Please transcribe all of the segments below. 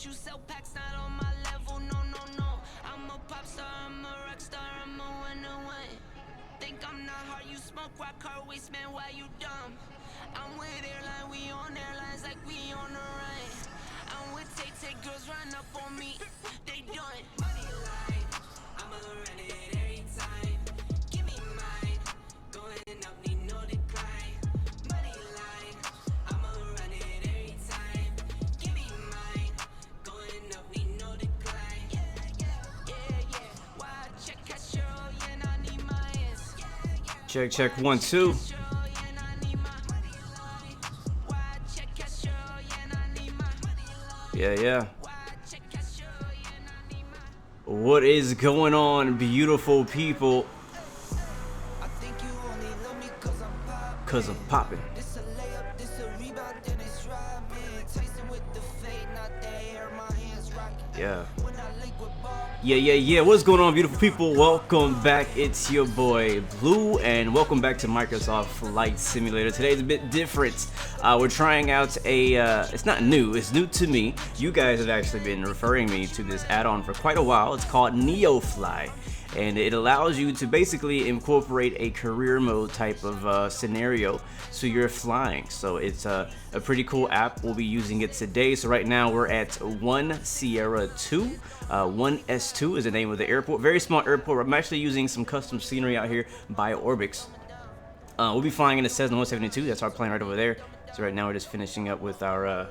you sell packs, not on my level, no, no, no. I'm a pop star, I'm a rock star, I'm a one-on-one. Think I'm not hard, you smoke rock hard waste, man, why you dumb? I'm with airline, we on airlines like we on the run. I'm with take girls run up on me, they done. Money line, I'ma run it every time. Give me mine, going up, need no decline. Money line, I'ma run it every time. Give me mine, going up, need no decline. Yeah. Why check cash, yeah, I need mine. Check 1 2. Yeah. What is going on, beautiful people? Cause I'm popping. Yeah. What's going on, beautiful people? Welcome back. It's your boy Blue, and welcome back to Microsoft Flight Simulator. Today's a bit different. We're trying out a, it's not new, it's new to me. You guys have actually been referring me to this add-on for quite a while. It's called NeoFly, and it allows you to basically incorporate a career mode type of scenario so you're flying. So it's a pretty cool app. We'll be using it today. So right now we're at 1 Sierra 2. 1S2 is the name of the airport. Very small airport. I'm actually using some custom scenery out here by Orbix. We'll be flying in a Cessna 172. That's our plane right over there. So right now we're just finishing up with our,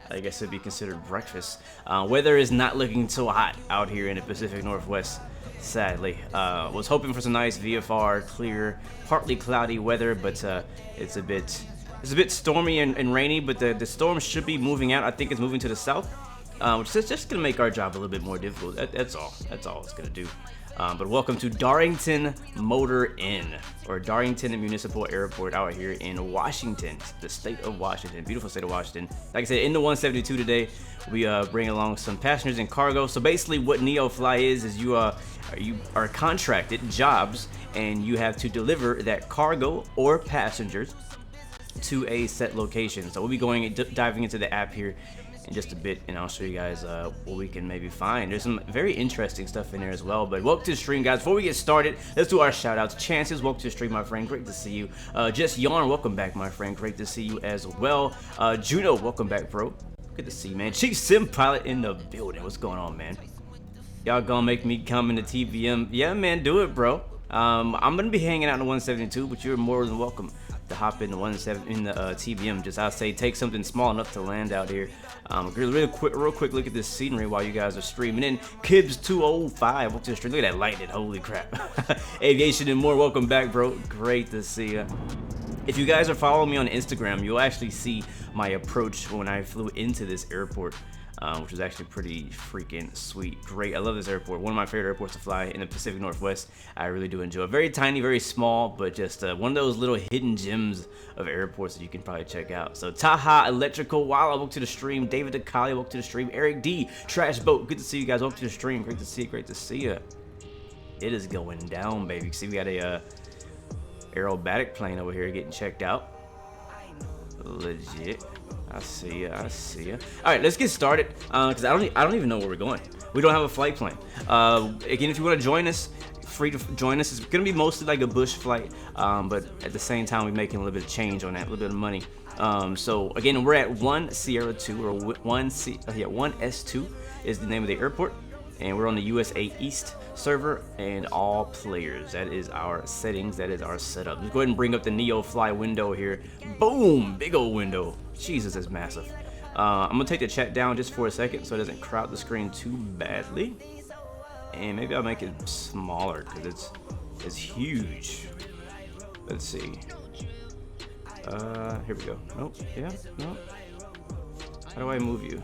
I guess it'd be considered breakfast. Weather is not looking so hot out here in the Pacific Northwest, sadly. Was hoping for some nice VFR, clear, partly cloudy weather, but it's a bit stormy and rainy. But the storm should be moving out. I think it's moving to the south, which is just gonna make our job a little bit more difficult. That's all it's gonna do. But welcome to Darlington Motor Inn, or Darlington Municipal Airport out here in Washington, the state of Washington, beautiful state of Washington. Like I said, in the 172 today, we bring along some passengers and cargo. So basically what NeoFly is you are contracted jobs, and you have to deliver that cargo or passengers to a set location. So we'll be diving into the app here in just a bit, and I'll show you guys what we can maybe find. There's some very interesting stuff in there as well. But welcome to the stream, guys. Before we get started, let's do our shout outs. Chances, welcome to the stream, my friend, great to see you. Just Yarn, welcome back, my friend, great to see you as well. Juno, welcome back, bro, good to see you, man. Chief Sim Pilot in the building, what's going on, man? Y'all gonna make me come into TVM? Yeah, man, do it, bro. I'm gonna be hanging out in the 172, but you're more than welcome to hop in the TVM. Just, I'd say, take something small enough to land out here. Real quick look at this scenery while you guys are streaming in. Kibbs 205, welcome to the stream. Look at that lightning, holy crap. Aviation and more, welcome back, bro. Great to see ya. If you guys are following me on Instagram, you'll actually see my approach when I flew into this airport, which was actually pretty freaking sweet. Great, I love this airport. One of my favorite airports to fly in the Pacific Northwest. I really do enjoy it. Very tiny, very small, but just one of those little hidden gems of airports that you can probably check out. So Taha Electrical, Walla, welcome to the stream. David DeCali, welcome to the stream. Eric D, Trash Boat, good to see you guys. Welcome to the stream. Great to see you. It is going down, baby. See, we got a aerobatic plane over here getting checked out. Legit. I see ya. All right, let's get started. Cause I don't even know where we're going. We don't have a flight plan. Again, if you want to join us, free to join us. It's gonna be mostly like a bush flight, but at the same time, we're making a little bit of change on that, a little bit of money. So again, we're at 1 Sierra 2, or 1S2 is the name of the airport, and we're on the USA East server, and all players. That is our settings. That is our setup. Let's go ahead and bring up the NeoFly window here. Boom, big old window. Jesus, it's massive. I'm gonna take the chat down just for a second so it doesn't crowd the screen too badly, and maybe I'll make it smaller because it's huge. Let's see. Here we go. Nope. Yeah. Nope. How do I move you?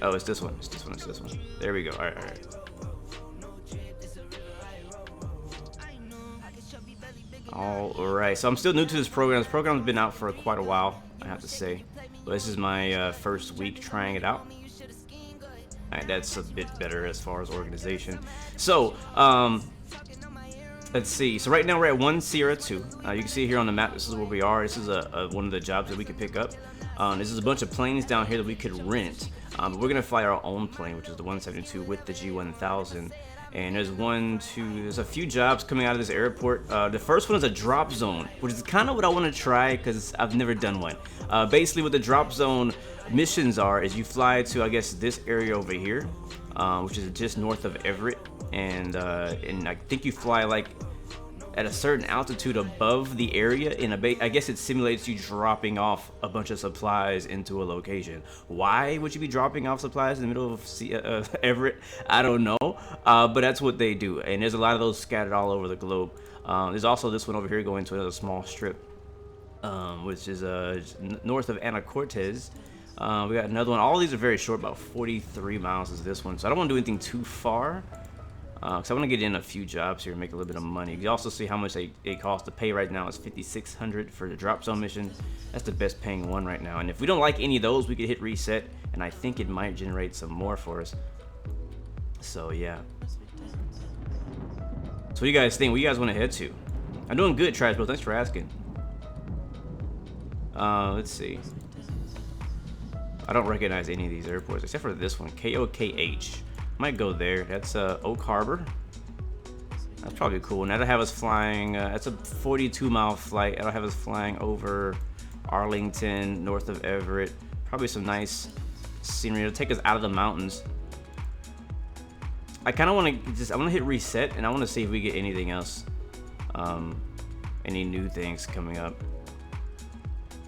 Oh, it's this one. There we go. All right. All right. So I'm still new to this program. This program's been out for quite a while, I have to say. But this is my first week trying it out. All right, that's a bit better as far as organization. So, let's see. So right now we're at 1 Sierra 2. You can see here on the map, this is where we are. This is one of the jobs that we can pick up. There's just a bunch of planes down here that we could rent. But we're gonna fly our own plane, which is the 172 with the G1000. And there's a few jobs coming out of this airport. The first one is a drop zone, which is kind of what I want to try because I've never done one. Basically, what the drop zone missions are is you fly to, I guess, this area over here, which is just north of Everett, and I think you fly like at a certain altitude above the area in I guess it simulates you dropping off a bunch of supplies into a location. Why would you be dropping off supplies in the middle of Everett? I don't know, but that's what they do, and there's a lot of those scattered all over the globe. There's also this one over here going to another small strip, which is north of Anacortes. We got another one. All these are very short, about 43 miles is this one, so I don't want to do anything too far. Because I want to get in a few jobs here and make a little bit of money. You also see how much they cost to pay right now. It's $5,600 for the drop zone mission. That's the best paying one right now. And if we don't like any of those, we could hit reset, and I think it might generate some more for us. So yeah. So what do you guys think? What do you guys want to head to? I'm doing good, Trash Bro. Thanks for asking. Let's see. I don't recognize any of these airports except for this one, KOKH. Might go there. That's Oak Harbor. That's probably cool. And that'll have us flying. That's a 42-mile flight. That'll have us flying over Arlington, north of Everett. Probably some nice scenery. It'll take us out of the mountains. I kind of want to I want to hit reset, and I want to see if we get anything else. Any new things coming up.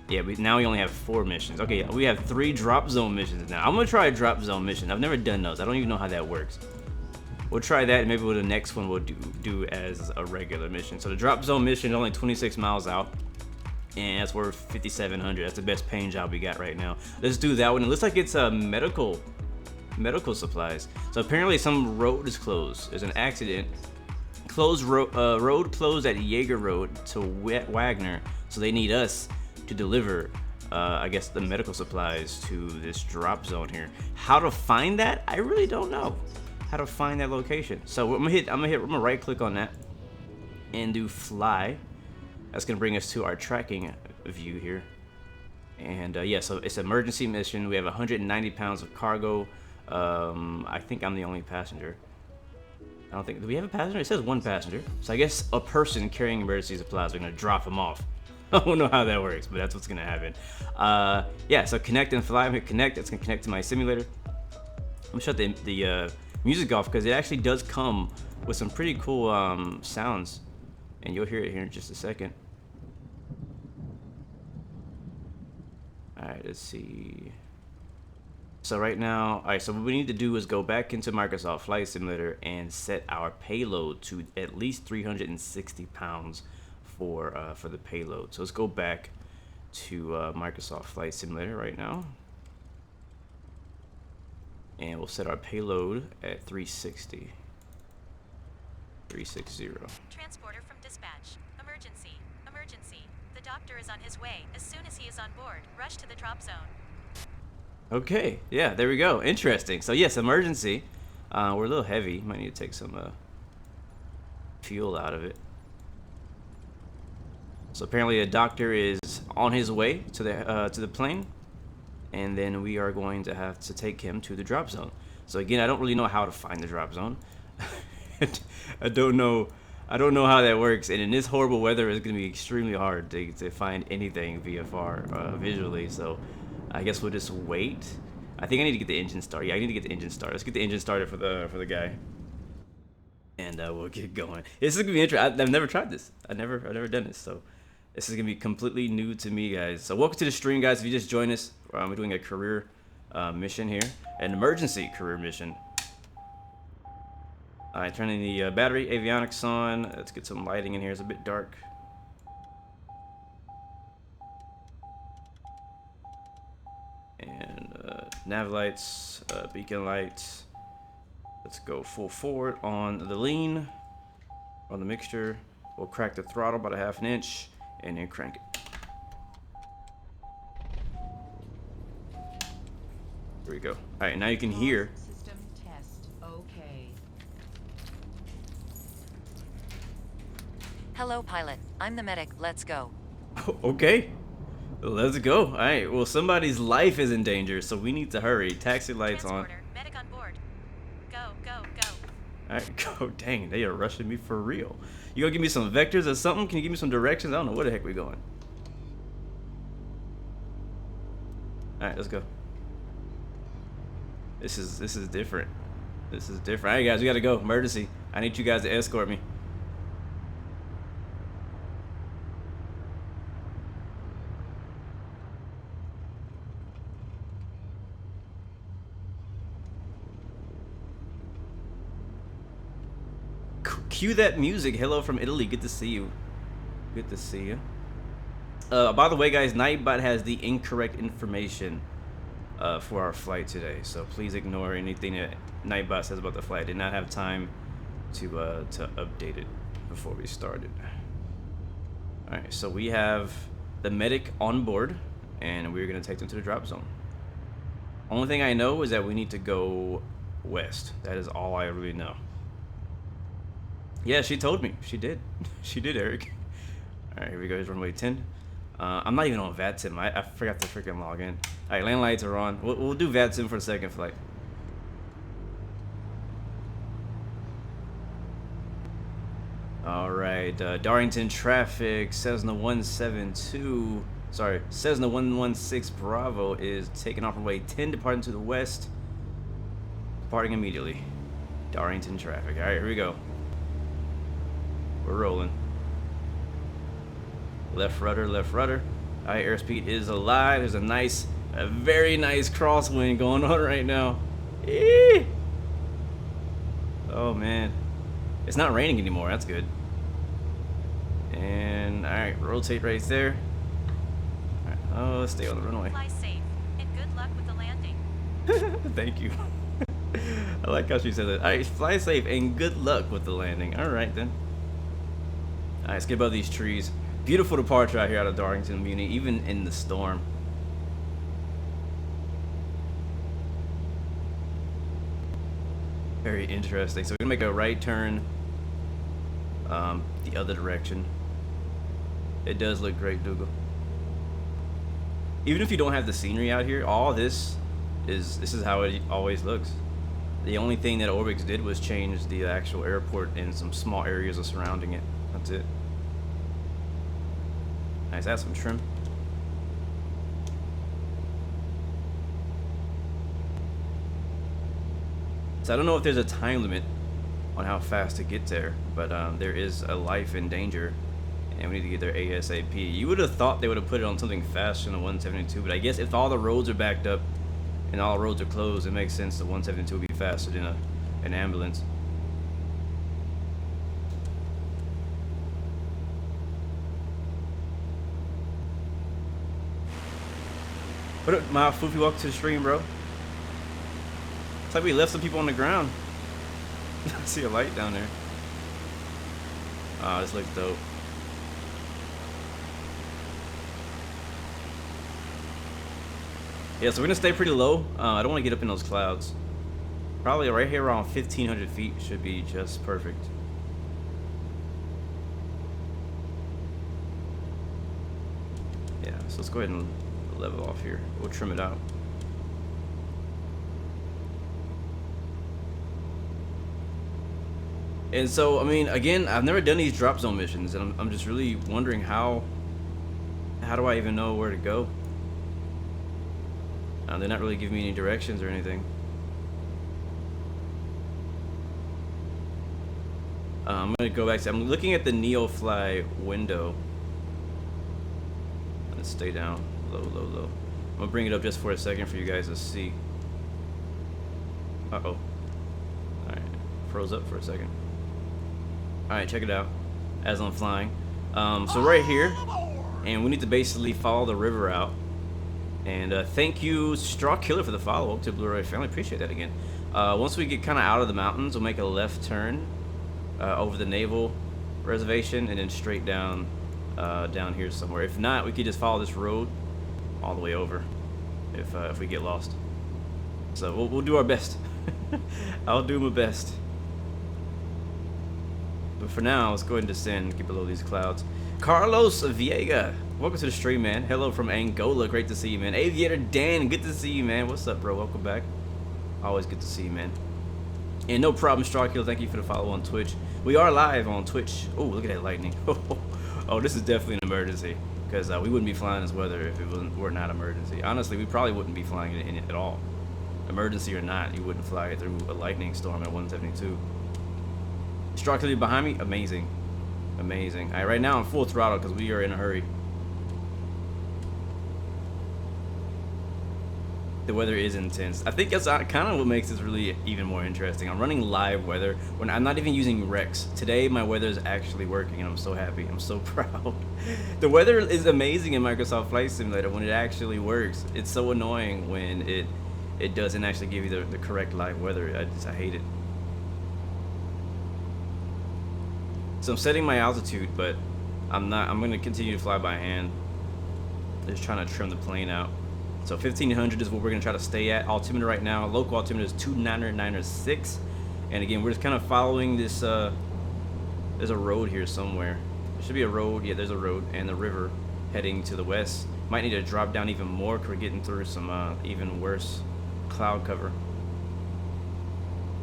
Yeah, now we only have 4 missions. Okay, we have 3 drop zone missions now. I'm gonna try a drop zone mission. I've never done those. I don't even know how that works. We'll try that, and maybe the next one we'll do as a regular mission. So the drop zone mission is only 26 miles out, and that's worth $5,700. That's the best paying job we got right now. Let's do that one. It looks like it's medical supplies. So apparently some road is closed. There's an accident. Road closed at Jaeger Road to Wagner. So they need us to deliver, I guess, the medical supplies to this drop zone here. How to find that? I really don't know how to find that location. So I'm gonna right click on that and do fly. That's gonna bring us to our tracking view here. And yeah, so it's an emergency mission. We have 190 pounds of cargo. I think I'm the only passenger. I don't think, do we have a passenger? It says 1 passenger. So I guess a person carrying emergency supplies. We're gonna drop them off. I don't know how that works, but that's what's gonna happen. Yeah, so connect and fly. I'm gonna connect. It's gonna connect to my simulator. I'm gonna shut the music off because it actually does come with some pretty cool sounds, and you'll hear it here in just a second. All right, let's see. So right now, all right. So what we need to do is go back into Microsoft Flight Simulator and set our payload to at least 360 pounds. For the payload. So let's go back to Microsoft Flight Simulator right now, and we'll set our payload at 360. Transporter from dispatch. Emergency. Emergency. The doctor is on his way. As soon as he is on board, rush to the drop zone. Okay, yeah, there we go. Interesting. So yes, emergency. We're a little heavy. Might need to take some fuel out of it. So apparently a doctor is on his way to the plane, and then we are going to have to take him to the drop zone. So again, I don't really know how to find the drop zone. I don't know how that works, and in this horrible weather, it's going to be extremely hard to find anything VFR visually. So I guess we'll just wait. I think I need to get the engine started. Yeah, I need to get the engine started. Let's get the engine started for the guy, and we'll get going. This is gonna be interesting. I've never tried this. I've never done this. So this is gonna be completely new to me, guys. So welcome to the stream, guys. If you just joined us, we're doing a career mission here, an emergency career mission. All right, turning the battery avionics on. Let's get some lighting in here. It's a bit dark. And nav lights, beacon lights. Let's go full forward on the lean, on the mixture. We'll crack the throttle about a ½ inch and then crank it. There we go. All right, now you can hear. System test. Okay. Hello, pilot. I'm the medic. Let's go. Okay. Let's go. All right. Well, somebody's life is in danger, so we need to hurry. Taxi lights on. Transporter, medic on board. Go, go, go. All right. Go. Dang, they are rushing me for real. You gonna give me some vectors or something? Can you give me some directions? I don't know where the heck we going. All right, let's go. This is different. This is different. All right, guys, we gotta go. Emergency. I need you guys to escort me. Cue that music. Hello from Italy. Good to see you. Good to see you. By the way, guys, Nightbot has the incorrect information for our flight today, so please ignore anything that Nightbot says about the flight. I did not have time to update it before we started. All right, so we have the medic on board, and we're gonna take them to the drop zone. Only thing I know is that we need to go west. That is all I really know. Yeah, she told me. She did. She did, Eric. All right, here we go. Here's runway 10. I'm not even on VATSIM. I forgot to freaking log in. All right, land lights are on. We'll do VATSIM for the second flight. All right, Darlington traffic. Cessna 172. Sorry, Cessna 116 Bravo is taking off runway 10, departing to the west. Departing immediately. Darlington traffic. All right, here we go. We're rolling. Left rudder, left rudder. All right, airspeed is alive. There's a very nice crosswind going on right now. Eee! Oh man, it's not raining anymore. That's good. And all right, rotate right there. All right, oh, let's stay on the runway. Fly safe and good luck with the landing. Thank you. I like how she said that. All right, fly safe and good luck with the landing. All right then. All right, let's get above these trees. Beautiful departure out here out of Darlington, Muni, even in the storm. Very interesting. So we're gonna make a right turn the other direction. It does look great, Dougal. Even if you don't have the scenery out here, all this is how it always looks. The only thing that Orbix did was change the actual airport and some small areas of surrounding it. That's it. Nice, add some trim. So I don't know if there's a time limit on how fast to get there, but there is a life in danger, and we need to get there ASAP. You would have thought they would have put it on something faster than the 172, but I guess if all the roads are backed up and all roads are closed, it makes sense the 172 would be faster than an ambulance. What up, my Foofy? Welcome to the stream, bro. It's like we left some people on the ground. I see a light down there. Oh, this looks dope. Yeah, so we're gonna stay pretty low. I don't want to get up in those clouds. Probably right here around 1,500 feet should be just perfect. Yeah, so let's go ahead and level off here. We'll trim it out. And so, I mean, again, I've never done these drop zone missions, and I'm just really wondering how do I even know where to go? They're not really giving me any directions or anything. I'm gonna go back to, I'm looking at the NeoFly window. Let's stay down, low, low, low. I'm gonna bring it up just for a second for you guys to see. Uh-oh. Alright, froze up for a second. Alright, check it out as I'm flying. So right here, and we need to basically follow the river out. And thank you, Straw Killer, for the follow-up to Blu-ray family. Appreciate that again. Once we get kind of out of the mountains, we'll make a left turn over the naval reservation and then straight down down here somewhere. If not, we could just follow this road all the way over if we get lost. So we'll do our best. I'll do my best. But for now, let's go ahead and descend, get below these clouds. Carlos Viega, Welcome to the stream, man. Hello from Angola. Great to see you, man. Aviator Dan, good to see you, man. What's up, bro? Welcome back. Always good to see you, man. And no problem, Starkill. Thank you for the follow on Twitch. We are live on Twitch. Oh, look at that lightning. Oh, this is definitely an emergency, because we wouldn't be flying this weather if it were not emergency. Honestly, we probably wouldn't be flying it in it at all. Emergency or not, you wouldn't fly it through a lightning storm at 172. Starkill behind me, amazing, amazing. All right, right now I'm full throttle because we are in a hurry. The weather is intense. I think that's kind of what makes this really even more interesting. I'm running live weather when I'm not even using Rex. Today my weather is actually working and I'm so happy. I'm so proud. The weather is amazing in Microsoft Flight Simulator when it actually works. It's so annoying when it doesn't actually give you the correct live weather. I hate it. So I'm setting my altitude, but I'm going to continue to fly by hand. Just trying to trim the plane out. So 1500 is what we're going to try to stay at. Altimeter right now, local altimeter is 299.6. And again, we're just kind of following this, there's a road here somewhere. There should be a road, yeah, there's a road, and the river heading to the west. Might need to drop down even more because we're getting through some even worse cloud cover.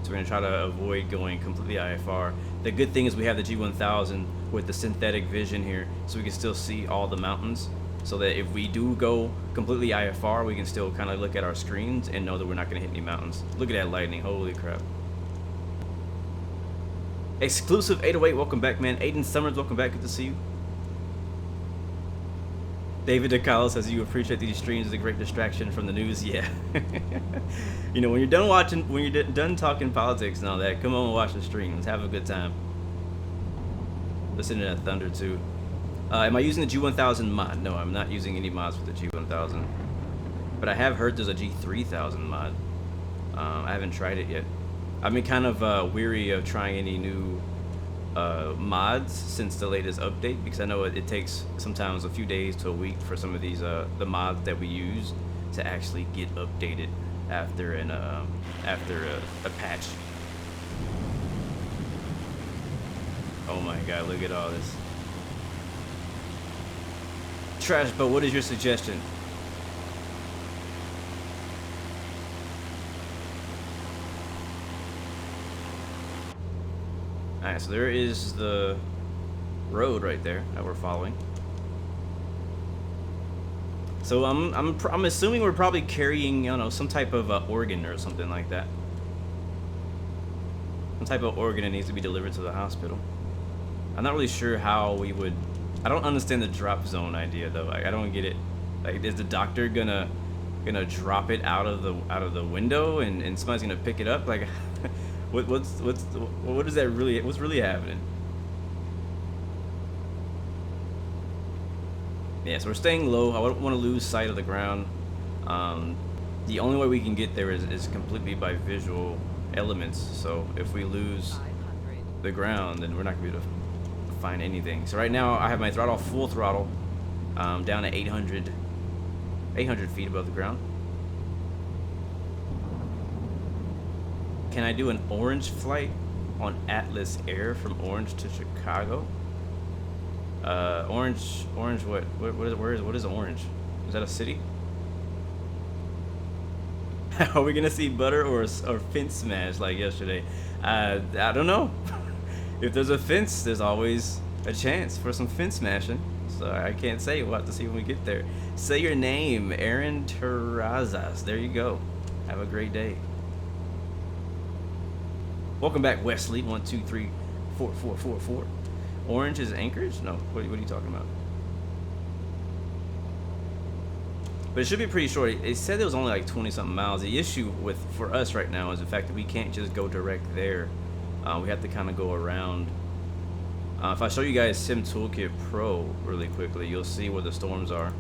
So we're going to try to avoid going completely IFR. The good thing is we have the G1000 with the synthetic vision here, so we can still see all the mountains. So that if we do go completely IFR, we can still kind of look at our screens and know that we're not going to hit any mountains. Look at that lightning, holy crap. Exclusive 808, welcome back, man. Aiden Summers, welcome back, good to see you. David DeCalo says you appreciate these streams, it's a great distraction from the news. Yeah. You know, when you're done watching, when you're done talking politics and all that, come on and watch the streams, have a good time. Listen to that thunder too. Am I using the G1000 mod? No, I'm not using any mods for the G1000. But I have heard there's a G3000 mod. I haven't tried it yet. I've been kind of weary of trying any new mods since the latest update, because I know it takes sometimes a few days to a week for some of these the mods that we use to actually get updated after a patch. Oh my god, look at all this. Trash, but what is your suggestion? Alright, so there is the road right there that we're following. So I'm assuming we're probably carrying, you know, some type of organ or something like that. Some type of organ that needs to be delivered to the hospital. I'm not really sure how we would. I don't understand the drop zone idea though. Like, I don't get it. Like, is the doctor gonna drop it out of the window and somebody's gonna pick it up? Like, what is that really? What's really happening? Yeah, so we're staying low. I don't want to lose sight of the ground. The only way we can get there is completely by visual elements. So if we lose the ground, then we're not gonna be able to find anything. So right now I have my throttle full throttle, down at 800 feet above the ground. Can I do an orange flight on Atlas Air from Orange to Chicago? Orange what? What is Orange? Is that a city? Are we gonna see butter or fence smash like yesterday? I don't know. If there's a fence, there's always a chance for some fence smashing. So I can't say. We'll have to see when we get there. Say your name, Aaron Terrazas. There you go. Have a great day. Welcome back, Wesley. 1, 2, 3, 4, 4, 4, 4. Orange is Anchorage? No. What are you talking about? But it should be pretty short. It said it was only like 20-something miles. The issue for us right now is the fact that we can't just go direct there. We have to kind of go around. If I show you guys Sim Toolkit Pro really quickly, you'll see where the storms are.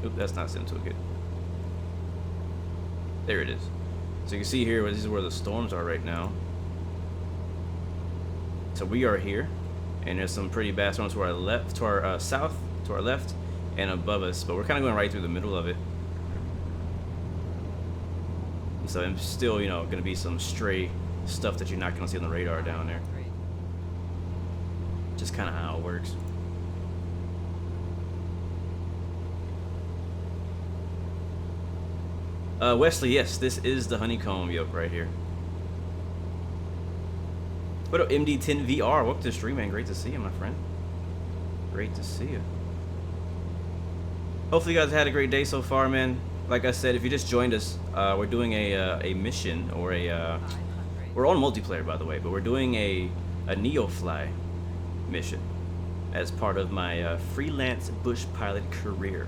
Oop, that's not Sim Toolkit. There it is. So you can see here, this is where the storms are right now. So we are here, and there's some pretty bad storms to our left, to our south, to our left, and above us. But we're kind of going right through the middle of it. So I'm still, you know, going to be some stray stuff that you're not going to see on the radar down there. Just kind of how it works. Wesley, yes, this is the honeycomb yoke right here. What up, MD10VR? Welcome to the stream, man. Great to see you, my friend. Great to see you. Hopefully you guys had a great day so far, man. Like I said, if you just joined us, we're doing a mission, or a we're on multiplayer, by the way, but we're doing a NeoFly mission as part of my freelance bush pilot career.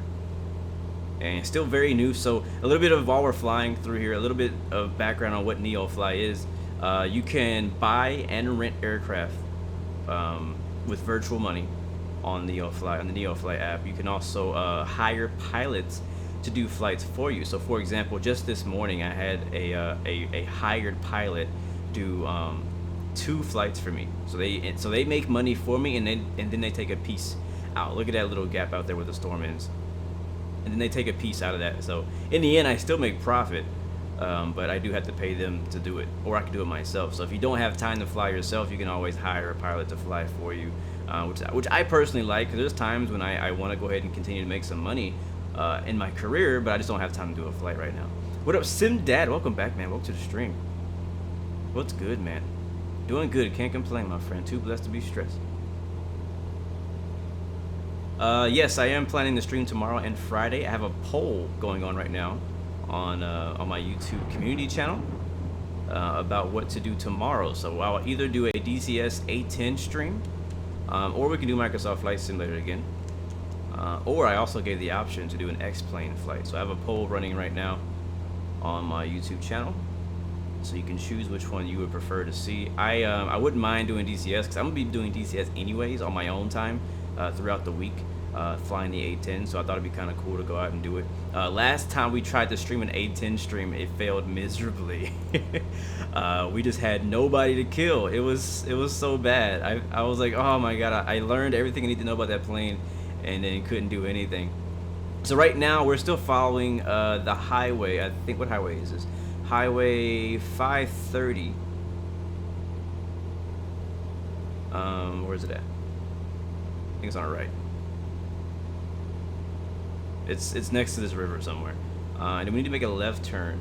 And still very new, so a little bit of, while we're flying through here, a little bit of background on what NeoFly is. You can buy and rent aircraft with virtual money on NeoFly, on the NeoFly app. You can also hire pilots to do flights for you. So for example, just this morning I had a hired pilot do 2 flights for me. So they make money for me, and then they take a piece out. Look at that little gap out there where the storm is. And then they take a piece out of that. So in the end, I still make profit, but I do have to pay them to do it, or I can do it myself. So if you don't have time to fly yourself, you can always hire a pilot to fly for you, which I personally like, because there's times when I want to go ahead and continue to make some money in my career, but I just don't have time to do a flight right now. What up, Sim Dad? Welcome back, man. Welcome to the stream. What's good, man? Doing good. Can't complain, my friend. Too blessed to be stressed. Yes, I am planning to stream tomorrow and Friday. I have a poll going on right now on my YouTube community channel about what to do tomorrow. So I'll either do a DCS A10 stream, or we can do Microsoft Flight Simulator again. Or I also gave the option to do an X-Plane flight. So I have a poll running right now on my YouTube channel. So you can choose which one you would prefer to see. I wouldn't mind doing DCS, because I'm going to be doing DCS anyways on my own time throughout the week, flying the A10. So I thought it'd be kind of cool to go out and do it. Last time we tried to stream an A10 stream, it failed miserably. We just had nobody to kill. It was so bad. I was like, oh my god, I learned everything I need to know about that plane, and then couldn't do anything. So right now we're still following the highway. I think, what highway is this? Highway 530. Where's it at? I think it's on our right. It's next to this river somewhere. And we need to make a left turn.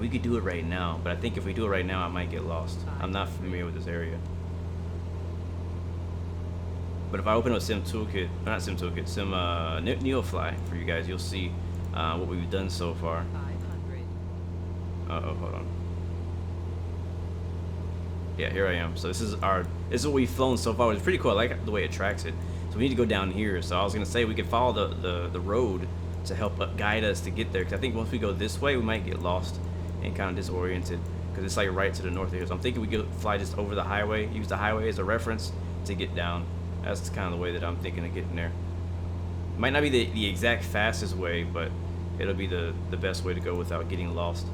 We could do it right now, but I think if we do it right now, I might get lost. I'm not familiar with this area. But if I open up Sim Toolkit, not Sim Toolkit, Sim NeoFly for you guys, you'll see what we've done so far. 500. Uh-oh, hold on. Yeah, here I am. So this is what we've flown so far, which is pretty cool. I like the way it tracks it. So we need to go down here. So I was gonna say we could follow the road to help guide us to get there. Because I think once we go this way, we might get lost and kind of disoriented. Because it's like right to the north of here. So I'm thinking we could fly just over the highway, use the highway as a reference to get down. That's kind of the way that I'm thinking of getting there. Might not be the exact fastest way, but it'll be the best way to go without getting lost.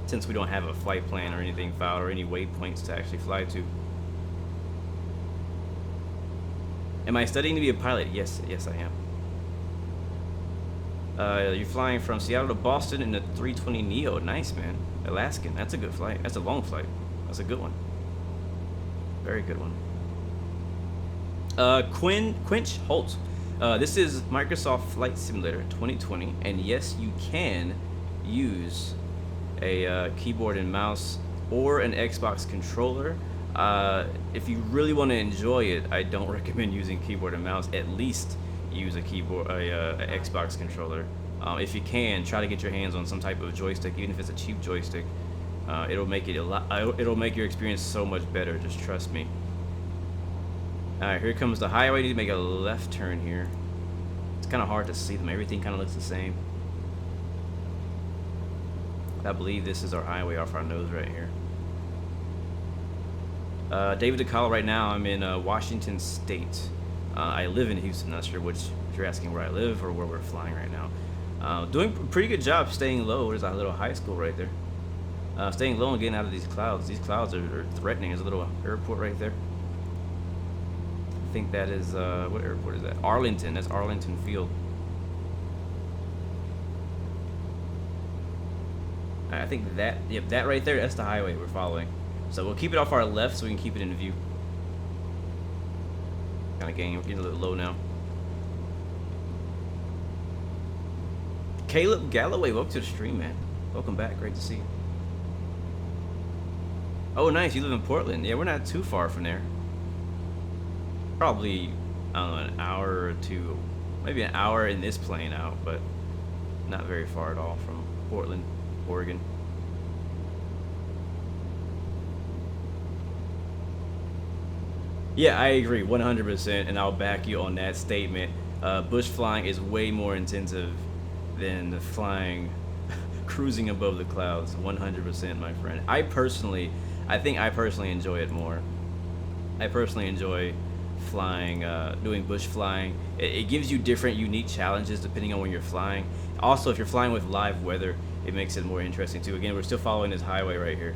Since we don't have a flight plan or anything filed or any waypoints to actually fly to. Am I studying to be a pilot? Yes, I am. You're flying from Seattle to Boston in the 320 Neo. Nice, man. Alaskan. That's a good flight. That's a long flight. That's a good one. Very good one. Quinch Holt. This is Microsoft Flight Simulator 2020, and yes, you can use a keyboard and mouse or an Xbox controller. If you really want to enjoy it, I don't recommend using keyboard and mouse. At least use a Xbox controller. If you can, try to get your hands on some type of joystick, even if it's a cheap joystick. It'll make it it'll make your experience so much better. Just trust me. All right, here comes the highway. Need to make a left turn here. It's kind of hard to see them. Everything kind of looks the same. I believe this is our highway off our nose right here. David DeCalla, right now I'm in Washington State. I live in Houston. Not sure if you're asking where I live or where we're flying right now. Doing a pretty good job staying low. There's a little high school right there. Staying low and getting out of these clouds. These clouds are threatening. There's a little airport right there. I think that is, what airport is that? Arlington. That's Arlington Field. I think that, yep, that right there, that's the highway we're following. So we'll keep it off our left so we can keep it in view. Kind of getting a little low now. Caleb Galloway, welcome to the stream, man. Welcome back. Great to see you. Oh, nice. You live in Portland. Yeah, we're not too far from there. Probably, I don't know, an hour or two, maybe an hour in this plane out, but not very far at all from Portland, Oregon. Yeah, I agree 100%, and I'll back you on that statement. Bush flying is way more intensive than the flying, cruising above the clouds. 100%, my friend. I think I personally enjoy it more. I personally enjoy flying, doing bush flying. It gives you different, unique challenges depending on when you're flying. Also, if you're flying with live weather, it makes it more interesting too. Again, we're still following this highway right here.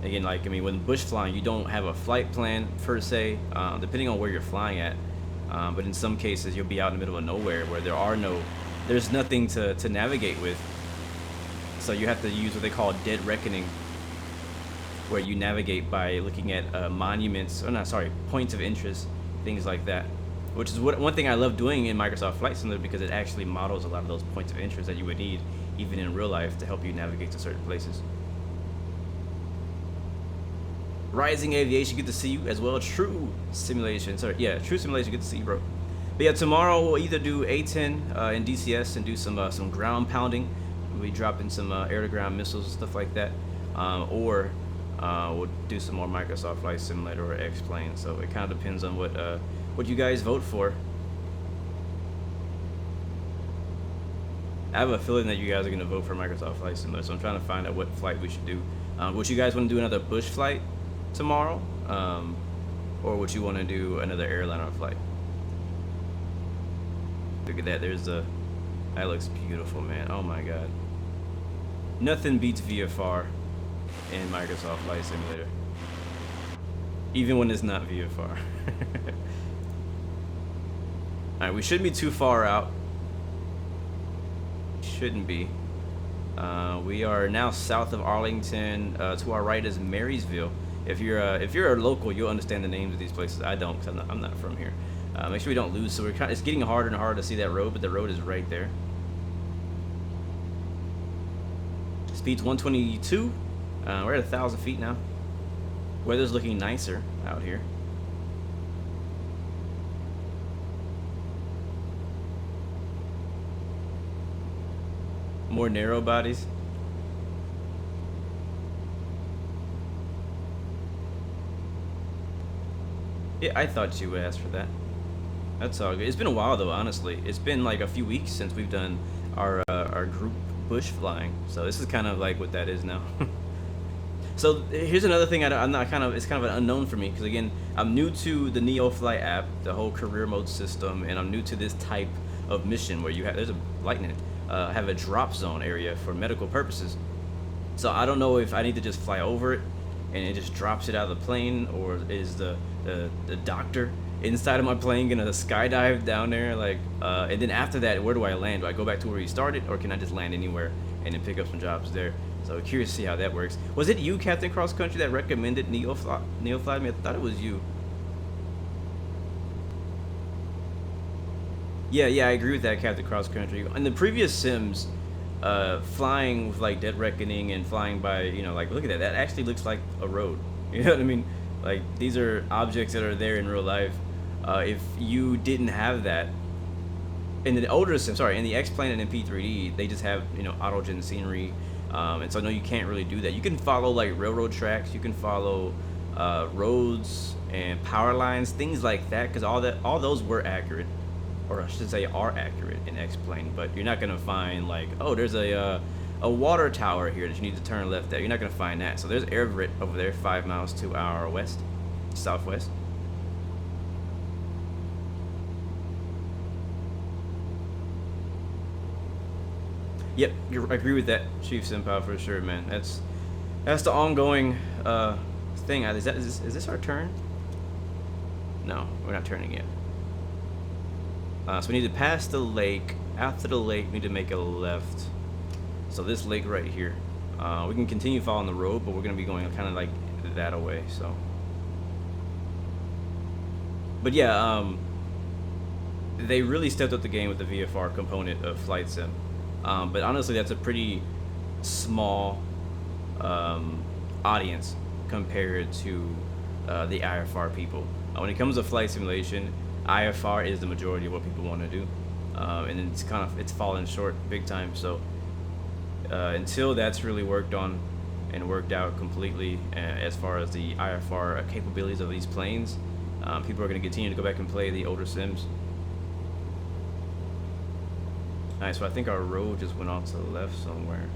Again, like, I mean, when bush flying, you don't have a flight plan per se, depending on where you're flying at. But in some cases, you'll be out in the middle of nowhere where there's nothing to navigate with. So you have to use what they call dead reckoning, where you navigate by looking at monuments, points of interest, things like that. Which is one thing I love doing in Microsoft Flight Simulator, because it actually models a lot of those points of interest that you would need, even in real life, to help you navigate to certain places. Rising Aviation, good to see you as well. True Simulation, True Simulation, good to see you, bro. But yeah, tomorrow we'll either do A-10 in DCS and do some ground pounding. We'll be dropping some air-to-ground missiles and stuff like that, or we'll do some more Microsoft Flight Simulator or X-Plane. So it kind of depends on what you guys vote for. I have a feeling that you guys are going to vote for Microsoft Flight Simulator, so I'm trying to find out what flight we should do. Would you guys want to do another bush flight tomorrow, or would you want to do another airliner flight? Look at that. That looks beautiful, man. Oh my god, nothing beats VFR in Microsoft Flight Simulator, even when it's not VFR. Alright, we shouldn't be too far out. Shouldn't be. We are now south of Arlington. To our right is Marysville. If you're a local, you'll understand the names of these places. I don't, because I'm not from here. Make sure we don't lose. So it's getting harder and harder to see that road, but the road is right there. Speed's 122. We're at 1,000 feet now. Weather's looking nicer out here. More narrow bodies. Yeah, I thought you would ask for that. That's all good. It's been a while though, honestly. It's been like a few weeks since we've done our group bush flying. So this is kind of like what that is now. So here's another thing it's kind of an unknown for me, because again, I'm new to the NeoFly app, the whole career mode system, and I'm new to this type of mission where there's a lightning. Have a drop zone area for medical purposes. So I don't know if I need to just fly over it and it just drops it out of the plane, or is the doctor inside of my plane gonna skydive down there, like, and then after that, where do I land? Do I go back to where we started, or can I just land anywhere and then pick up some jobs there? So curious to see how that works. Was it you, Captain Cross Country, that recommended NeoFly to me? I thought it was you. Yeah, I agree with that, Captain Cross Country. In the previous sims, flying with like Dead Reckoning and flying by, like, look at that. That actually looks like a road. You know what I mean? Like, these are objects that are there in real life. If you didn't have that, in the older sims, in the X-Plane and in P3D, they just have, auto-gen scenery. And so no, you can't really do that. You can follow like railroad tracks. You can follow roads and power lines, things like that, because all those were accurate. Or I should say are accurate in X-Plane, but you're not gonna find like, oh, there's a water tower here that you need to turn left at. You're not gonna find that. So there's Everett over there, 5 miles to our southwest. Yep, I agree with that, Chief Senpai, for sure, man. That's the ongoing thing. Is this our turn? No, we're not turning yet. So we need to pass the lake. After the lake, we need to make a left. So this lake right here. We can continue following the road, but we're going to be going kind of like that away. So, but yeah, they really stepped up the game with the VFR component of Flight Sim. But honestly, that's a pretty small audience compared to the IFR people. When it comes to flight simulation, IFR is the majority of what people want to do, and it's fallen short big time. So until that's really worked on and worked out completely as far as the IFR capabilities of these planes, people are going to continue to go back and play the older sims. Alright, so I think our road just went off to the left somewhere.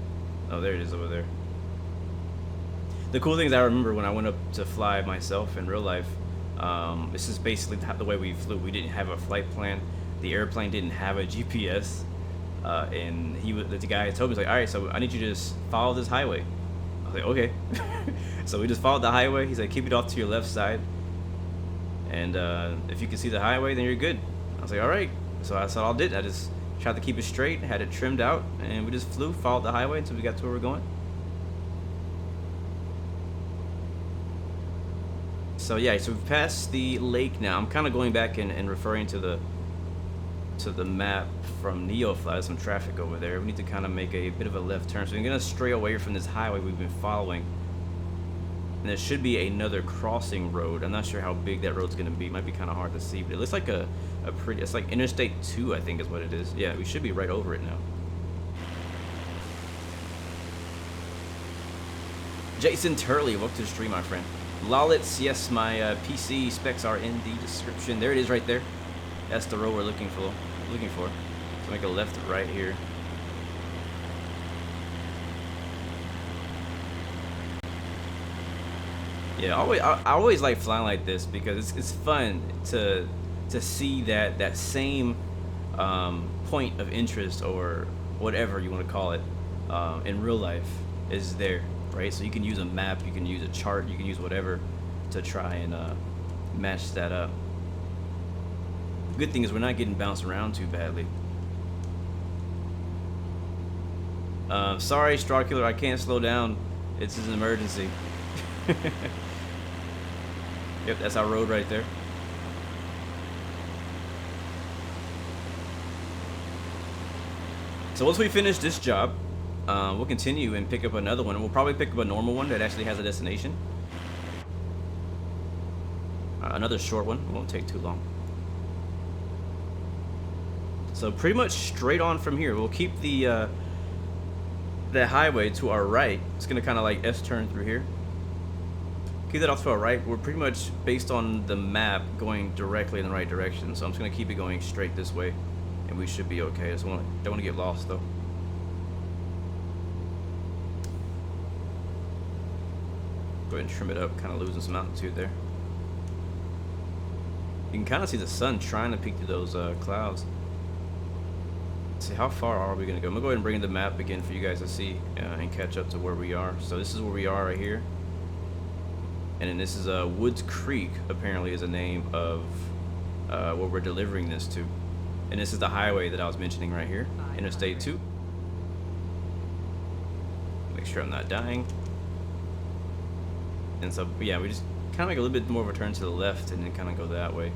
Oh, there it is over there. The cool thing is I remember when I went up to fly myself in real life, this is basically the way we flew. We didn't have a flight plan. The airplane didn't have a GPS. And the guy told me, he's like, alright, so I need you to just follow this highway. I was like, okay. So we just followed the highway. He's like, keep it off to your left side. And if you can see the highway, then you're good. I was like, alright. So that's all I did. I just tried to keep it straight, had it trimmed out, and we just flew, followed the highway until we got to where we're going. So yeah, so we've passed the lake now. I'm kind of going back and referring to the map from NeoFly. There's some traffic over there. We need to kind of make a bit of a left turn. So we're gonna stray away from this highway we've been following. And there should be another crossing road. I'm not sure how big that road's gonna be. It might be kind of hard to see, but it looks like it's like Interstate 2, I think is what it is. Yeah, we should be right over it now. Jason Turley, welcome to the stream, my friend. Lolits, yes, my PC specs are in the description. There it is right there. That's the road we're looking for. So make a left right here. Yeah, I always like flying like this because it's fun to see that same point of interest or whatever you want to call it in real life is there, right? So you can use a map, you can use a chart, you can use whatever to try and match that up. The good thing is we're not getting bounced around too badly. Sorry, Starkiller, I can't slow down. It's an emergency. Yep, that's our road right there. So once we finish this job, we'll continue and pick up another one. We'll probably pick up a normal one that actually has a destination. Another short one. It won't take too long. So pretty much straight on from here. We'll keep the highway to our right. It's gonna kind of like S-turn through here. Keep that off to our right. We're pretty much based on the map going directly in the right direction. So I'm just gonna keep it going straight this way, and we should be okay. Don't want to get lost though. Go ahead and trim it up, kind of losing some altitude there. You can kind of see the sun trying to peek through those clouds. Let's see, how far are we gonna go? I'm gonna go ahead and bring in the map again for you guys to see and catch up to where we are. So this is where we are right here. And then this is Woods Creek, apparently is the name of where we're delivering this to. And this is the highway that I was mentioning right here, Interstate 2. Make sure I'm not dying. And so, yeah, we just kind of make a little bit more of a turn to the left and then kind of go that way.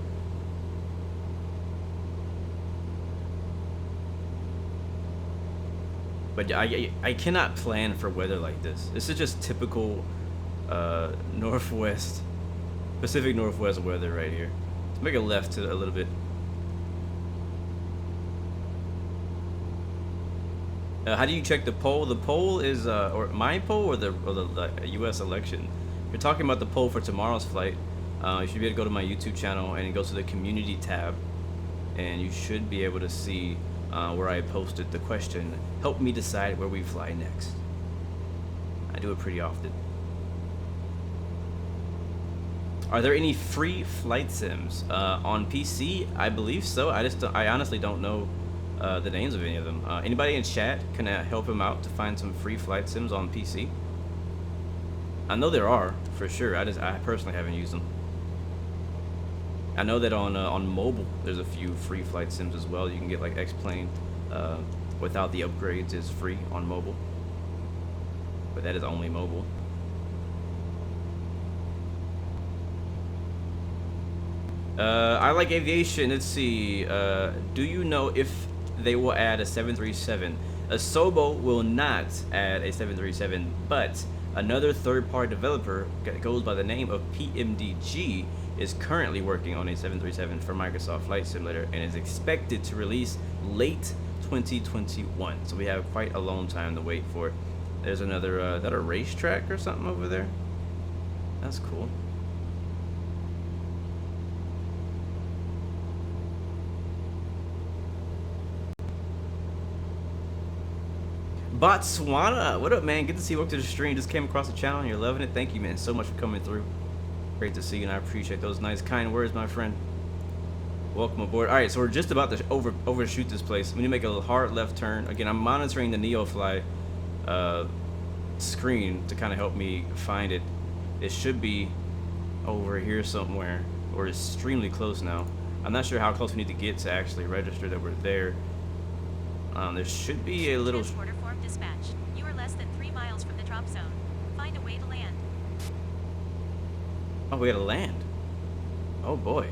But I cannot plan for weather like this. This is just typical Northwest, Pacific Northwest weather right here. Let's make a left to a little bit. How do you check the poll? The poll is, or my poll or the U.S. election? If you're talking about the poll for tomorrow's flight, you should be able to go to my YouTube channel and go to the community tab, and you should be able to see where I posted the question, help me decide where we fly next. I do it pretty often. Are there any free flight sims on PC? I believe so. I honestly don't know the names of any of them. Anybody in chat can help him out to find some free flight sims on PC? I know there are for sure. I personally haven't used them. I know that on mobile there's a few free flight sims as well. You can get like X-Plane without the upgrades is free on mobile, but that is only mobile. I like aviation. Let's see. Do you know if they will add a 737? Asobo will not add a 737, but another third-party developer that goes by the name of PMDG is currently working on a 737 for Microsoft Flight Simulator and is expected to release late 2021. So we have quite a long time to wait for. There's another, is that a racetrack or something over there? That's cool. Botswana, what up, man? Good to see you. Welcome to the stream. Just came across the channel and you're loving it. Thank you, man, so much for coming through. Great to see you, and I appreciate those nice, kind words, my friend. Welcome aboard. All right, so we're just about to overshoot this place. We need to make a hard left turn. Again, I'm monitoring the NeoFly screen to kind of help me find it. It should be over here somewhere, or extremely close now. I'm not sure how close we need to get to actually register that we're there. There should be a little... Transporter form dispatched. You are less than 3 miles from the drop zone. Find a way to land. Oh, we gotta land. Oh boy.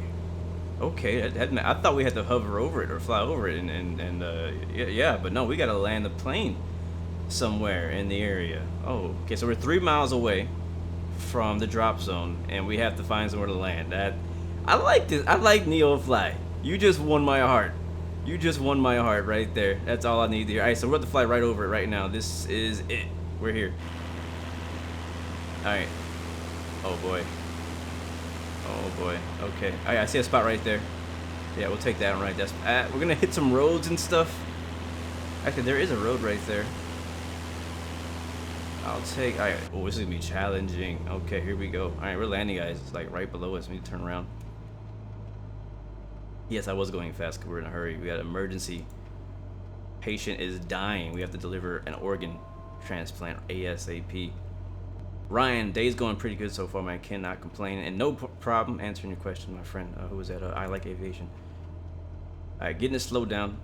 Okay, I thought we had to hover over it or fly over it, and yeah, but no, we gotta land the plane somewhere in the area. Oh, okay, so we're 3 miles away from the drop zone, and we have to find somewhere to land. I like this. I like NeoFly. You just won my heart. You just won my heart right there. That's all I need here. All right, so we're about to fly right over it right now. This is it. We're here. All right. Oh boy. Oh boy. Okay. All right, I see a spot right there. Yeah, we'll take that one right. That's we're gonna hit some roads and stuff. Actually, there is a road right there. I'll take. All right. Oh, this is gonna be challenging. Okay, here we go. All right, we're landing, guys. It's like right below us. We need to turn around. Yes, I was going fast because we're in a hurry. We got an emergency. Patient is dying. We have to deliver an organ transplant ASAP. Ryan, day's going pretty good so far, man. Cannot complain. And no problem answering your question, my friend. Who was that? I like aviation. All right, getting it slowed down.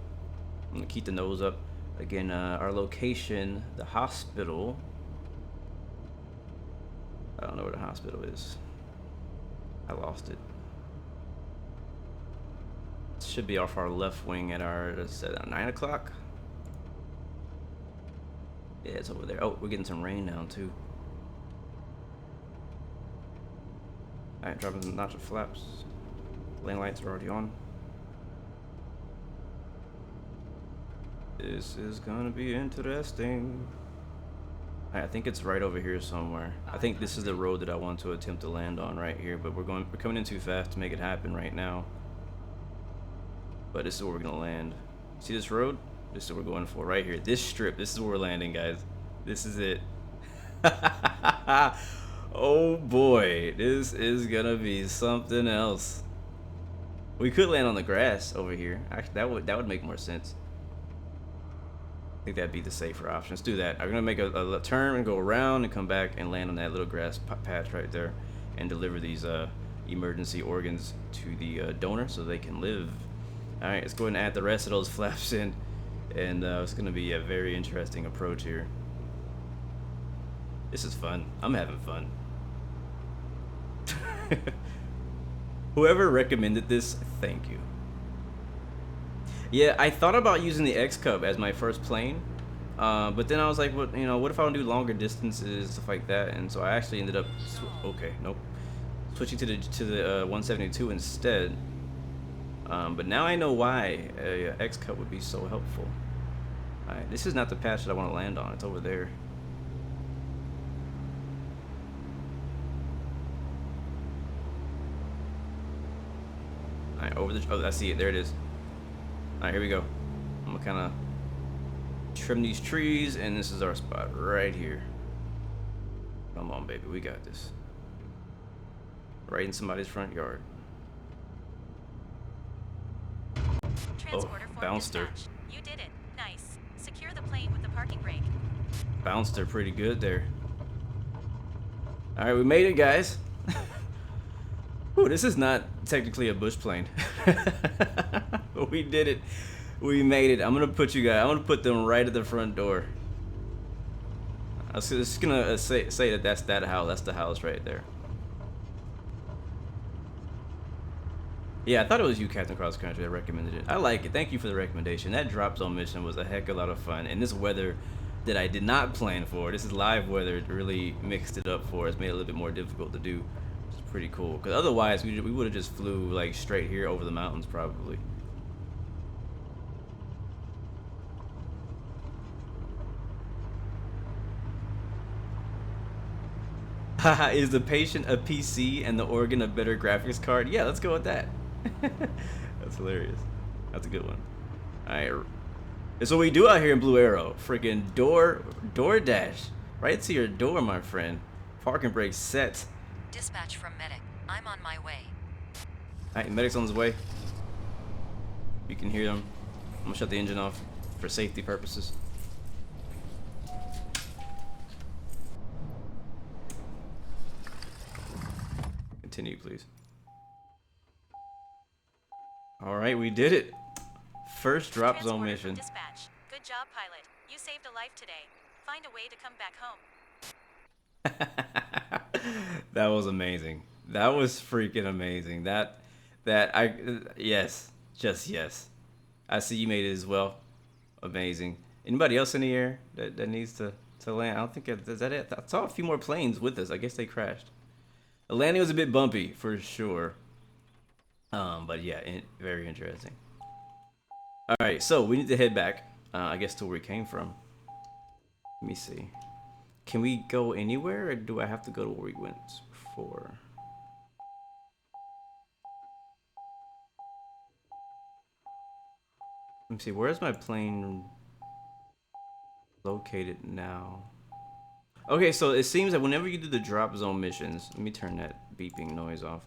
I'm going to keep the nose up. Again, our location, the hospital. I don't know where the hospital is. I lost it. Should be off our left wing at our 9 o'clock. Yeah, it's over there. Oh, we're getting some rain now too. Alright, dropping the notch of flaps. Lane lights are already on. This is gonna be interesting. Alright, I think it's right over here somewhere. I think this is the road that I want to attempt to land on right here, but we're coming in too fast to make it happen right now. But this is where we're gonna land. See this road? This is what we're going for right here. This strip, this is where we're landing, guys. This is it. Oh boy, this is gonna be something else. We could land on the grass over here. Actually, that would make more sense. I think that'd be the safer option. Let's do that. I'm gonna make a turn and go around and come back and land on that little grass patch right there and deliver these emergency organs to the donor so they can live. All right, let's go ahead and add the rest of those flaps in, and it's gonna be a very interesting approach here. This is fun. I'm having fun. Whoever recommended this, thank you. Yeah, I thought about using the X-Cub as my first plane, but then I was like, what if I want to do longer distances, stuff like that, and so I actually ended up, switching to the 172 instead. But now I know why a X-Cub would be so helpful. Alright, this is not the patch that I want to land on. It's over there. Alright, over the... Oh, I see it. There it is. Alright, here we go. I'm gonna kind of trim these trees, and this is our spot right here. Come on, baby. We got this. Right in somebody's front yard. Transporter form bounced her. dispatched. You did it. Nice. Secure the plane with the parking brake. Bounced her pretty good there. Alright, we made it, guys. Ooh, this is not technically a bush plane. But we did it. We made it. I'm gonna put them right at the front door. I was just gonna say that that's that house. That's the house right there. Yeah, I thought it was you, Captain Cross Country, that recommended it. I like it. Thank you for the recommendation. That drop zone mission was a heck of a lot of fun. And this weather that I did not plan for, this is live weather, it really mixed it up for us, made it a little bit more difficult to do. It's pretty cool. Because otherwise, we would have just flew like straight here over the mountains probably. Haha, is the patient a PC and the organ a better graphics card? Yeah, let's go with that. That's hilarious. That's a good one. Alright. That's what we do out here in Blue Arrow. Freaking DoorDash. Right to your door, my friend. Parking brake set. Dispatch from medic. I'm on my way. Alright, medic's on his way. You can hear them. I'm gonna shut the engine off for safety purposes. Continue, please. Alright, we did it. First drop zone Transporter mission. from dispatch. Good job, pilot. You saved a life today. Find a way to come back home. That was amazing. That was freaking amazing. Yes, just yes. I see you made it as well. Amazing. Anybody else in the air that needs to land? I don't think is that it. I saw a few more planes with us. I guess they crashed. The landing was a bit bumpy for sure. But yeah, very interesting. All right, so we need to head back. I guess to where we came from. Let me see. Can we go anywhere, or do I have to go to where we went before? Let me see. Where's my plane located now? Okay, so it seems that whenever you do the drop zone missions, let me turn that beeping noise off.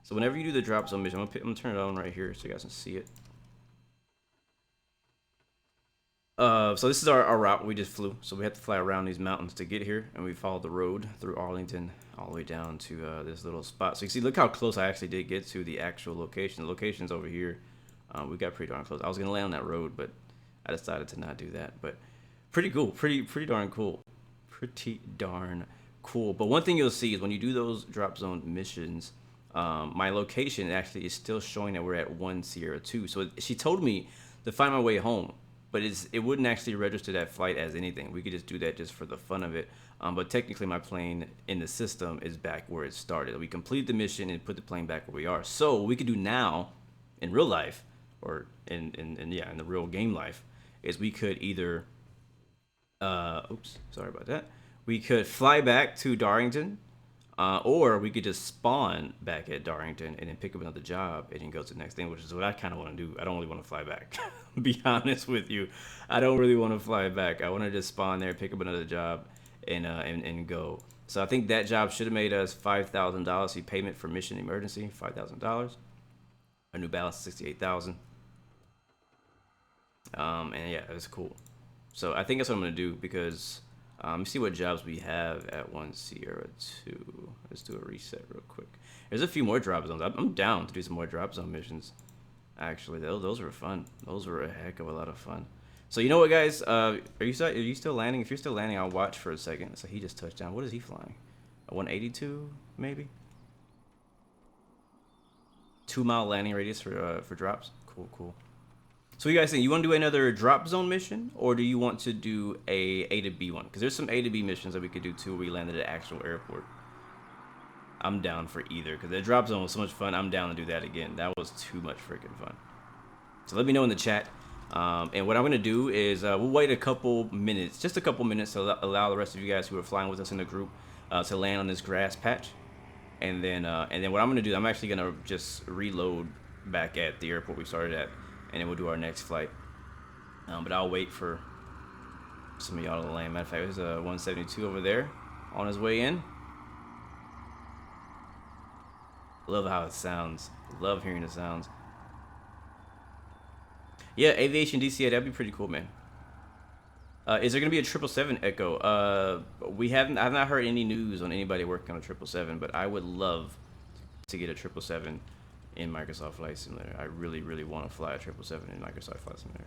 So whenever you do the drop zone mission, I'm gonna turn it on right here so you guys can see it. So this is our route we just flew. So we had to fly around these mountains to get here, and we followed the road through Arlington all the way down to this little spot. So you see, look how close I actually did get to the actual location. The location's over here. We got pretty darn close. I was gonna land on that road, but I decided to not do that. But pretty cool, pretty darn cool, pretty darn cool. But one thing you'll see is when you do those drop zone missions, my location actually is still showing that we're at 1 Sierra 2. So she told me to find my way home, but it wouldn't actually register that flight as anything. We could just do that just for the fun of it. But technically my plane in the system is back where it started. We completed the mission and put the plane back where we are. So what we could do now in real life, or in the real game life, is we could either oops, sorry about that. We could fly back to Darlington, or we could just spawn back at Darlington and then pick up another job and then go to the next thing, which is what I kind of want to do. I don't really want to fly back. Be honest with you, I don't really want to fly back. I want to just spawn there, pick up another job, and go. So I think that job should have made us $5,000. See, payment for mission emergency, $5,000. A New Balance, $68,000. And yeah, it was cool. So I think that's what I'm gonna do, because let me see what jobs we have at 1 Sierra 2. Let's do a reset real quick. There's a few more drop zones. I'm down to do some more drop zone missions. Actually, those were fun. Those were a heck of a lot of fun. So you know what, guys? Are you still landing? If you're still landing, I'll watch for a second. So he just touched down. What is he flying? A 182, maybe? 2-mile landing radius for drops. Cool. So you guys think, you want to do another drop zone mission, or do you want to do a to B one? Because there's some A to B missions that we could do too, where we landed at actual airport. I'm down for either, because the drop zone was so much fun. I'm down to do that again. That was too much freaking fun. So let me know in the chat. And what I'm gonna do is we'll wait a couple minutes, just a couple minutes, to allow the rest of you guys who are flying with us in the group to land on this grass patch. And then what I'm gonna do, I'm actually gonna just reload back at the airport we started at, and then we'll do our next flight. But I'll wait for some of y'all to land. Matter of fact, there's a 172 over there on his way in. Love how it sounds. Love hearing the sounds. Yeah, aviation DCA, that'd be pretty cool, man. Is there gonna be a 777 Echo? I've not heard any news on anybody working on a 777, but I would love to get a 777 in Microsoft Flight Simulator. I really, really want to fly a 777 in Microsoft Flight Simulator.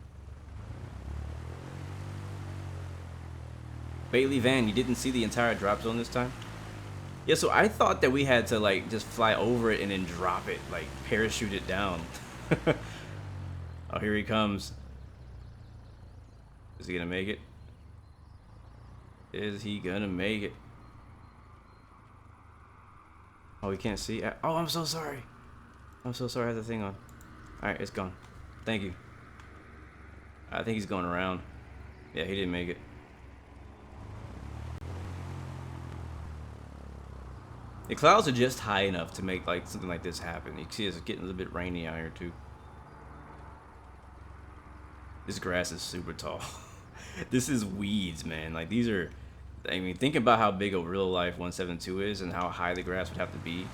Bailey Van, you didn't see the entire drop zone this time? Yeah, so I thought that we had to like just fly over it and then drop it, like parachute it down. Oh, here he comes. Is he gonna make it? Is he gonna make it? Oh, we can't see. Oh, I'm so sorry. I'm so sorry. I have the thing on. All right, it's gone. Thank you. I think he's going around. Yeah, he didn't make it. The clouds are just high enough to make like something like this happen. You can see it's getting a little bit rainy out here too. This grass is super tall. This is weeds, man. Like these are, I mean, think about how big a real life 172 is and how high the grass would have to be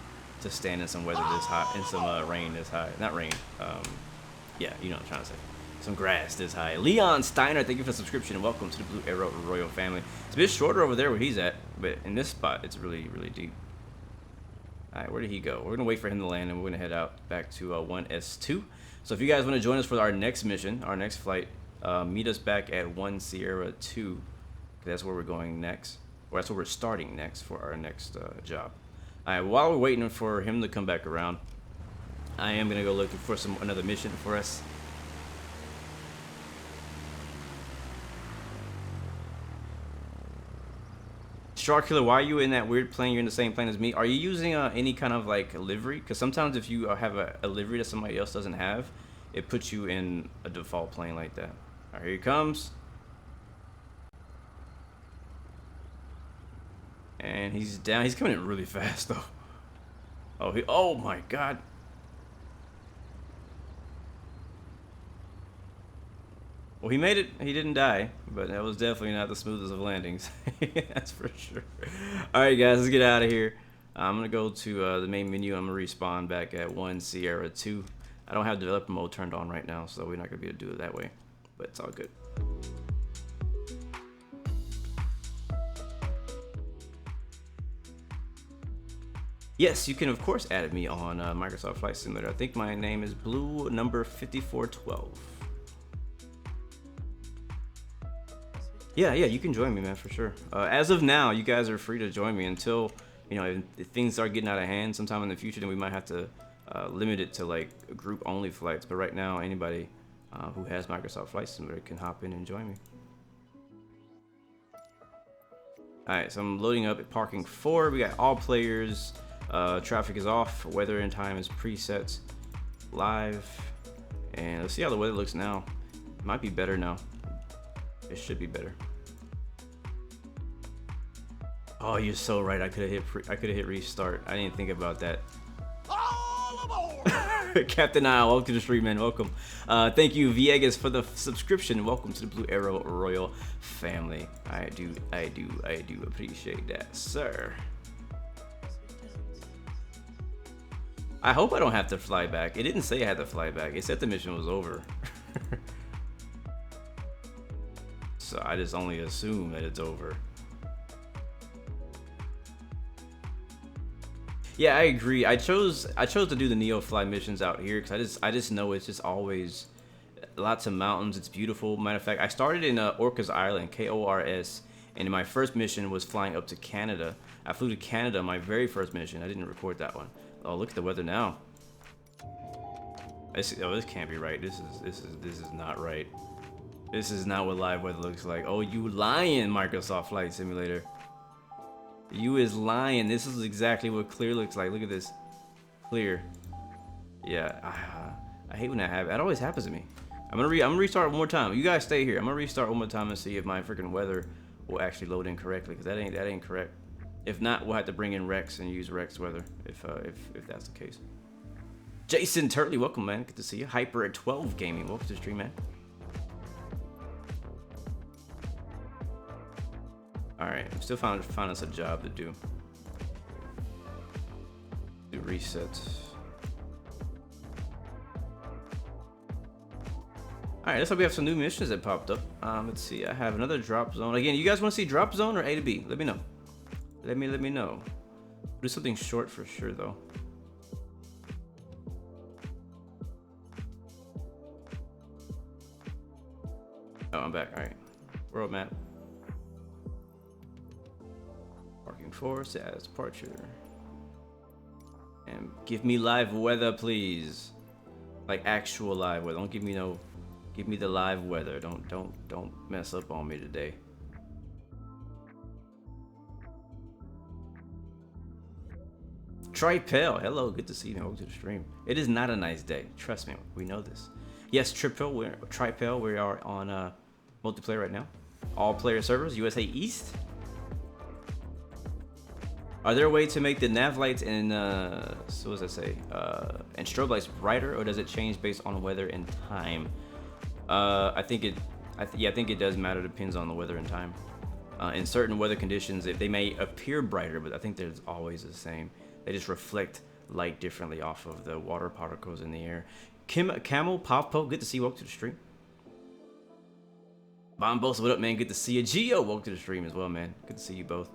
to stand in some weather this high, in some rain this high. Not rain. Yeah, you know what I'm trying to say. Some grass this high. Leon Steiner, thank you for the subscription and welcome to the Blue Arrow Royal family. It's a bit shorter over there where he's at, but in this spot, it's really, really deep. All right, where did he go? We're gonna wait for him to land and we're gonna head out back to 1S2. So if you guys want to join us for our next mission, our next flight, meet us back at 1 Sierra 2. That's where we're going next, or that's where we're starting next for our next job. All right, while we're waiting for him to come back around, I am gonna go looking for another mission for us. Shark Killer, why are you in that weird plane? You're in the same plane as me. Are you using any kind of like livery? Because sometimes if you have a livery that somebody else doesn't have, it puts you in a default plane like that. All right, here he comes. And he's down. He's coming in really fast though. Oh my God. Well, he made it. He didn't die, but that was definitely not the smoothest of landings. That's for sure. All right, guys, let's get out of here. I'm gonna go to the main menu. I'm gonna respawn back at 1 Sierra 2. I don't have developer mode turned on right now, so we're not gonna be able to do it that way, but it's all good. Yes, you can of course add me on Microsoft Flight Simulator. I think my name is Blue number 5412. Yeah, you can join me, man, for sure. As of now, you guys are free to join me until, you know, if things start getting out of hand sometime in the future, then we might have to limit it to like group-only flights. But right now, anybody who has Microsoft Flight Simulator can hop in and join me. All right, so I'm loading up at parking 4. We got all players. Traffic is off. Weather and time is preset. Live. And let's see how the weather looks now. It might be better now. It should be better. Oh, you're so right. I could have hit restart. I didn't think about that. All aboard! Captain Isle, welcome to the stream, man. Welcome. Thank you, Viegas, for the subscription. Welcome to the Blue Arrow Royal family. I do appreciate that, sir. I hope I don't have to fly back. It didn't say I had to fly back. It said the mission was over. So I just only assume that it's over. Yeah, I agree. I chose to do the NeoFly missions out here because I just know it's just always lots of mountains. It's beautiful. Matter of fact, I started in Orcas Island, KORS, and my first mission was flying up to Canada. I flew to Canada my very first mission. I didn't record that one. Oh, look at the weather now. This can't be right. This is not right. This is not what live weather looks like. Oh, you lying, Microsoft Flight Simulator. You is lying. This is exactly what clear looks like. Look at this. Clear. Yeah, I hate when that happens. That always happens to me. I'm gonna restart one more time. You guys stay here. I'm gonna restart one more time and see if my freaking weather will actually load in correctly, because that ain't correct. If not, we'll have to bring in Rex and use Rex weather if that's the case. Jason Turtley, welcome, man. Good to see you. Hyper at 12 Gaming, welcome to the stream, man. All right, I'm still find us a job to do. Do resets. All right, let's hope we have some new missions that popped up. Let's see. I have another drop zone. Again, you guys want to see drop zone or A to B? Let me know. Let me know. Do something short for sure, though. Oh, I'm back. All right. World map. Parking force as departure. And give me live weather, please. Like actual live weather. Don't give me no. Give me the live weather. Don't mess up on me today. Tripel, hello, good to see you. Welcome to the stream. It is not a nice day. Trust me, we know this. Yes, Tripel, we are on multiplayer right now. All player servers, USA East. Are there a way to make the nav lights and so what does that say? And strobe lights brighter, or does it change based on weather and time? I think it does matter. Depends on the weather and time. In certain weather conditions, they may appear brighter, but I think they're always the same. They just reflect light differently off of the water particles in the air. Camel Popo, good to see you. Welcome to the stream. Bombos, what up, man? Good to see you. Geo, welcome to the stream as well, man. Good to see you both.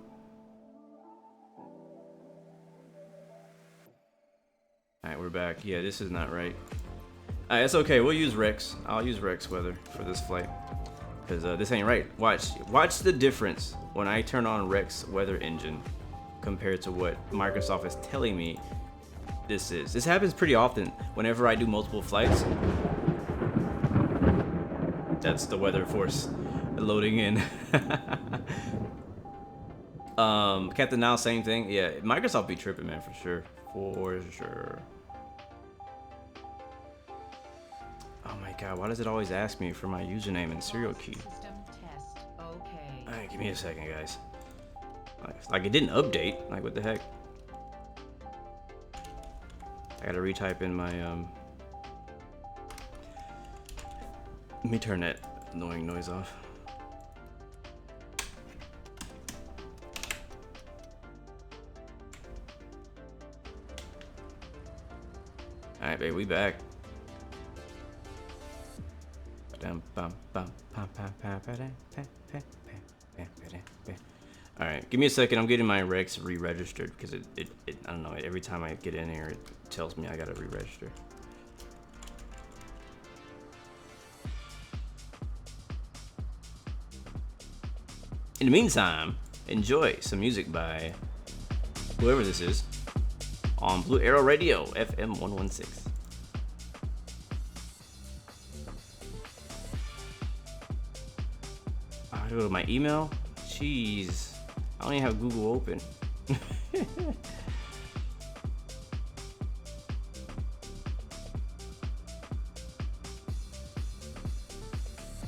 Alright, we're back. Yeah, this is not right. Alright, it's okay. We'll use Rex. I'll use Rex weather for this flight. Because this ain't right. Watch the difference when I turn on Rex weather engine compared to what Microsoft is telling me this is. This happens pretty often whenever I do multiple flights. That's the weather force loading in. Captain Now, same thing. Yeah, Microsoft be tripping, man, for sure. For sure. Oh my god, why does it always ask me for my username and serial key? Alright, give me a second, guys. Like it didn't update. Like what the heck? I gotta retype in my Let me turn that annoying noise off. Alright, babe, we back. Alright, give me a second. I'm getting my Rex re-registered because it I don't know, every time I get in here it tells me I gotta re-register. In the meantime, enjoy some music by whoever this is on Blue Arrow Radio, FM 116. I gotta go to my email. Jeez. I don't even have Google open.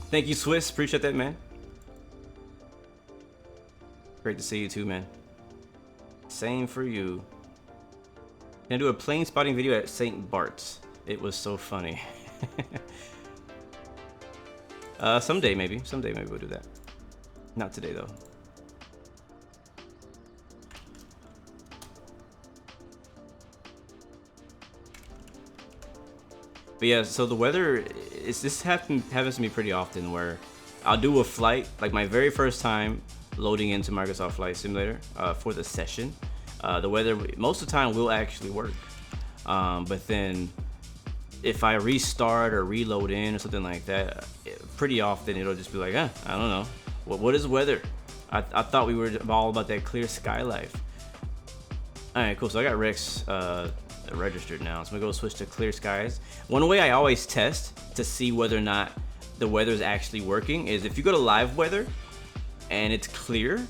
Thank you, Swiss. Appreciate that, man. Great to see you too, man. Same for you. Gonna do a plane spotting video at St. Bart's. It was so funny. Someday maybe we'll do that. Not today though. But yeah, so the weather is happens to me pretty often where I'll do a flight, like my very first time loading into Microsoft Flight Simulator for the session. The weather most of the time will actually work, but then if I restart or reload in or something like that, pretty often it'll just be like, I don't know, what is weather? I thought we were all about that clear sky life. All right, cool. So I got Rex registered now, so I'm gonna go switch to clear skies. One way I always test to see whether or not the weather is actually working is if you go to live weather and it's clear,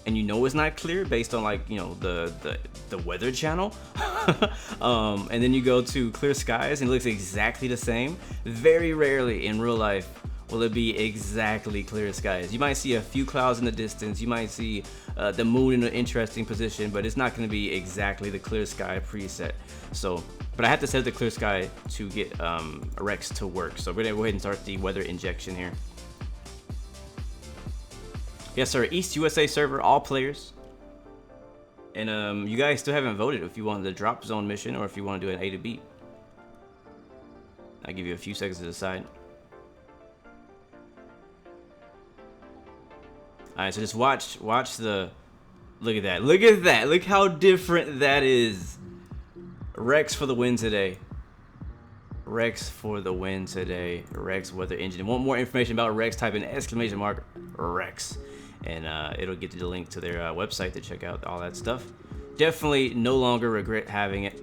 and you know it's not clear based on, like, you know, the weather channel, and then you go to clear skies and it looks exactly the same. Very rarely in real life will it be exactly clear skies. You might see a few clouds in the distance, you might see the moon in an interesting position, but it's not going to be exactly the clear sky preset. So, but I have to set the clear sky to get Rex to work. So we're gonna go ahead and start the weather injection here. Yes, sir. East USA server, all players. And you guys still haven't voted if you want the drop zone mission or if you want to do an A to B. I'll give you a few seconds to decide. All right, so just watch the. Look at that! Look at that! Look how different that is. Rex for the win today. Rex for the win today. Rex weather engine. Want more information about Rex? Type in !Rex. and it'll get you the link to their website to check out all that stuff. Definitely no longer regret having it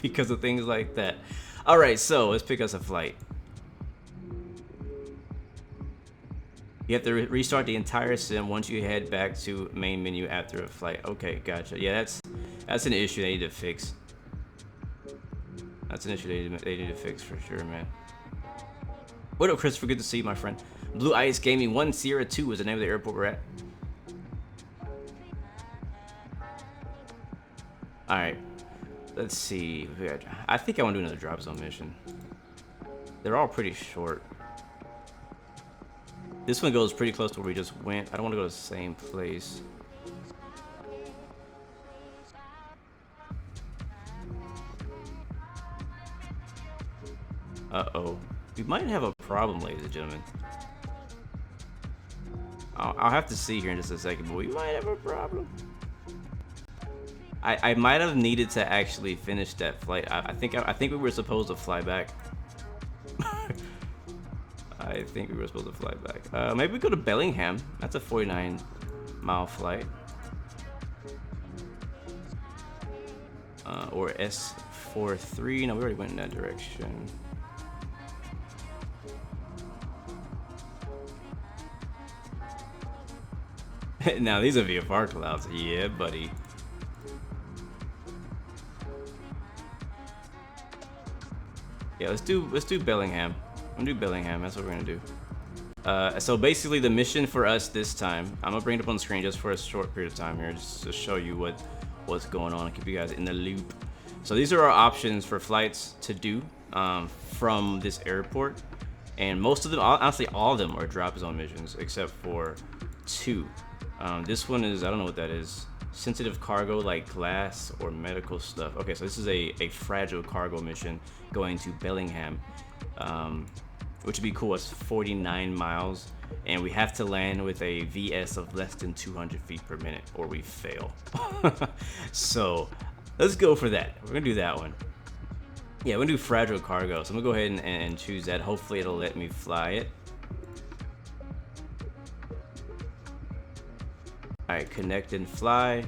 because of things like that. All right, so let's pick us a flight. You have to restart the entire sim once you head back to main menu after a flight. Okay, gotcha. Yeah, that's an issue they need to fix. That's an issue they need to fix for sure, man. What up, Christopher? Good to see you, my friend. Blue Ice Gaming 1 Sierra 2 is the name of the airport we're at. All right, let's see. I think I want to do another drop zone mission. They're all pretty short. This one goes pretty close to where we just went. I don't want to go to the same place. Uh-oh. We might have a problem, ladies and gentlemen. I'll have to see here in just a second, but we might have a problem. I might have needed to actually finish that flight. I think we were supposed to fly back. I think we were supposed to fly back. Maybe we go to Bellingham. That's a 49-mile flight. Or S43. No, we already went in that direction. Now these are VFR clouds. Yeah, buddy. Yeah, let's do Bellingham. I'm gonna do Bellingham. That's what we're gonna do. So basically, the mission for us this time, I'm gonna bring it up on the screen just for a short period of time here, just to show you what's going on and keep you guys in the loop. So these are our options for flights to do from this airport, and most of them, honestly, all of them are drop zone missions except for 2. This one is, I don't know what that is. Sensitive cargo like glass or medical stuff. Okay, so this is a fragile cargo mission going to Bellingham, which would be cool. It's 49 miles, and we have to land with a VS of less than 200 feet per minute, or we fail. So let's go for that. We're gonna do that one. Yeah, we're gonna do fragile cargo. So I'm gonna go ahead and choose that. Hopefully it'll let me fly it. All right, connect and fly.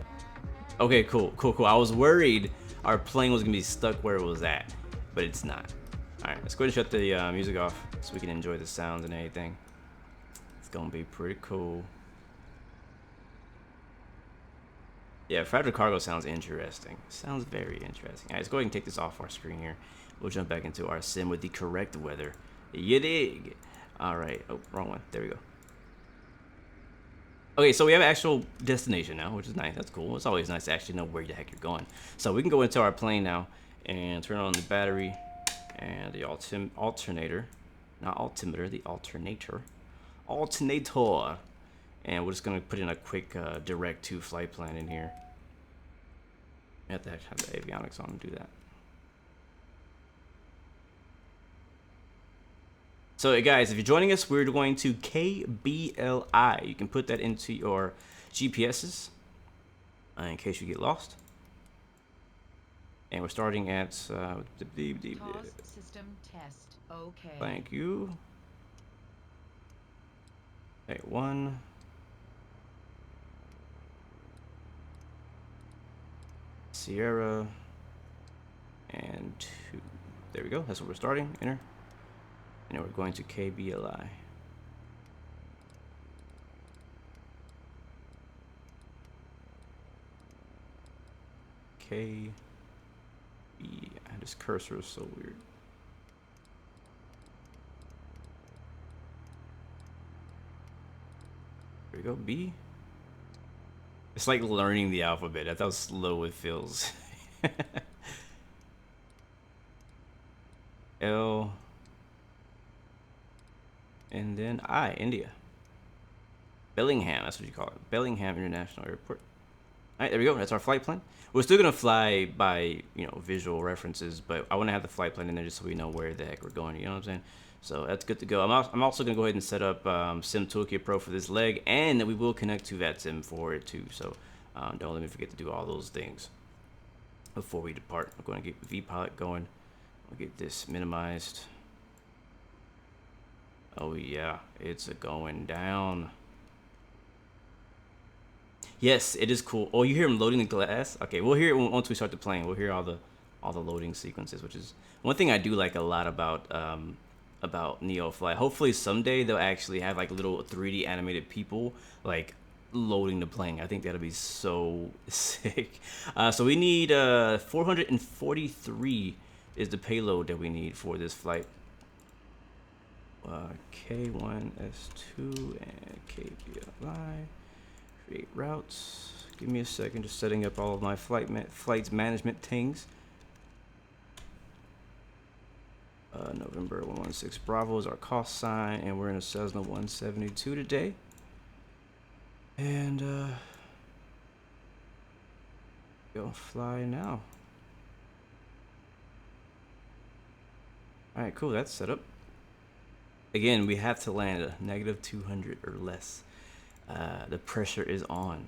Okay, cool. I was worried our plane was gonna be stuck where it was at, but it's not. All right, let's go ahead and shut the music off so we can enjoy the sounds and everything. It's gonna be pretty cool. Yeah, fragile cargo sounds interesting. Sounds very interesting. All right, let's go ahead and take this off our screen here. We'll jump back into our sim with the correct weather. You dig? All right. Oh, wrong one. There we go. Okay, so we have an actual destination now, which is nice. That's cool. It's always nice to actually know where the heck you're going. So we can go into our plane now and turn on the battery and the alternator. Not altimeter, the alternator. Alternator. And we're just going to put in a quick direct to flight plan in here. I have to have the avionics on and do that. So guys, if you're joining us, we're going to KBLI. You can put that into your GPSs in case you get lost. And we're starting at Pause system test. Okay. Thank you. Okay, 1. Sierra and 2. There we go. That's what we're starting. Enter. And we're going to KBLI. KB. This cursor is so weird. There we go. B. It's like learning the alphabet. That's how slow it feels. L. And then I, India. Bellingham, that's what you call it. Bellingham International Airport. All right, there we go. That's our flight plan. We're still gonna fly by, visual references, but I want to have the flight plan in there just so we know where the heck we're going. You know what I'm saying? So that's good to go. I'm also gonna go ahead and set up Sim Toolkit Pro for this leg, and we will connect to VATSIM for it too. So don't let me forget to do all those things before we depart. I'm going to get VPilot going. I'll get this minimized. Oh yeah, it's going down. Yes, it is cool. Oh, you hear him loading the glass? Okay, we'll hear it once we start the plane. We'll hear all the loading sequences, which is one thing I do like a lot about NeoFly. Hopefully someday they'll actually have like little 3D animated people like loading the plane. I think that'll be so sick. So we need 443 is the payload that we need for this flight. K1, S2, and KBLI. Create routes. Give me a second, just setting up all of my flights management things. November 116 Bravo is our call sign, and we're in a Cessna 172 today. And go fly now. All right, cool. That's set up. Again, we have to land a negative 200 or less. The pressure is on.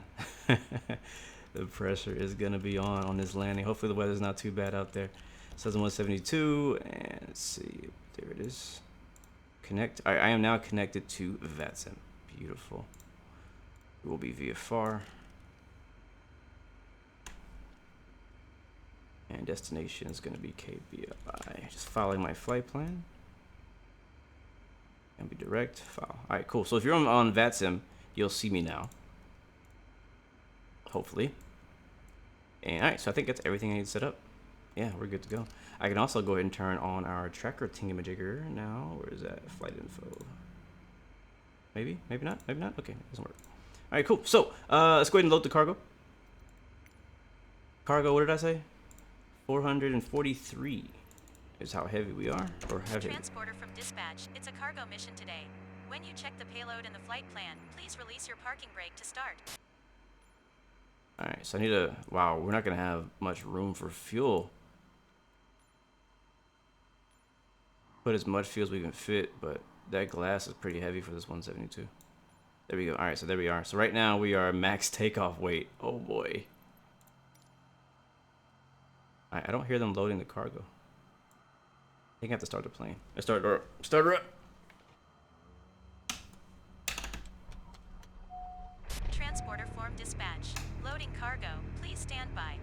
The pressure is gonna be on this landing. Hopefully the weather's not too bad out there. Cessna 172, and let's see, there it is. Connect. I am now connected to VATSIM. Beautiful. It will be VFR. And destination is gonna be KBLI. Just following my flight plan. And be direct file. All right, cool. So if you're on VATSIM, you'll see me now. Hopefully. And all right, so I think that's everything I need to set up. Yeah, we're good to go. I can also go ahead and turn on our tracker thingamajigger now. Where is that? Flight info. Maybe, maybe not, maybe not. Okay, it doesn't work. All right, cool. So let's go ahead and load the cargo. Cargo, what did I say? 443 is how heavy we are, or heavy. Transporter from dispatch. It's a cargo mission today. When you check the payload and the flight plan, please release your parking brake to start. All right, so I need to. Wow, we're not gonna have much room for fuel. Put as much fuel as we can fit, but that glass is pretty heavy for this 172. There we go. All right, so there we are. So right now we are max takeoff weight. Oh boy. All right, I don't hear them loading the cargo. I think I have to start the plane. Start her up. Transporter form dispatch. Loading cargo. Please stand by.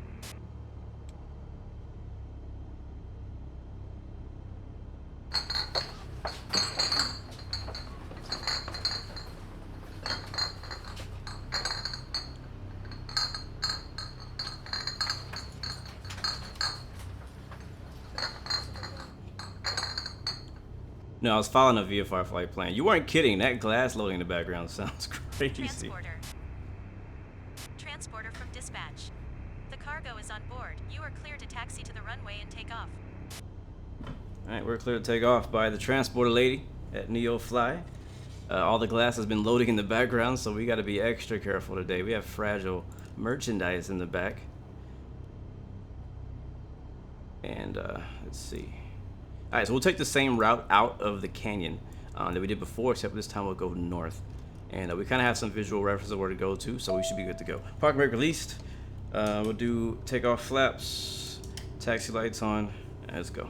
No, I was following a VFR flight plan. You weren't kidding. That glass loading in the background sounds crazy. Transporter from dispatch. The cargo is on board. You are clear to taxi to the runway and take off. All right, we're clear to take off by the transporter lady at NeoFly. All the glass has been loading in the background, so we got to be extra careful today. We have fragile merchandise in the back. And let's see. All right, so we'll take the same route out of the canyon that we did before, except this time we'll go north. And we kind of have some visual reference of where to go to, so we should be good to go. Parking brake released. We'll do takeoff flaps, taxi lights on, and let's go.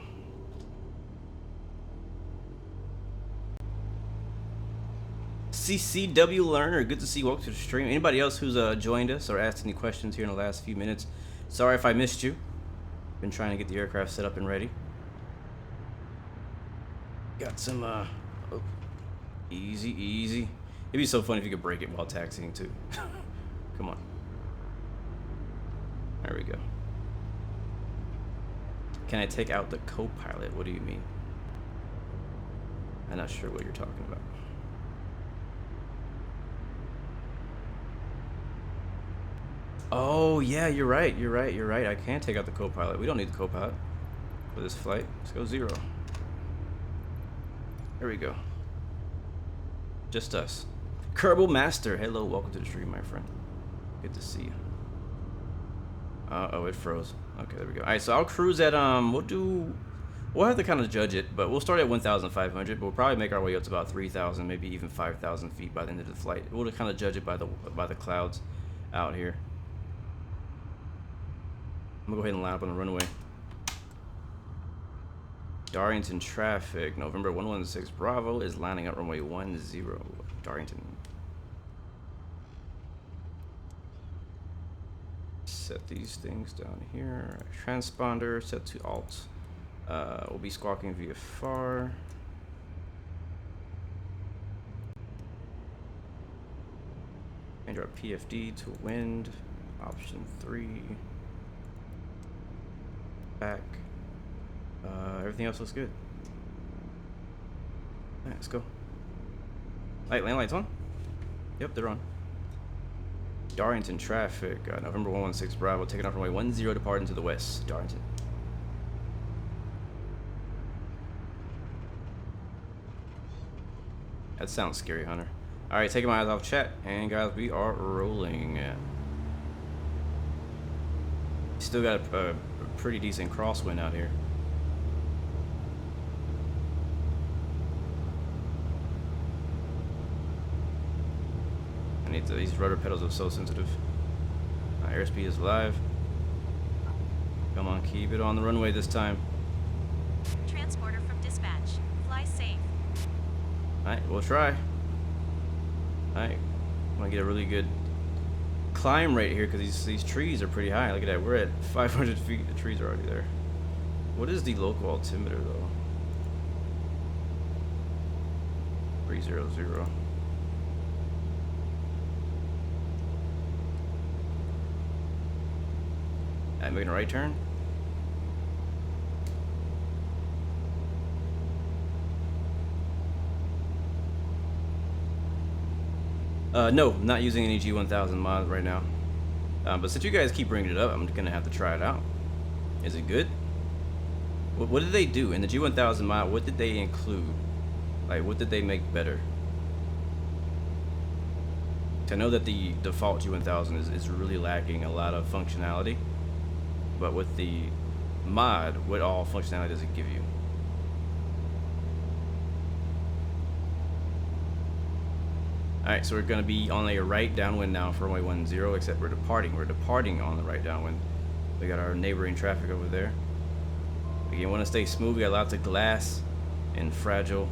CCW Learner, good to see you. Welcome to the stream. Anybody else who's joined us or asked any questions here in the last few minutes, sorry if I missed you. Been trying to get the aircraft set up and ready. Got some, oh, easy. It'd be so funny if you could break it while taxiing too. Come on. There we go. Can I take out the co-pilot? What do you mean? I'm not sure what you're talking about. Oh, yeah, you're right. I can take out the co-pilot. We don't need the co-pilot for this flight. Let's go 0. There we go. Just us. Kerbal Master, hello, welcome to the stream, my friend. Good to see you. Oh, it froze. Okay, there we go. All right, so I'll cruise at we'll have to kind of judge it, but we'll start at 1,500, but we'll probably make our way up to about 3,000, maybe even 5,000 feet by the end of the flight. We'll kind of judge it by the clouds out here. I'm gonna go ahead and line up on the runway. Darlington traffic, November 116 Bravo is lining up runway 10, Darlington. set these things down here. Transponder set to alt. We'll be squawking via far. Change our PFD to wind. Option 3. Back. Everything else looks good. Alright, let's go. Land lights on? Yep, they're on. Darlington traffic. November 116 Bravo, taking off runway 10, departing to the west. Darlington. That sounds scary, Hunter. Alright, taking my eyes off chat, and guys, we are rolling. Still got a pretty decent crosswind out here. I need to, these rudder pedals are so sensitive. Airspeed is live. Come on, keep it on the runway this time. Transporter from dispatch. Fly safe. Alright, we'll try. Alright, I'm gonna get a really good climb rate here because these trees are pretty high. Look at that, we're at 500 feet. The trees are already there. What is the local altimeter though? 300. I'm making a right turn. No, not using any G1000 mods right now. But since you guys keep bringing it up, I'm gonna have to try it out. Is it good? What did they do in the G1000 mod? What did they include? Like, what did they make better? I know that the default G1000 is really lacking a lot of functionality. But with the mod, what all functionality does it give you? Alright, so we're going to be on a right downwind now for runway 10, except we're departing. We're departing on the right downwind. We got our neighboring traffic over there. Again, want to stay smooth. We got lots of glass and fragile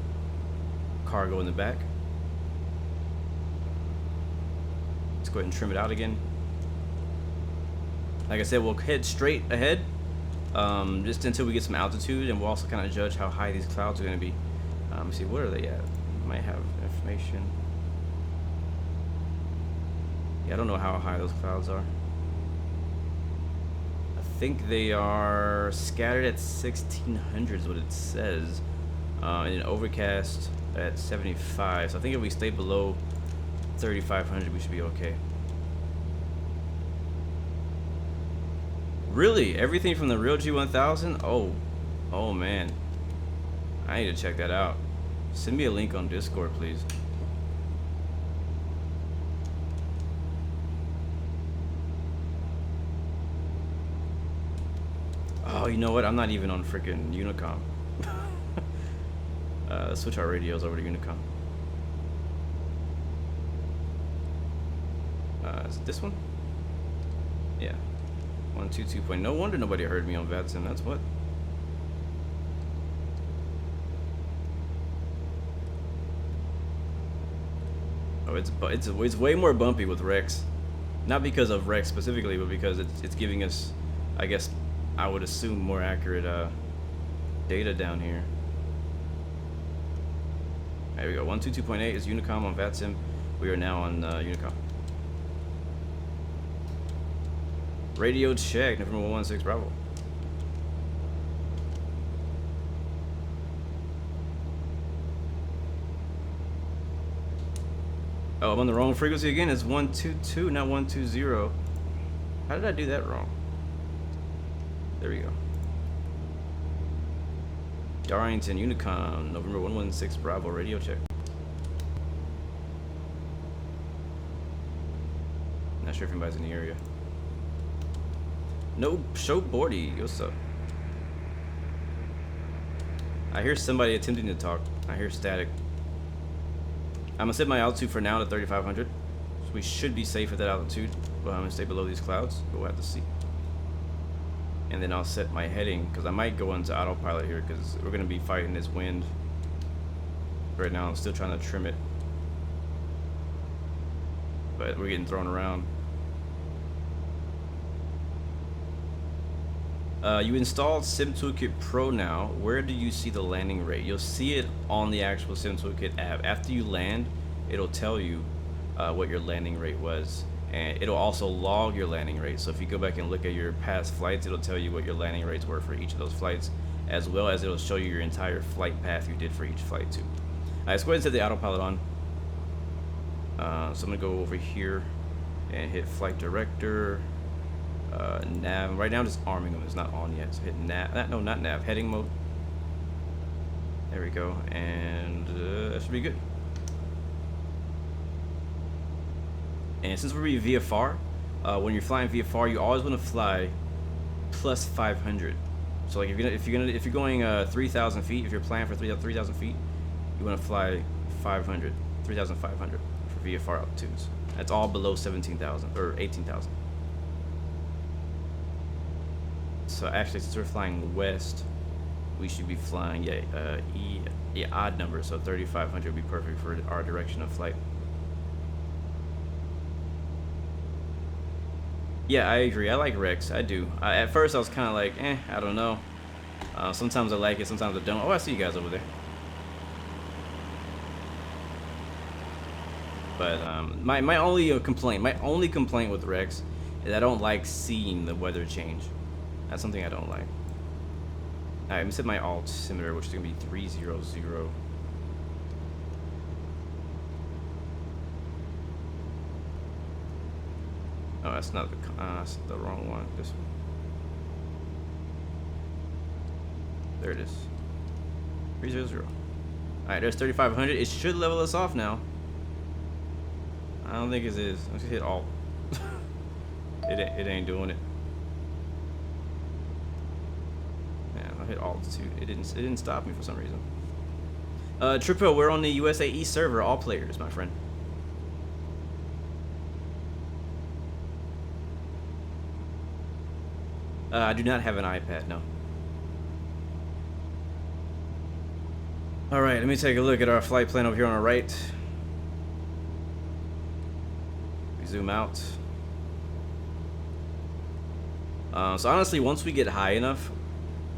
cargo in the back. Let's go ahead and trim it out again. Like I said, we'll head straight ahead just until we get some altitude, and we'll also kind of judge how high these clouds are going to be. Let's see, where are they at? Might have information. Yeah, I don't know how high those clouds are. I think they are scattered at 1600 is what it says, and an overcast at 75. So I think if we stay below 3500, we should be okay. Really? Everything from the real G1000? Oh man. I need to check that out. Send me a link on Discord, please. Oh, you know what? I'm not even on freaking Unicom. Let's switch our radios over to Unicom. Is it this one? Yeah. 122. No wonder nobody heard me on VATSIM. That's what. Oh, it's way more bumpy with Rex. Not because of Rex specifically, but because it's giving us, I guess, I would assume, more accurate data down here. There we go. 122.8 is Unicom on VATSIM. We are now on Unicom. Radio check, November 116 Bravo. Oh, I'm on the wrong frequency again. It's 122, not 120. How did I do that wrong? There we go. Darlington, Unicom, November 116 Bravo, radio check. Not sure if anybody's in the area. No, show Bordy. What's up? I hear somebody attempting to talk. I hear static. I'm gonna set my altitude for now to 3,500. So we should be safe at that altitude, but I'm gonna stay below these clouds. We'll have to see. And then I'll set my heading because I might go into autopilot here because we're gonna be fighting this wind. Right now, I'm still trying to trim it, but we're getting thrown around. You installed Sim Toolkit Pro now. Where do you see the landing rate? You'll see it on the actual Sim Toolkit app. After you land, it'll tell you what your landing rate was, and it'll also log your landing rate. So if you go back and look at your past flights, it'll tell you what your landing rates were for each of those flights, as well as it'll show you your entire flight path you did for each flight too. Alright, let's go ahead and set the autopilot on. So I'm gonna go over here and hit flight director, nav. Right now I'm just arming them, it's not on yet. So hit nav, no, not nav, heading mode. There we go, and that should be good. And since we're VFR, when you're flying VFR, you always want to fly plus 500. So like if you're going 3,000 feet, if you're planning for 3,000 feet, you want to fly 500, 3,500 for VFR altitudes. That's all below 17,000 or 18,000. So actually, since we're flying west, we should be flying odd numbers. So 3,500 would be perfect for our direction of flight. Yeah, I agree. I like Rex. I do. At first, I was kind of like, I don't know. Sometimes I like it, sometimes I don't. Oh, I see you guys over there. But my only complaint with Rex is I don't like seeing the weather change. That's something I don't like. Alright, let me set my altimeter, which is gonna be 300. Oh, that's not that's the wrong one. This one. There it is. 300. Alright, there's 3,500. It should level us off now. I don't think it is. Let's hit alt. It ain't doing it. Yeah, I'll hit alt too. It didn't stop me for some reason. Triple, we're on the USAE server, all players, my friend. I do not have an iPad, no. Alright, let me take a look at our flight plan over here on our right. We zoom out. So honestly, once we get high enough,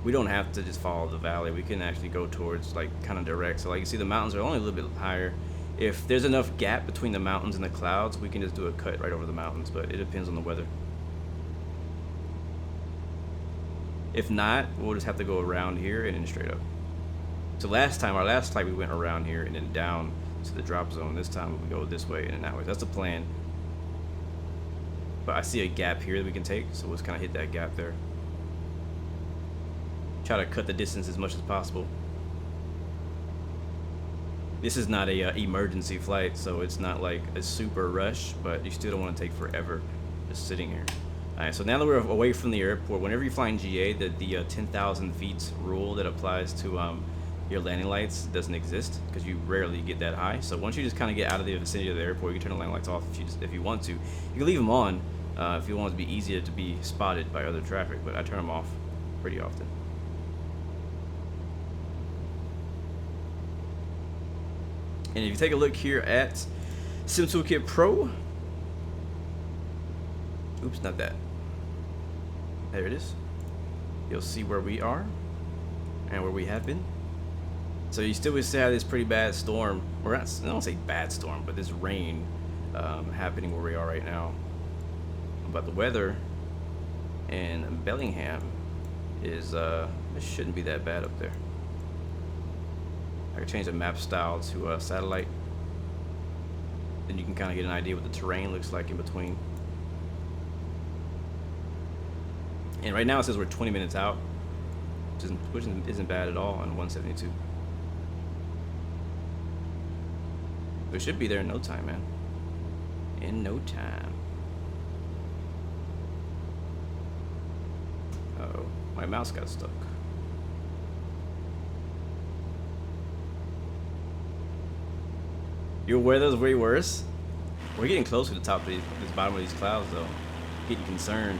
we don't have to just follow the valley. We can actually go towards, like, kind of direct. So like you see, the mountains are only a little bit higher. If there's enough gap between the mountains and the clouds, we can just do a cut right over the mountains, but it depends on the weather. If not, we'll just have to go around here and then straight up. So our last flight, we went around here and then down to the drop zone. This time we go this way and then that way. That's the plan. But I see a gap here that we can take, so we'll just kind of hit that gap there. Try to cut the distance as much as possible. This is not a emergency flight, so it's not like a super rush, but you still don't want to take forever just sitting here. Alright, so now that we're away from the airport, whenever you're flying GA, the 10,000 feet rule that applies to your landing lights doesn't exist, because you rarely get that high. So once you just kind of get out of the vicinity of the airport, you can turn the landing lights off if you want to. You can leave them on if you want it to be easier to be spotted by other traffic, but I turn them off pretty often. And if you take a look here at Sim Toolkit Pro, oops, not that. There it is. You'll see where we are and where we have been. So you still would have this pretty bad storm, or I don't say bad storm, but this rain happening where we are right now. But the weather in Bellingham is it shouldn't be that bad up there. I can change the map style to satellite. Then you can kind of get an idea what the terrain looks like in between. And right now it says we're 20 minutes out, which isn't bad at all on 172. We should be there in no time, man. In no time. Uh-oh, my mouse got stuck. Your weather's way worse. We're getting close to the top of this bottom of these clouds, though. Getting concerned.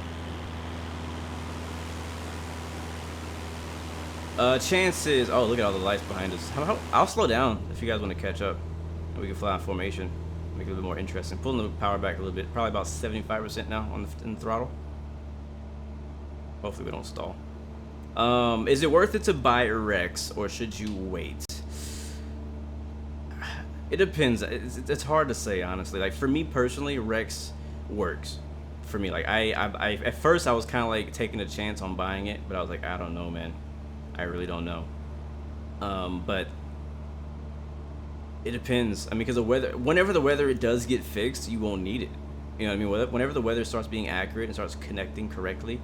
Chances. Oh, look at all the lights behind us. I'll slow down if you guys want to catch up. We can fly on formation. Make it a little bit more interesting. Pulling the power back a little bit. Probably about 75% now on the throttle. Hopefully we don't stall. Is it worth it to buy Rex or should you wait? It depends. It's hard to say, honestly. Like for me personally, Rex works for me. Like I at first I was kind of like taking a chance on buying it, but I was like, I don't know, man. I really don't know. But it depends. I mean, because the weather, whenever the weather does get fixed, you won't need it. You know what I mean? Whenever the weather starts being accurate and starts connecting correctly,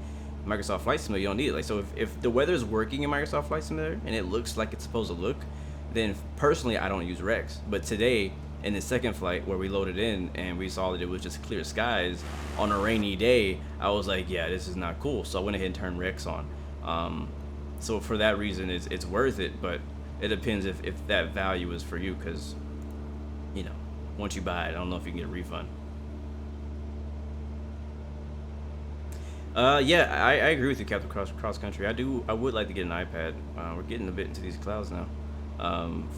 Microsoft Flight Simulator, you don't need it. Like, so if the weather is working in Microsoft Flight Simulator and it looks like it's supposed to look, then personally I don't use Rex. But today in the second flight where we loaded in and we saw that it was just clear skies on a rainy day, I was like, yeah, this is not cool. So I went ahead and turned Rex on. So for that reason, it's worth it, but it depends if that value is for you, because, you know, once you buy it, I don't know if you can get a refund. Yeah, I agree with you, Captain Cross Country. I would like to get an iPad. We're getting a bit into these clouds now,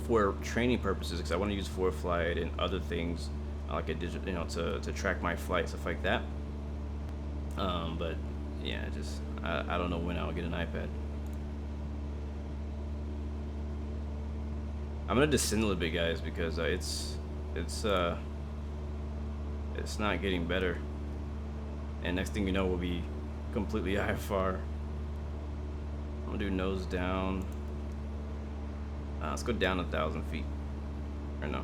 for training purposes, because I want to use ForeFlight and other things, like a digital, you know, to track my flight, stuff like that. But yeah, just I don't know when I'll get an iPad. I'm gonna descend a little bit, guys, because it's not getting better, and next thing you know, we'll be completely IFR. I'm gonna do nose down. Let's go down 1,000 feet. Or no.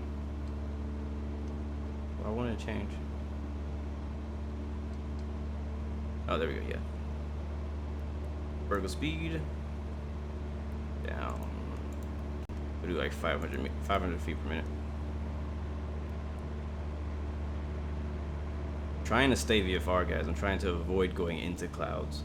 Well, I want to change. Oh, there we go. Yeah. Vertical speed. Down. We'll do like 500 feet per minute. Trying to stay VFR, guys. I'm trying to avoid going into clouds.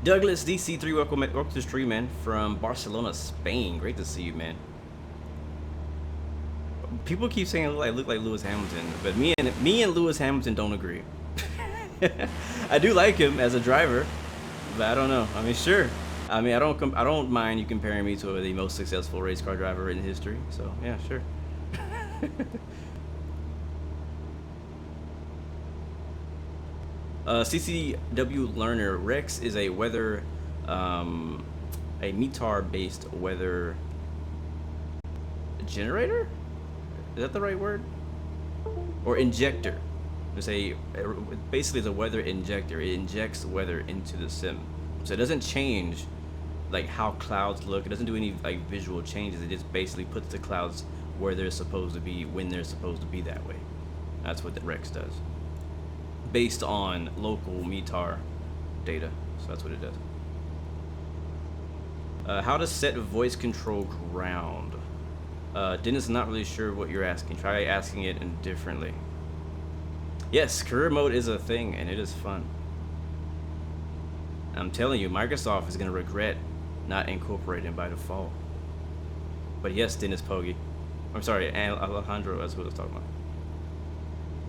Douglas DC3, welcome to the stream, man, from Barcelona, Spain. Great to see you, man. People keep saying I look like Lewis Hamilton, but me and Lewis Hamilton don't agree. I do like him as a driver, but I don't know. I mean, sure. I mean, I don't mind you comparing me to the most successful race car driver in history. So yeah, sure. CCW Learner, Rex is a weather, a METAR-based weather generator. Is that the right word? Or injector. Basically, it's a weather injector. It injects weather into the sim, so it doesn't change like how clouds look. It doesn't do any like visual changes. It just basically puts the clouds where they're supposed to be when they're supposed to be that way. That's what the Rex does, based on local METAR data. So that's what it does. How to set voice control ground. Dennis, not really sure what you're asking. Try asking it differently. Yes, career mode is a thing, and it is fun. I'm telling you, Microsoft is going to regret not incorporating by default. But yes, Dennis Poggi. I'm sorry, Alejandro, that's what I was talking about.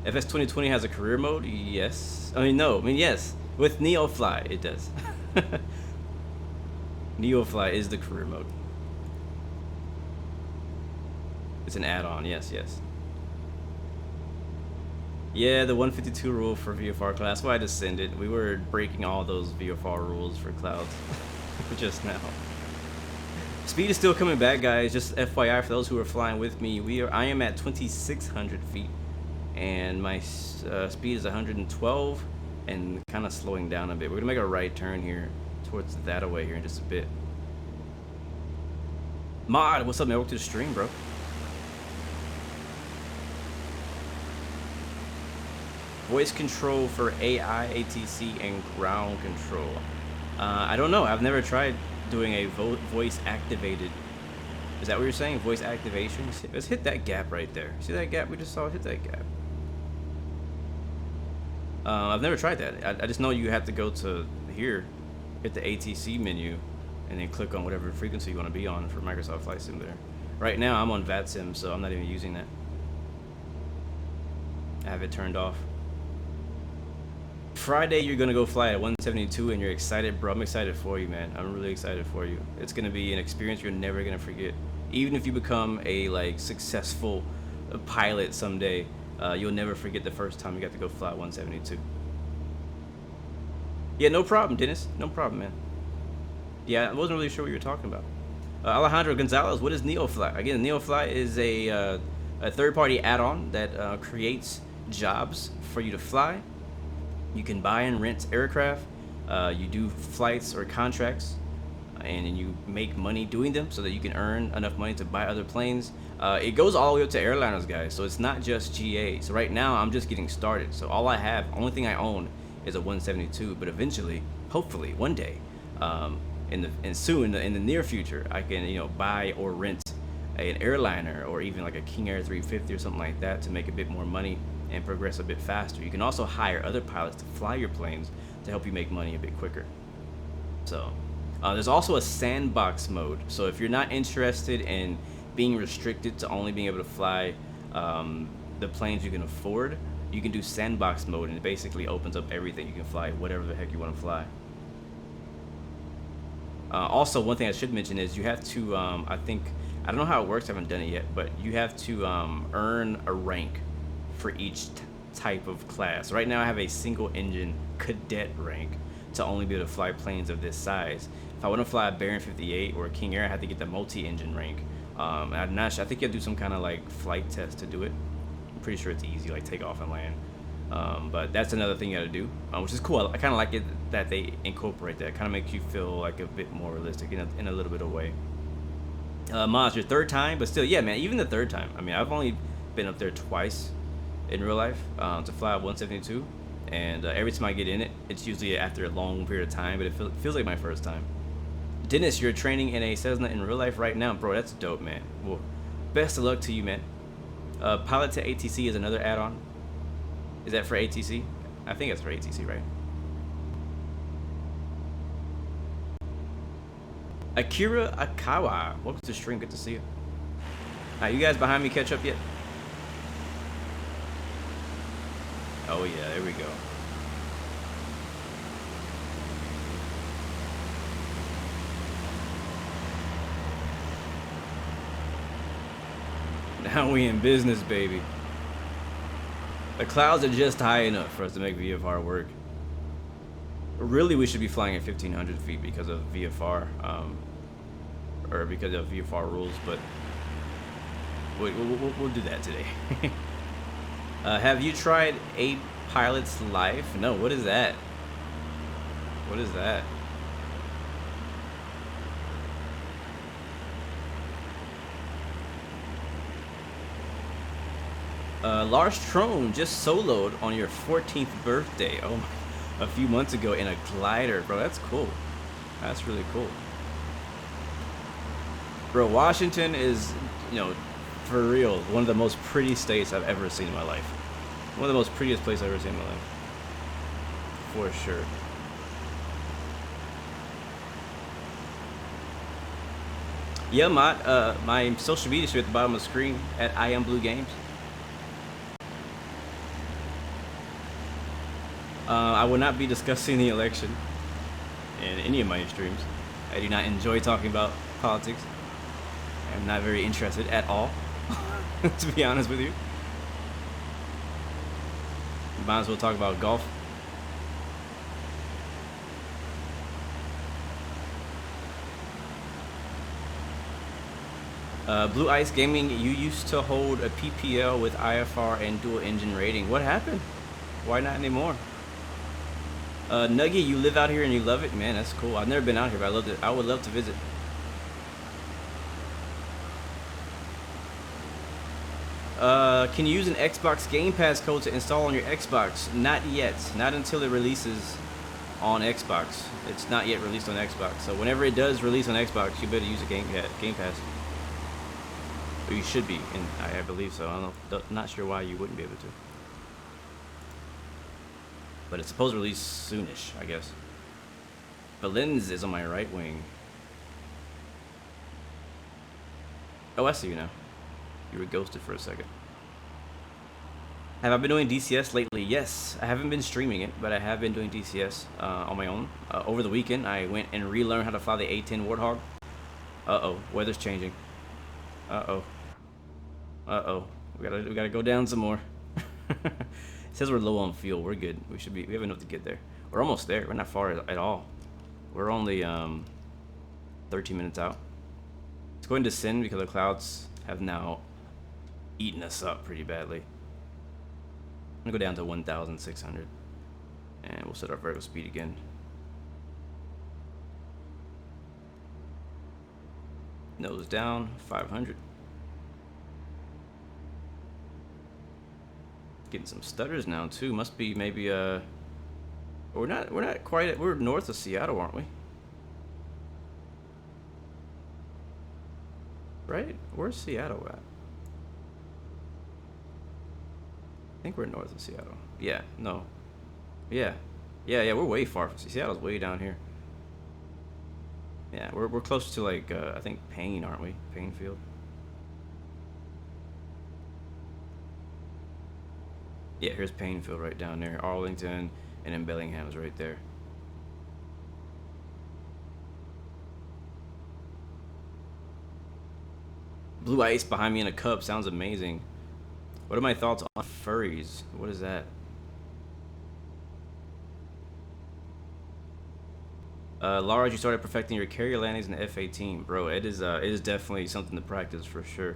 FS 2020 has a career mode? Yes. I mean, no. I mean, yes. With NeoFly, it does. NeoFly is the career mode. It's an add-on, yes, yes. Yeah, the 152 rule for VFR class. That's why I descended. We were breaking all those VFR rules for clouds just now. Speed is still coming back, guys. Just FYI for those who are flying with me, I am at 2,600 feet, and my speed is 112, and kind of slowing down a bit. We're gonna make a right turn here towards that away here in just a bit. Mod, what's up, man? Welcome to the stream, bro. Voice control for AI, ATC, and ground control. I don't know. I've never tried doing a voice activated. Is that what you're saying? Voice activation? Let's hit that gap right there. See that gap we just saw? Hit that gap. I've never tried that. I just know you have to go to here, hit the ATC menu, and then click on whatever frequency you want to be on for Microsoft Flight Simulator. Right now I'm on VATSIM, so I'm not even using that. I have it turned off. Friday, you're gonna go fly at 172, and you're excited, bro. I'm excited for you, man. I'm really excited for you. It's gonna be an experience you're never gonna forget. Even if you become a like successful pilot someday, You'll never forget the first time you got to go fly 172. Yeah, no problem, Dennis. No problem, man. Yeah, I wasn't really sure what you were talking about. Alejandro Gonzalez, what is NeoFly? Again, NeoFly is a third-party add-on that creates jobs for you to fly. You can buy and rent aircraft. You do flights or contracts, and then you make money doing them so that you can earn enough money to buy other planes. It goes all the way up to airliners, guys, so it's not just GA. So right now, I'm just getting started. So all I have, only thing I own is a 172, but eventually, hopefully, one day, in the near future, I can buy or rent an airliner or even like a King Air 350 or something like that to make a bit more money and progress a bit faster. You can also hire other pilots to fly your planes to help you make money a bit quicker. So there's also a sandbox mode. So if you're not interested in being restricted to only being able to fly the planes you can afford, you can do sandbox mode, and it basically opens up everything. You can fly whatever the heck you want to fly. Also, one thing I should mention is you have to, I don't know how it works, I haven't done it yet, but you have to earn a rank for each type of class. Right now I have a single engine cadet rank to only be able to fly planes of this size. If I want to fly a Baron 58 or a King Air, I have to get the multi-engine rank. I'm not sure, I think you have to do some kind of like flight test to do it. I'm pretty sure it's easy, like take off and land. But that's another thing you gotta do, which is cool. I kind of like it that they incorporate that. Kind of makes you feel like a bit more realistic in a little bit of way. Moz, your third time, but still, yeah, man, even the third time. I mean, I've only been up there twice in real life to fly 172, and every time I get in it, it's usually after a long period of time, but it feels like my first time. Dennis, you're training in a Cessna in real life right now, bro. That's dope, man. Well, best of luck to you, man. Pilot to ATC is another add-on. Is that for ATC? I think it's for ATC, right? Akira Akawa, welcome to the stream. Good to see you. Alright, you guys behind me catch up yet? Oh yeah, there we go. Now we in business, baby. The clouds are just high enough for us to make VFR work. Really, we should be flying at 1,500 feet because of VFR, or because of VFR rules, but we'll do that today. Have you tried a pilot's life? No, what is that? What is that? Lars Trone just soloed on your 14th birthday. Oh my, a few months ago in a glider, bro. That's cool. That's really cool. Bro, Washington is, for real, one of the most pretty states I've ever seen in my life. One of the most prettiest places I've ever seen in my life. For sure. Yeah, Mott, my social media should be at the bottom of the screen at I Am BLUGAMES. I will not be discussing the election in any of my streams. I do not enjoy talking about politics. I'm not very interested at all, to be honest with you. Might as well talk about golf. Blue Ice Gaming, you used to hold a PPL with IFR and dual engine rating. What happened? Why not anymore? Nuggy, you live out here and you love it? Man, that's cool. I've never been out here, but I would love to visit. Can you use an Xbox Game Pass code to install on your Xbox? Not yet. Not until it releases on Xbox. It's not yet released on Xbox. So whenever it does release on Xbox, you better use a Game Pass. Or you should be, and I believe so. I don't know. Not sure why you wouldn't be able to. But it's supposed to release soonish, I guess. Valenz is on my right wing. Oh, I see you now. You were ghosted for a second. Have I been doing DCS lately? Yes. I haven't been streaming it, but I have been doing DCS on my own. Over the weekend, I went and relearned how to fly the A10 Warthog. Uh-oh. Weather's changing. Uh-oh. Uh-oh. We gotta go down some more. It says we're low on fuel. We're good. We have enough to get there. We're almost there. We're not far at all. We're only 13 minutes out. It's going to descend because the clouds have now eaten us up pretty badly. I'm gonna go down to 1,600 and we'll set our vertical speed again. Nose down, 500. Getting some stutters now too. Must be maybe we're not quite we're north of Seattle, aren't we? Right? Where's Seattle at? I think we're north of Seattle. Yeah, no. Yeah, we're way far. Seattle's way down here. Yeah, we're close to like I think Payne, aren't we? Paynefield. Yeah, here's Paynefield right down there. Arlington, and then Bellingham's right there. Blue ice behind me in a cup sounds amazing. What are my thoughts on furries? What is that? Laura, you started perfecting your carrier landings in F-18, bro. It is definitely something to practice for sure.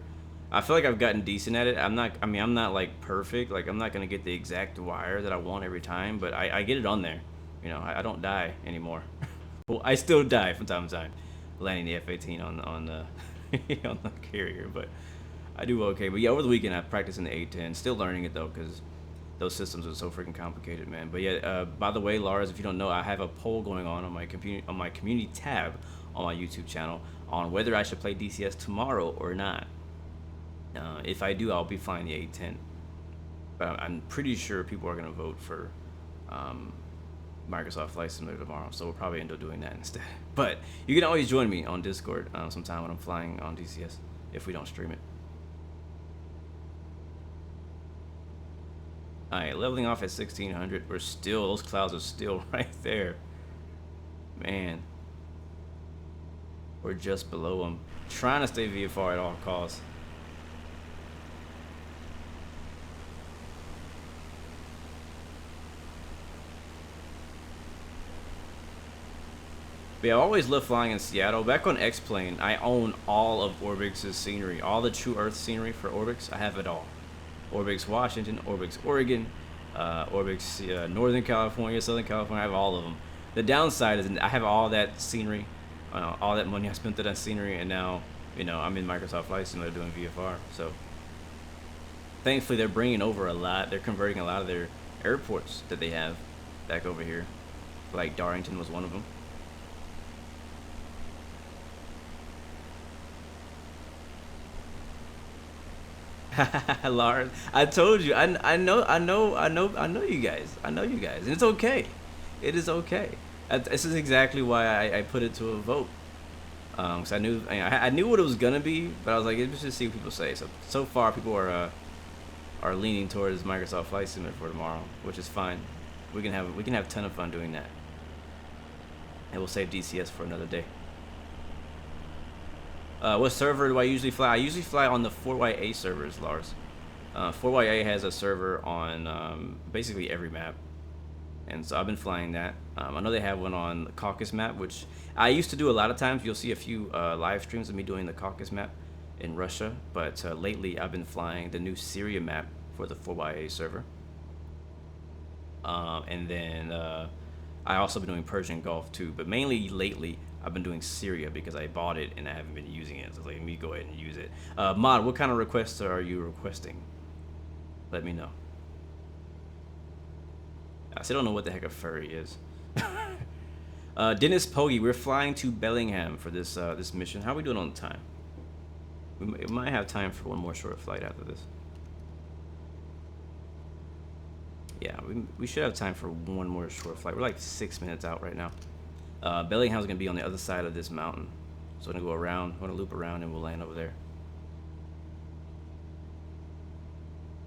I feel like I've gotten decent at it. I'm not like perfect. Like I'm not gonna get the exact wire that I want every time, but I get it on there. You know, I don't die anymore. Well, I still die from time to time, landing the F-18 on the on the carrier, but I do okay. But yeah, over the weekend I practiced in the A-10. Still learning it though, because those systems are so freaking complicated, man. But yeah, by the way, Lars, if you don't know, I have a poll going on my community tab on my YouTube channel on whether I should play DCS tomorrow or not. If I do, I'll be flying the A-10. But I'm pretty sure people are gonna vote for Microsoft Flight Simulator tomorrow, so we'll probably end up doing that instead. But you can always join me on Discord sometime when I'm flying on DCS if we don't stream it. Alright, leveling off at 1600. We're still, those clouds are still right there. Man. We're just below them. Trying to stay VFR at all costs. But yeah, I always loved flying in Seattle. Back on X-Plane, I own all of Orbix's scenery. All the True Earth scenery for Orbix, I have it all. Orbix Washington, Orbix Oregon, Orbix Northern California, Southern California, I have all of them. The downside is I have all that scenery, all that money I spent on that scenery, and now, you know, I'm in Microsoft Flight Simulator doing VFR. So thankfully they're bringing over a lot. They're converting a lot of their airports that they have back over here. Like Darlington was one of them. Lars, I told you, I know you guys. I know you guys, and it's okay. It is okay. This is exactly why I put it to a vote. Cause I knew what it was gonna be, but I was like, let's just see what people say. So far, people are leaning towards Microsoft Flight Simulator for tomorrow, which is fine. We can have a ton of fun doing that, and we'll save DCS for another day. What server do I usually fly? I usually fly on the 4YA servers, Lars. 4YA has a server on basically every map. And so I've been flying that. I know they have one on the Caucasus map, which I used to do a lot of times. You'll see a few live streams of me doing the Caucasus map in Russia. But lately I've been flying the new Syria map for the 4YA server. And then I also been doing Persian Gulf too. But mainly lately, I've been doing Syria because I bought it and I haven't been using it. So like, let me go ahead and use it. Mod, what kind of requests are you requesting? Let me know. I still don't know what the heck a furry is. Dennis Pogge, we're flying to Bellingham for this this mission. How are we doing on time? We might have time for one more short flight after this. Yeah, we should have time for one more short flight. We're like 6 minutes out right now. Bellingham's gonna be on the other side of this mountain, so we're gonna go around, we're gonna loop around, and we'll land over there.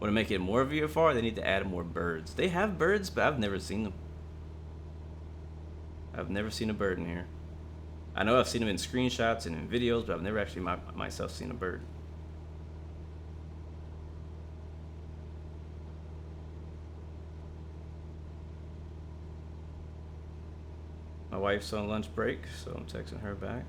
Want to make it more VFR? They need to add more birds. They have birds, but I've never seen them. I've never seen a bird in here. I know I've seen them in screenshots and in videos, but I've never actually myself seen a bird. My wife's on lunch break, so I'm texting her back.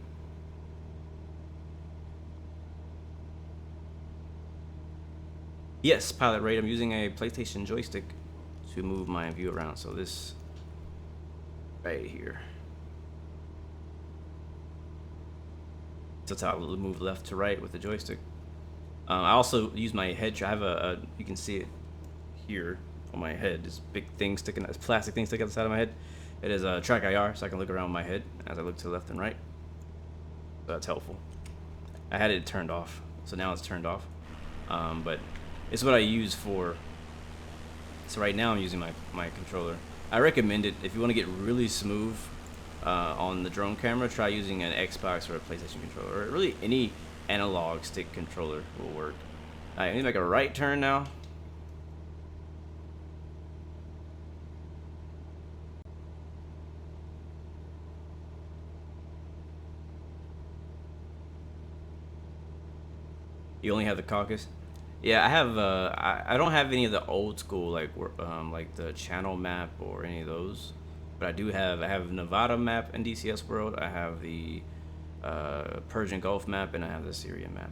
Yes, pilot rate. I'm using a PlayStation joystick to move my view around. So this right here. That's how I move left to right with the joystick. I also use my head. I have you can see it here on my head. This big thing sticking, this plastic thing sticking out the side of my head. It is a track IR, so I can look around my head as I look to the left and right. So that's helpful. I had it turned off, so now it's turned off. But it's what I use for. So right now I'm using my controller. I recommend it if you want to get really smooth on the drone camera. Try using an Xbox or a PlayStation controller, or really any analog stick controller will work. Alright, I need to make a right turn now. You only have the caucus? Yeah, I have. I don't have any of the old school like the channel map or any of those, but I do have. I have Nevada map in DCS World. I have the Persian Gulf map, and I have the Syrian map.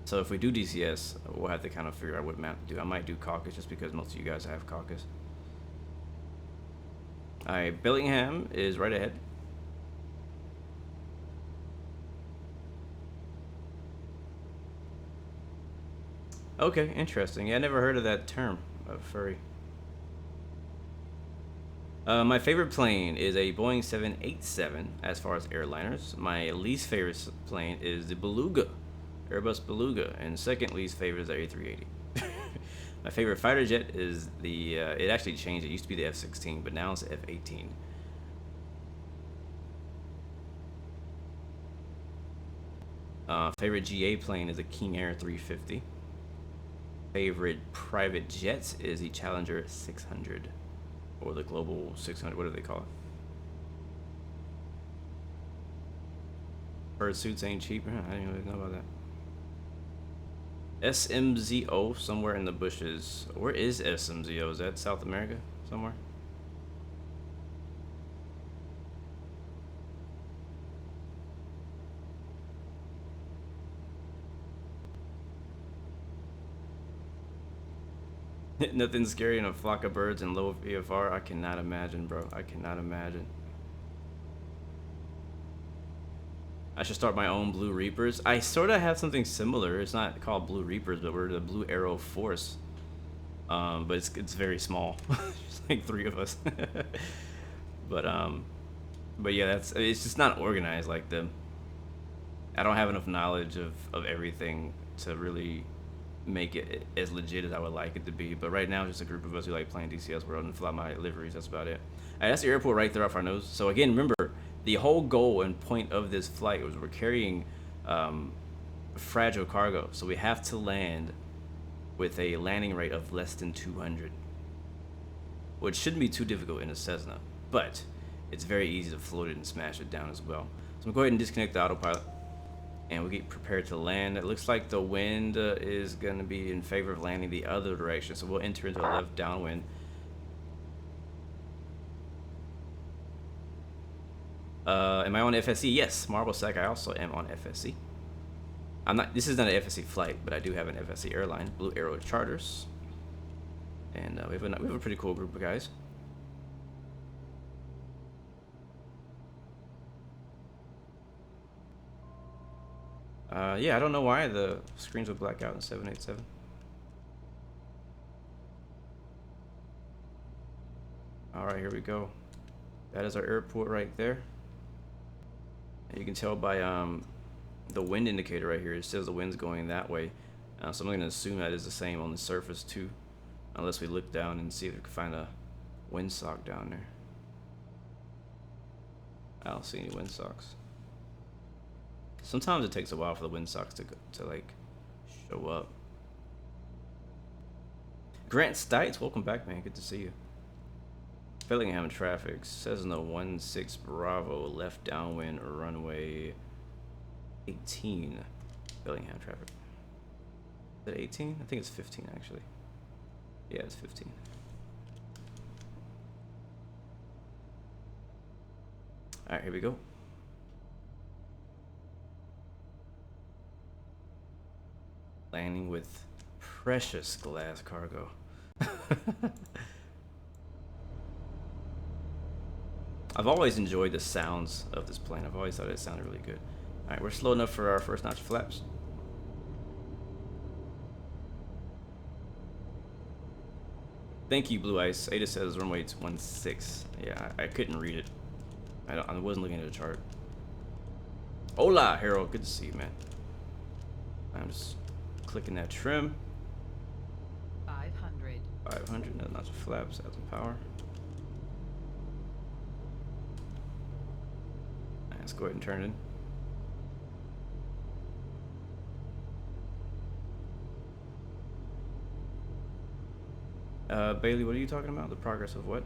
So if we do DCS, we'll have to kind of figure out what map to do. I might do caucus just because most of you guys have caucus. Alright, Bellingham is right ahead. Okay, interesting. Yeah, I never heard of that term, furry. My favorite plane is a Boeing 787 as far as airliners. My least favorite plane is the Beluga, Airbus Beluga, and second least favorite is the A380. My favorite fighter jet is the, it actually changed. It used to be the F-16, but now it's the F-18. Favorite GA plane is a King Air 350. Favorite private jets is the Challenger 600 or the Global 600. What do they call it? Bird suits ain't cheap. I didn't even know about that. SMZO somewhere in the bushes. Where is SMZO? Is that South America somewhere? Nothing scary in a flock of birds and low VFR. I cannot imagine, bro. I cannot imagine. I should start my own Blue Reapers. I sort of have something similar. It's not called Blue Reapers, but we're the Blue Arrow Force. But it's very small. Just like 3 of us. But yeah, it's just not organized like them. I don't have enough knowledge of everything to really make it as legit as I would like it to be. But right now, it's just a group of us who like playing DCS World and fly my liveries. That's about it. Alright, that's the airport right there off our nose. So again, remember, the whole goal and point of this flight was we're carrying fragile cargo. So we have to land with a landing rate of less than 200. Which shouldn't be too difficult in a Cessna. But it's very easy to float it and smash it down as well. So I'm going to go ahead and disconnect the autopilot. And we get prepared to land. It looks like the wind is going to be in favor of landing the other direction. So we'll enter into a left downwind. Am I on FSC? Yes, Marble Sack, I also am on FSC. This is not an FSC flight, but I do have an FSC airline, Blue Arrow Charters. And we have a pretty cool group of guys. Yeah, I don't know why the screens would black out in 787. Alright, here we go. That is our airport right there. And you can tell by the wind indicator right here. It says the wind's going that way. So I'm going to assume that is the same on the surface too. Unless we look down and see if we can find a windsock down there. I don't see any windsocks. Sometimes it takes a while for the windsocks to like show up. Grant Stites, welcome back, man. Good to see you. Bellingham traffic, Cessna 16 Bravo, left downwind, runway 18. Bellingham traffic. Is it 18? I think it's 15 actually. Yeah, it's 15. All right, here we go. Landing with precious glass cargo. I've always enjoyed the sounds of this plane. I've always thought it sounded really good. All right, we're slow enough for our first notch flaps. Thank you, Blue Ice. Ada says runway 16. Yeah, I couldn't read it. I wasn't looking at the chart. Hola, Harold. Good to see you, man. I'm just clicking that trim. 500. 500. Another notch of flaps. Add some power. Let's go ahead and turn it in. Bailey, what are you talking about? The progress of what?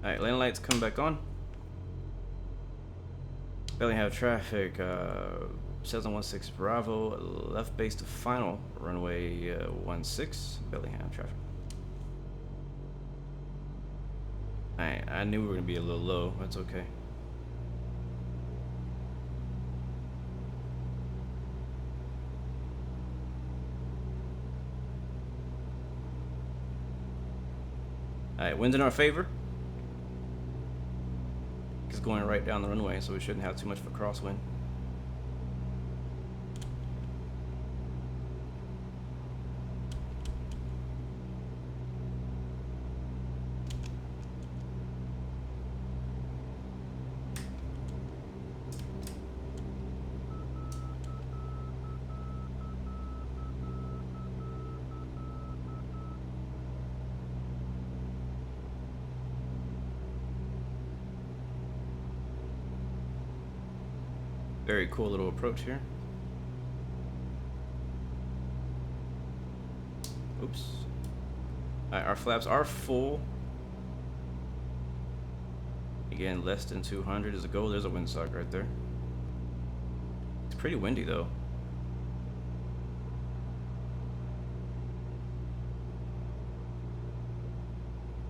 Alright, lane lights come back on. Bellingham have traffic. 716 Bravo, left base to final. Runway 16. Bellingham traffic. Alright, I knew we were going to be a little low. That's okay. Alright, wind's in our favor. It's going right down the runway, so we shouldn't have too much of a crosswind. Very cool little approach here. Oops. Alright, our flaps are full. Again, less than 200 is a goal. There's a windsock right there. It's pretty windy though.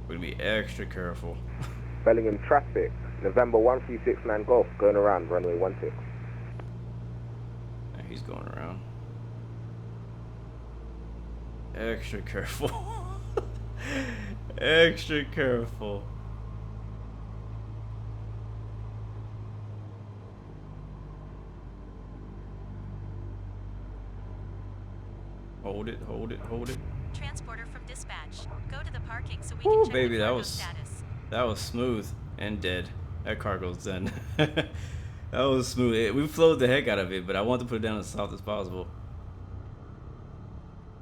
We're gonna be extra careful. Bellingham traffic. November 1369 Golf going around runway 16. He's going around. Extra careful. Extra careful. Hold it, hold it, hold it. Transporter from dispatch. Go to the parking so we Ooh, can check baby, the that cargo was status. that was smooth and dead. That cargo's done. That was smooth. We flowed the heck out of it, but I want to put it down as soft as possible.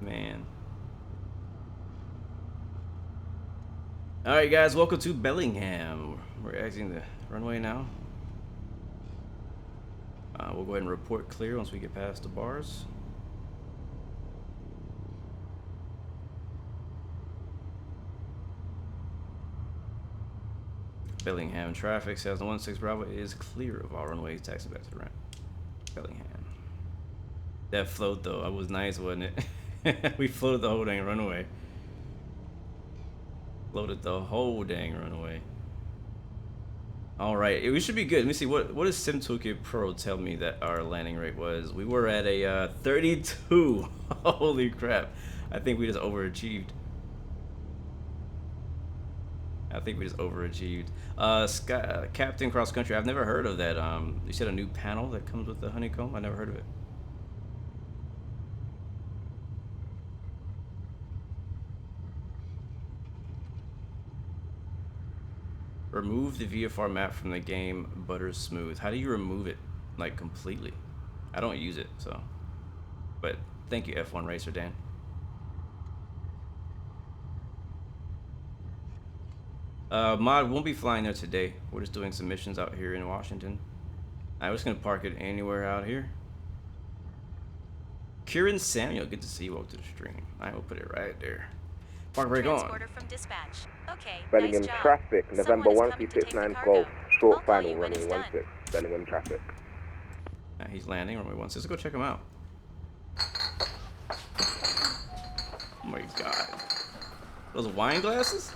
Man. Alright guys, welcome to Bellingham. We're exiting the runway now. We'll go ahead and report clear once we get past the bars. Bellingham traffic says the 16 Bravo is clear of all runways. Taxi back to the ramp. Bellingham. That float though, that was nice, wasn't it? We floated the whole dang runway. Floated the whole dang runway. All right, we should be good. Let me see, what does Sim Toolkit Pro tell me that our landing rate was? We were at a 32. Holy crap! I think we just overachieved. I think we just overachieved. Captain Cross Country, I've never heard of that. You said a new panel that comes with the honeycomb? I never heard of it. Remove the VFR map from the game Butter Smooth. How do you remove it? Like completely? I don't use it, so. But thank you, F1 Racer Dan. Mod won't be flying there today. We're just doing some missions out here in Washington. I'm just gonna park it anywhere out here. Kieran Samuel, good to see you. Welcome to the stream. I will put it right there. Park brake on. Transporter from dispatch. Okay, Bellingham nice job. traffic. November Someone is coming to take the 1369 cargo. Golf. Short I'll call final you when runway it's done. 16. Bellingham traffic. He's landing runway 16. Let's go check him out. Oh my god. Those wine glasses?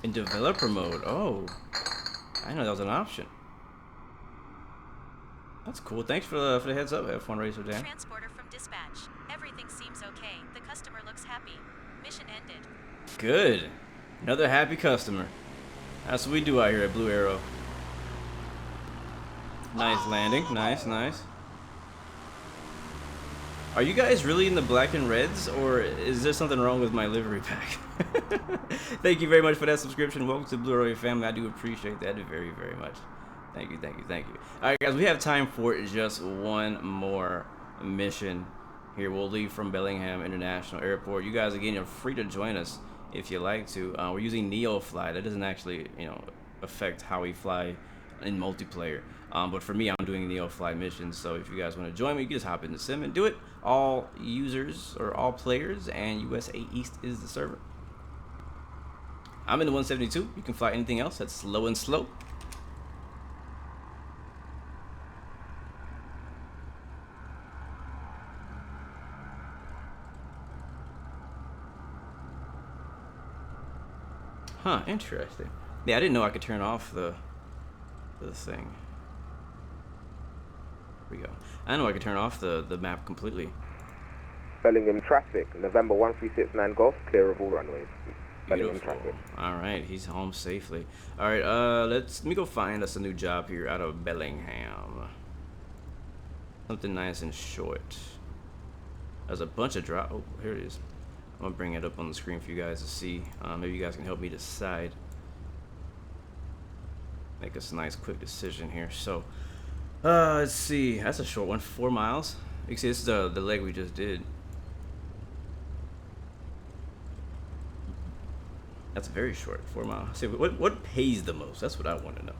In developer mode. Oh, I didn't know that was an option. That's cool. Thanks for the heads up, F1 Racer Dan. Transporter from dispatch. Everything seems okay. The customer looks happy. Mission ended. Good. Another happy customer. That's what we do out here at Blue Arrow. Nice landing. Nice, nice. Are you guys really in the black and reds, or is there something wrong with my livery pack? Thank you very much for that subscription. Welcome to Blue Arrow family. I do appreciate that very, very much. Thank you, thank you, thank you. All right, guys, we have time for just one more mission. Here, we'll leave from Bellingham International Airport. You guys, again, are free to join us if you like to. We're using NeoFly. That doesn't actually, affect how we fly in multiplayer. But for me, I'm doing NeoFly missions. So if you guys want to join me, you can just hop in the sim and do it. All users or all players, and USA East is the server. I'm in the 172. You can fly anything else that's low and slow. Huh, interesting. Yeah, I didn't know I could turn off the thing. Here we go. I didn't know I could turn off the map completely. Bellingham traffic, November 1369 Golf, clear of all runways. Bellingham traffic. Alright, he's home safely. Alright, let me go find us a new job here out of Bellingham. Something nice and short. There's a bunch of drop. Oh, here it is. I'm gonna bring it up on the screen for you guys to see. Maybe you guys can help me decide. Make us a nice quick decision here. So let's see, that's a short one, 4 miles. You can see this is the leg we just did. That's very short, 4 miles. See, what pays the most? That's what I want to know.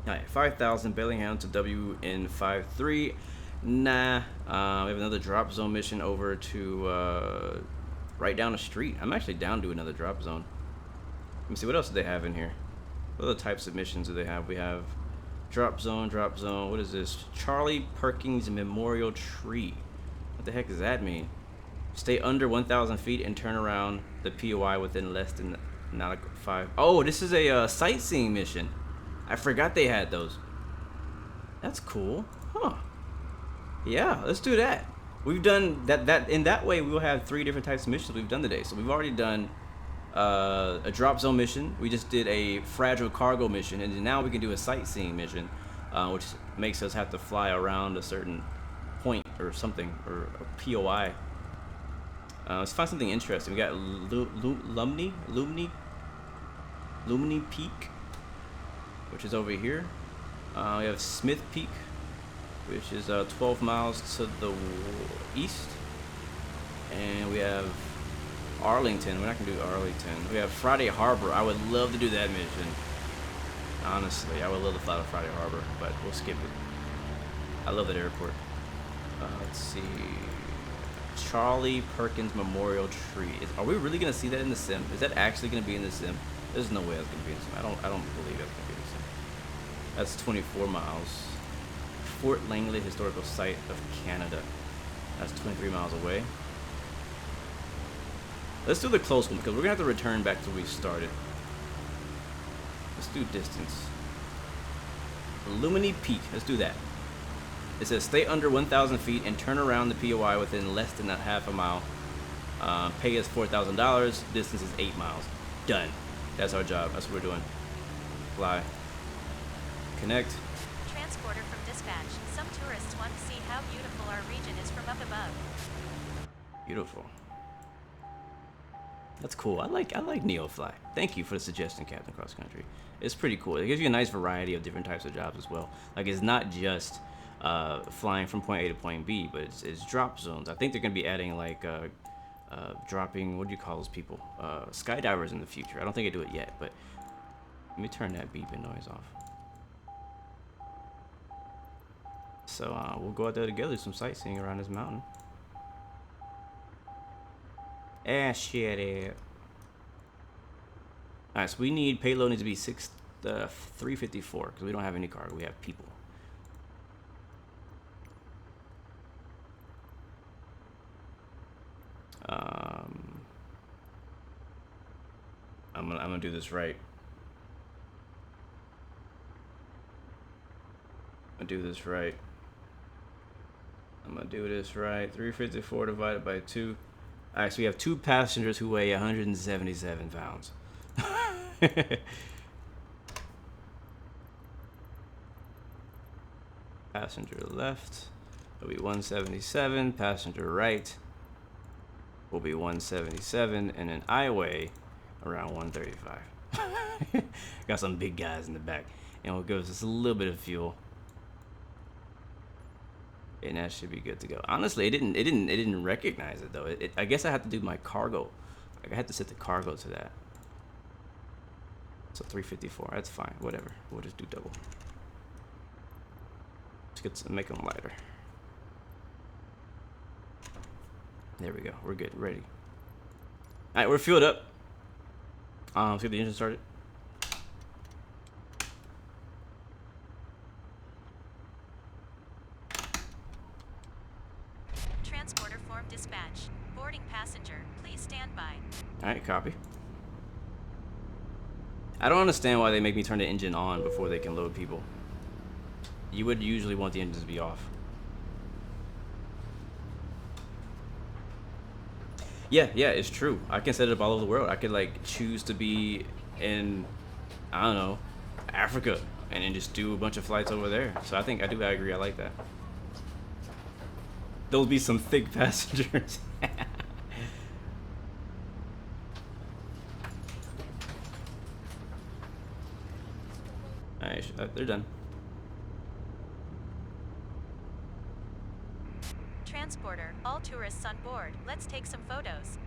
All right, 5,000 Bellingham to WN53. Nah, we have another drop zone mission over to right down the street. I'm actually down to another drop zone. Let me see, what else do they have in here? What other types of missions do they have? We have drop zone. What is this? Charlie Perkins Memorial Tree. What the heck does that mean? Stay under 1,000 feet and turn around the POI within less than nautical 5. Oh, this is a sightseeing mission. I forgot they had those. That's cool. Huh. Yeah, let's do that. We've done that in that way. We'll have 3 different types of missions we've done today. So we've already done a drop zone mission. We just did a fragile cargo mission, and now we can do a sightseeing mission, which makes us have to fly around a certain point or something, or a POI. Let's find something interesting. We got Lumni Peak, which is over here. We have Smith Peak, which is 12 miles to the east, and we have Arlington. We're not gonna do Arlington. We have Friday Harbor. I would love to do that mission. Honestly, I would love to fly to Friday Harbor, but we'll skip it. I love that airport. Let's see. Charlie Perkins Memorial Tree. Are we really gonna see that in the sim? Is that actually gonna be in the sim? There's no way that's gonna be in the sim. I don't believe that's gonna be in the sim. That's 24 miles. Fort Langley Historical Site of Canada. That's 23 miles away. Let's do the close one because we're gonna have to return back to where we started. Let's do distance. Lumini Peak. Let's do that. It says stay under 1,000 feet and turn around the POI within less than a half a mile. Pay is $4,000. Distance is 8 miles. Done. That's our job. That's what we're doing. Fly. Connect. Transporter from dispatch. Some tourists want to see how beautiful our region is from up above. Beautiful. That's cool. I like NeoFly. Thank you for the suggestion, Captain Cross Country. It's pretty cool. It gives you a nice variety of different types of jobs as well. Like, it's not just flying from point A to point B, but it's drop zones. I think they're gonna be adding like dropping, what do you call those people? Skydivers in the future. I don't think they do it yet, but let me turn that beeping noise off. So we'll go out there together, do some sightseeing around this mountain. Ah, shit. Alright, so we need payload needs to be 354 because we don't have any cargo. We have people. I'm gonna do this right. I'm gonna do this right. 354 divided by 2. All right, so we have 2 passengers who weigh 177 pounds. Passenger left will be 177. Passenger right will be 177, and then I weigh around 135. Got some big guys in the back, and we'll give us just a little bit of fuel, and that should be good to go. Honestly, it didn't recognize it though. I guess I have to do my cargo. Like I had to set the cargo to that. So 354. That's fine. Whatever. We'll just do double. Make them lighter. There we go. We're good. Ready. All right, we're fueled up. Let's get the engine started. Transporter form dispatch. Boarding passenger. Please stand by. All right, copy. I don't understand why they make me turn the engine on before they can load people. You would usually want the engines to be off. Yeah, it's true. I can set it up all over the world. I could like choose to be in, I don't know, Africa, and then just do a bunch of flights over there. So I agree. I like that. Those be some thick passengers. All right, they're done. Transporter, all tourists on board. Let's take some photos.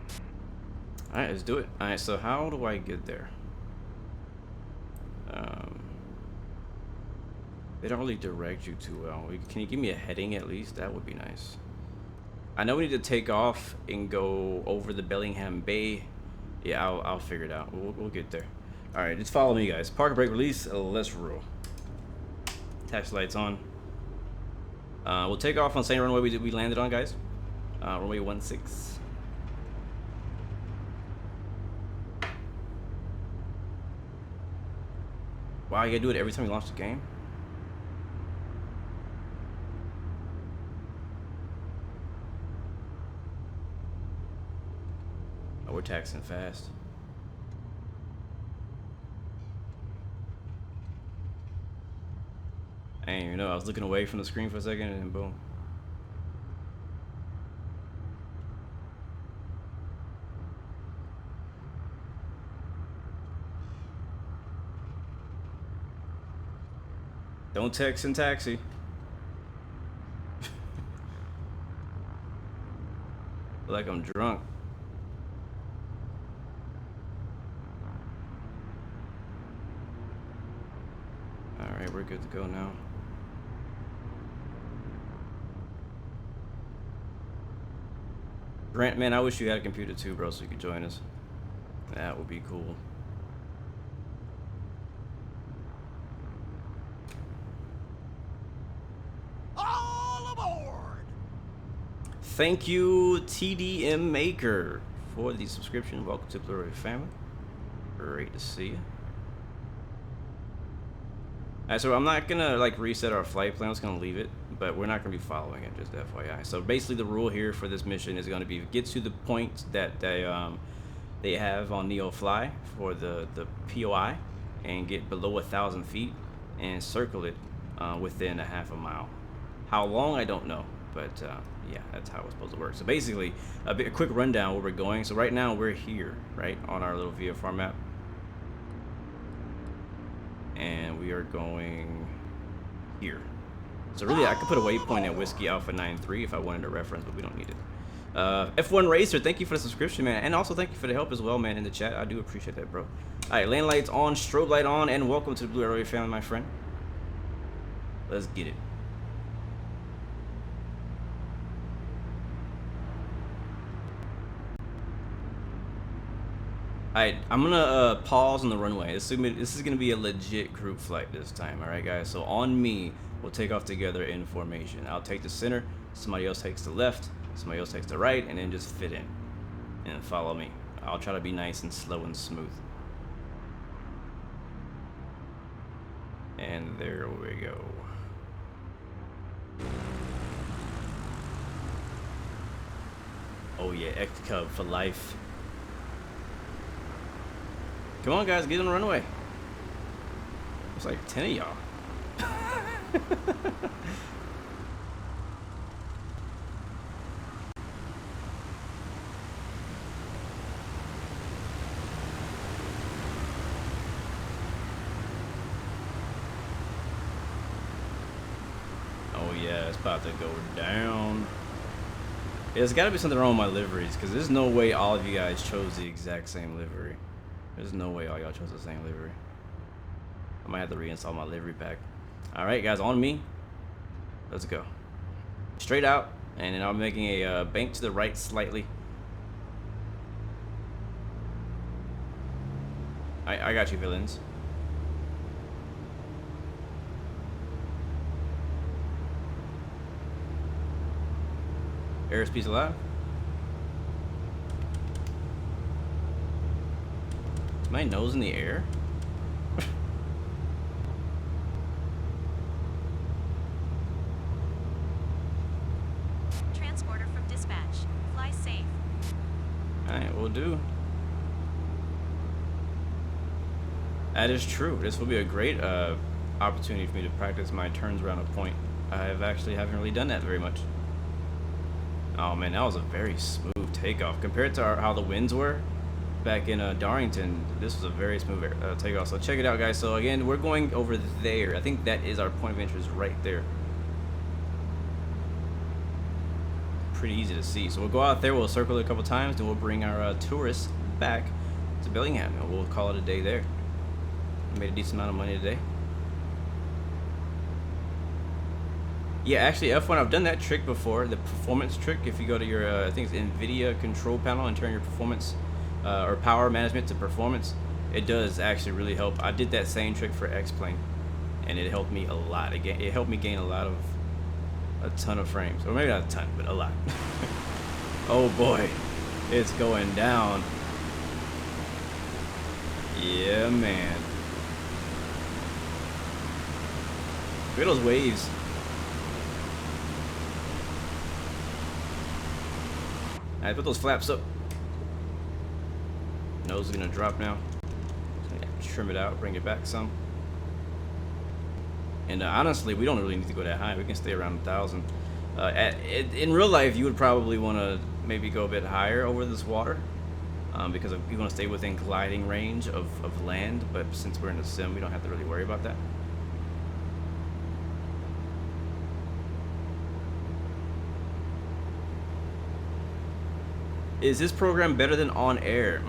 Alright, let's do it. Alright, so how do I get there? They don't really direct you too well. Can you give me a heading at least? That would be nice. I know we need to take off and go over the Bellingham Bay. Yeah, I'll figure it out. We'll get there. Alright, just follow me, guys. Park, brake, release. Let's roll. Taxi lights on. We'll take off on the same runway we landed on, guys. Runway 16. Wow, you gotta do it every time you launch the game? Oh, we're taxiing fast. I didn't even know. I was looking away from the screen for a second and then boom. Don't text and taxi. Feel like I'm drunk. Alright, we're good to go now. Grant, man, I wish you had a computer too, bro, so you could join us. That would be cool. All aboard! Thank you, TDM Maker, for the subscription. Welcome to Blu-ray family. Great to see you. Alright, so I'm not gonna like reset our flight plan. I'm just gonna leave it, but we're not gonna be following it, just FYI. So basically, the rule here for this mission is gonna be get to the point that they have on NeoFly for the POI, and get below 1,000 feet and circle it within a half a mile. How long, I don't know, but yeah, that's how it's supposed to work. So basically, a quick rundown where we're going. So right now we're here, right on our little VFR map. And we are going here. So really, I could put a waypoint at Whiskey Alpha 93 if I wanted a reference, but we don't need it. F1 Racer, thank you for the subscription, man. And also thank you for the help as well, man, in the chat. I do appreciate that, bro. All right, lane lights on, strobe light on, and welcome to the Blue Arrow family, my friend. Let's get it. Alright, I'm gonna pause on the runway. This is gonna be a legit group flight this time, alright guys? So on me, we'll take off together in formation. I'll take the center, somebody else takes the left, somebody else takes the right, and then just fit in. And follow me. I'll try to be nice and slow and smooth. And there we go. Oh yeah, X Cub for life. Come on guys, get on the runway. It's like 10 of y'all. Oh yeah, it's about to go down. There's got to be something wrong with my liveries, because there's no way all of you guys chose the exact same livery. There's no way all y'all chose the same livery. I might have to reinstall my livery pack. Alright guys, on me. Let's go. Straight out, and then I'm making a bank to the right slightly. I got you, villains. Airspeed's alive. Is my nose in the air? Transporter from dispatch. Fly safe. Alright, we'll do. That is true. This will be a great opportunity for me to practice my turns around a point. I haven't really done that very much. Oh man, that was a very smooth takeoff compared to how the winds were back in Darlington. This was a very smooth takeoff. So check it out, guys. So again, we're going over there. I think that is our point of interest right there. Pretty easy to see. So we'll go out there. We'll circle it a couple times, then we'll bring our tourists back to Bellingham, and we'll call it a day there. We made a decent amount of money today. Yeah, actually, F1, I've done that trick before, the performance trick. If you go to your, I think it's NVIDIA control panel and turn your performance or power management to performance, it does actually really help. I did that same trick for X-Plane, and it helped me a lot. It helped me gain a ton of frames. Or maybe not a ton, but a lot. Oh boy, it's going down. Yeah, man. Look at those waves. Alright, put those flaps up. Nose is gonna drop now. Trim it out, bring it back some. And honestly, we don't really need to go that high. We can stay around 1,000. In real life, you would probably want to maybe go a bit higher over this water, because you want to stay within gliding range of land. But since we're in a sim, we don't have to really worry about that. Is this program better than on air?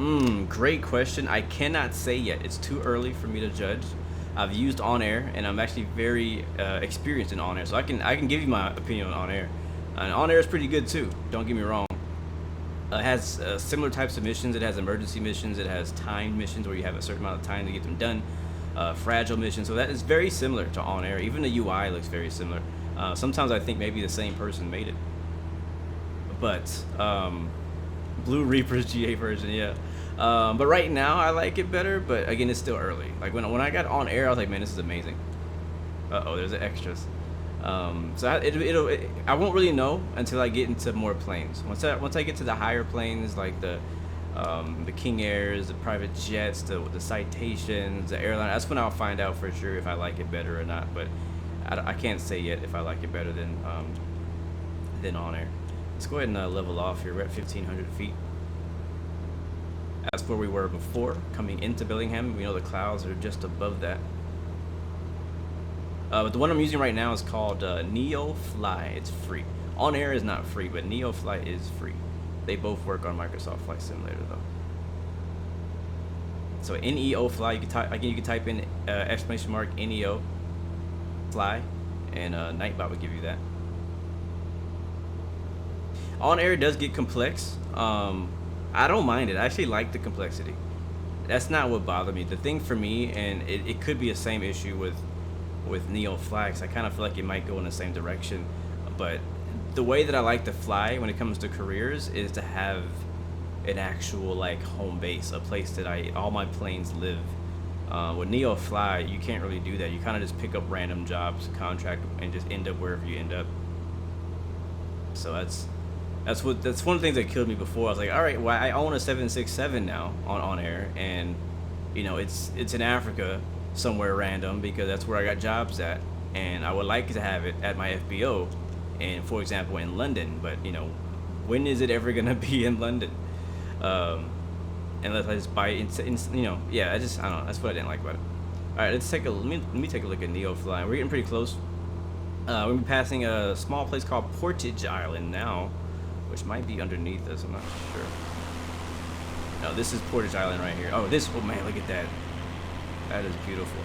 Great question. I cannot say yet. It's too early for me to judge. I've used on air, and I'm actually very experienced in on air, so I can give you my opinion on air. And on air is pretty good too. Don't get me wrong. It has similar types of missions. It has emergency missions. It has timed missions where you have a certain amount of time to get them done. Fragile missions. So that is very similar to on air. Even the UI looks very similar. Sometimes I think maybe the same person made it. But Blue Reaper's GA version, yeah. But right now I like it better, but again, it's still early. Like when I got on air, I was like, man, this is amazing. Uh-oh, there's the extras. So I won't really know until I get into more planes. Once I get to the higher planes, like the King Airs, the private jets, the citations, the airline, that's when I'll find out for sure if I like it better or not. But I can't say yet if I like it better than on air. Let's go ahead and level off here. We're at 1,500 feet. That's where we were before, coming into Bellingham. We know the clouds are just above that. But the one I'm using right now is called NeoFly. It's free. On air is not free, but NeoFly is free. They both work on Microsoft Flight Simulator though. So NeoFly, you can type in exclamation mark NEO fly, and Nightbot will give you that. On air does get complex. I don't mind it. I actually like the complexity. That's not what bothered me. The thing for me, and it could be the same issue with NeoFlag, I kind of feel like it might go in the same direction. But the way that I like to fly when it comes to careers is to have an actual like home base, a place that all my planes live. With NeoFly, you can't really do that. You kind of just pick up random jobs, contract, and just end up wherever you end up. So that's one of the things that killed me before. I was like, all right, well, I own a 767 now on air, and you know it's in Africa somewhere random because that's where I got jobs at, and I would like to have it at my FBO, and for example in London. But you know, when is it ever gonna be in London? Unless I just buy it, you know, yeah, I don't know. That's what I didn't like about it. All right, let me take a look at NeoFly. We're getting pretty close. We'll be passing a small place called Portage Island now, which might be underneath us. I'm not sure. No, this is Portage Island right here. Oh, oh man, look at that. That is beautiful.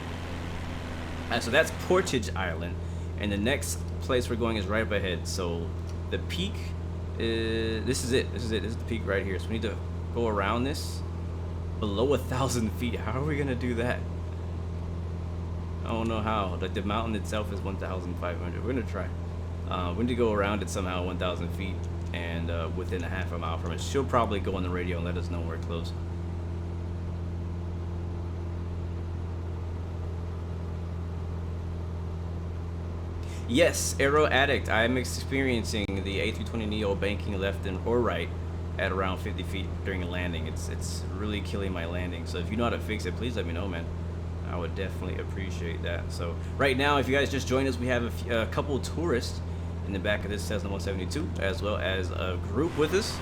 So that's Portage Island, and the next place we're going is right up ahead. So the peak is, this is it. This is the peak right here. So we need to go around this below 1,000 feet. How are we gonna do that? I don't know how. Like the mountain itself is 1,500. We're gonna try. We need to go around it somehow 1,000 feet, and within a half a mile from it. She'll probably go on the radio and let us know we're close. Yes, Aero Addict. I am experiencing the A320neo banking left and or right at around 50 feet during a landing. It's really killing my landing. So if you know how to fix it, please let me know, man. I would definitely appreciate that. So right now, if you guys just joined us, we have a couple tourists in the back of this Cessna 172, as well as a group with us.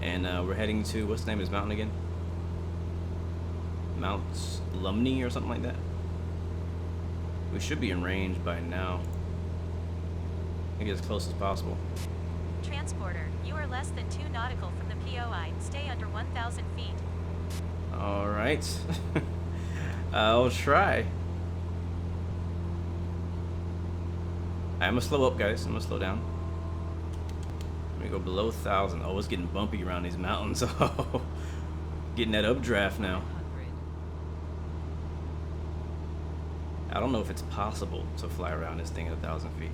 And we're heading to, what's the name of this mountain again? Mount Lumney or something like that. We should be in range by now. I think as close as possible. Transporter, you are less than 2 nautical from the POI. Stay under 1,000 feet. All right. I'll try. I'm gonna slow up, guys. I'm gonna slow down. Let me go below 1,000. Oh, it's getting bumpy around these mountains. Oh, getting that updraft now. I don't know if it's possible to fly around this thing at 1,000 feet.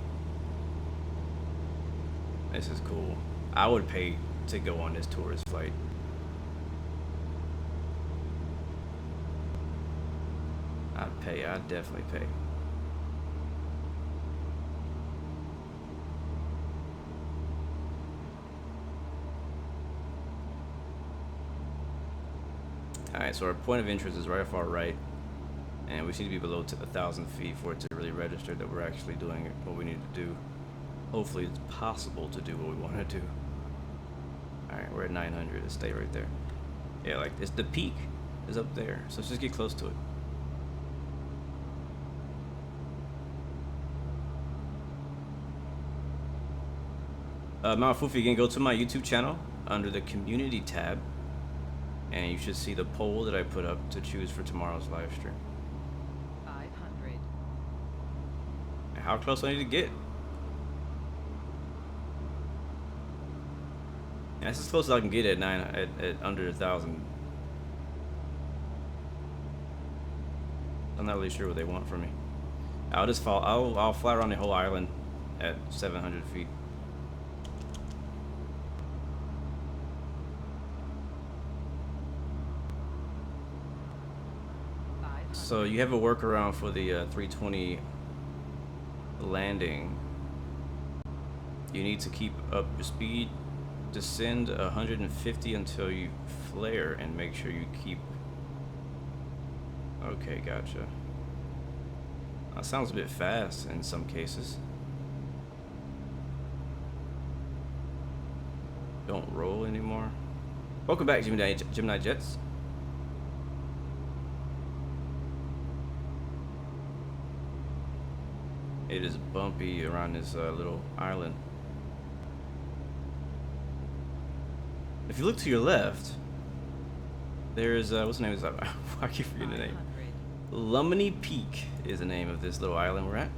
This is cool. I would pay to go on this tourist flight. I'd definitely pay. Alright, so our point of interest is right far right. And we seem to be below 1,000 feet for it to really register that we're actually doing what we need to do. Hopefully it's possible to do what we want to do. Alright, we're at 900. Let's stay right there. Yeah, like it's the peak is up there. So let's just get close to it. Mount Fufi, again, go to my YouTube channel under the community tab. And you should see the poll that I put up to choose for tomorrow's live stream. 500. How close I need to get? And that's as close as I can get at at under 1,000. I'm not really sure what they want from me. I'll just I'll fly around the whole island at 700 feet. So you have a workaround for the 320 landing. You need to keep up your speed, descend 150 until you flare, and make sure you keep. Okay, gotcha. That sounds a bit fast in some cases. Don't roll anymore. Welcome back, Gemini Jets. It is bumpy around this little island. If you look to your left, there's what's the name of this? I keep forgetting the name. Lumney Peak is the name of this little island we're at.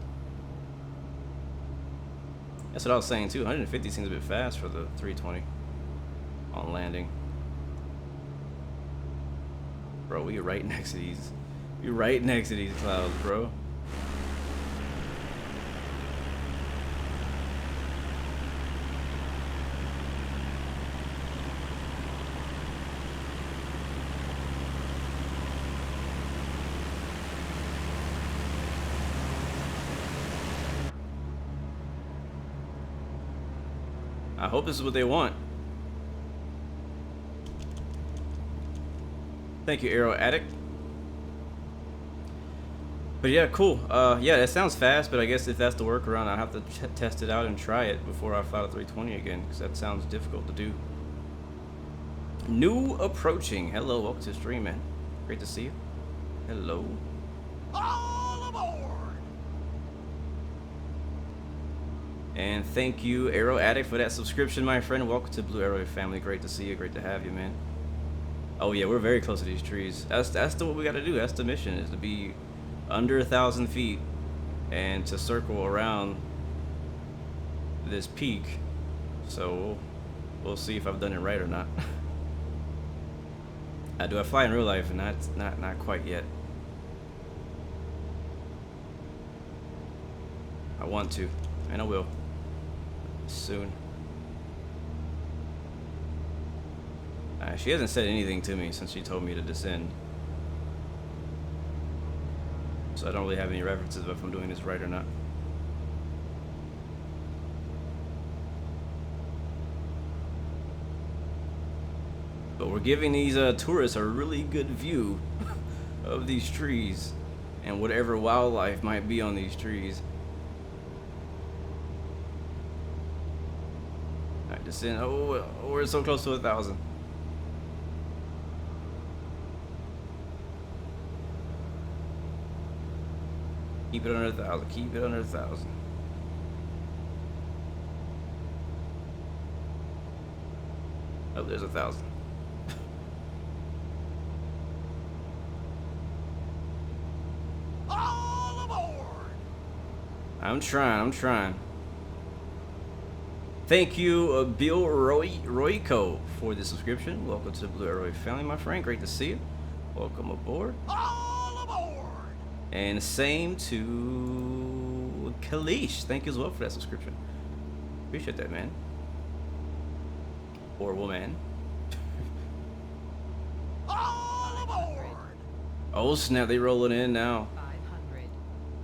That's what I was saying too. 150 seems a bit fast for the 320 on landing. Bro, we're right next to these. We're right next to these clouds, bro. I hope this is what they want. Thank you, Aero Addict. But yeah, cool. Yeah, that sounds fast, but I guess if that's the workaround, I'll have to test it out and try it before I fly to 320 again, because that sounds difficult to do. New approaching. Hello, welcome to the stream, man. Great to see you. Hello. All aboard! And thank you, Aero Addict, for that subscription, my friend. Welcome to Blue Arrow family. Great to see you. Great to have you, man. Oh yeah, we're very close to these trees. That's what we got to do. That's the mission, is to be under 1,000 feet and to circle around this peak. So we'll see if I've done it right or not. Do I fly in real life? Not quite yet. I want to, and I will soon. She hasn't said anything to me since she told me to descend, so I don't really have any references of if I'm doing this right or not. But we're giving these tourists a really good view of these trees and whatever wildlife might be on these trees. Alright, descend. Oh, we're so close to 1,000. Keep it under 1,000. Keep it under 1,000. Oh, there's 1,000. All aboard! I'm trying. Thank you, Bill Royco, for the subscription. Welcome to the Blue Arrow family, my friend. Great to see you. Welcome aboard. All aboard! And same to Kalish. Thank you as well for that subscription. Appreciate that, man. Or woman. All aboard! Oh snap, they rolling in now.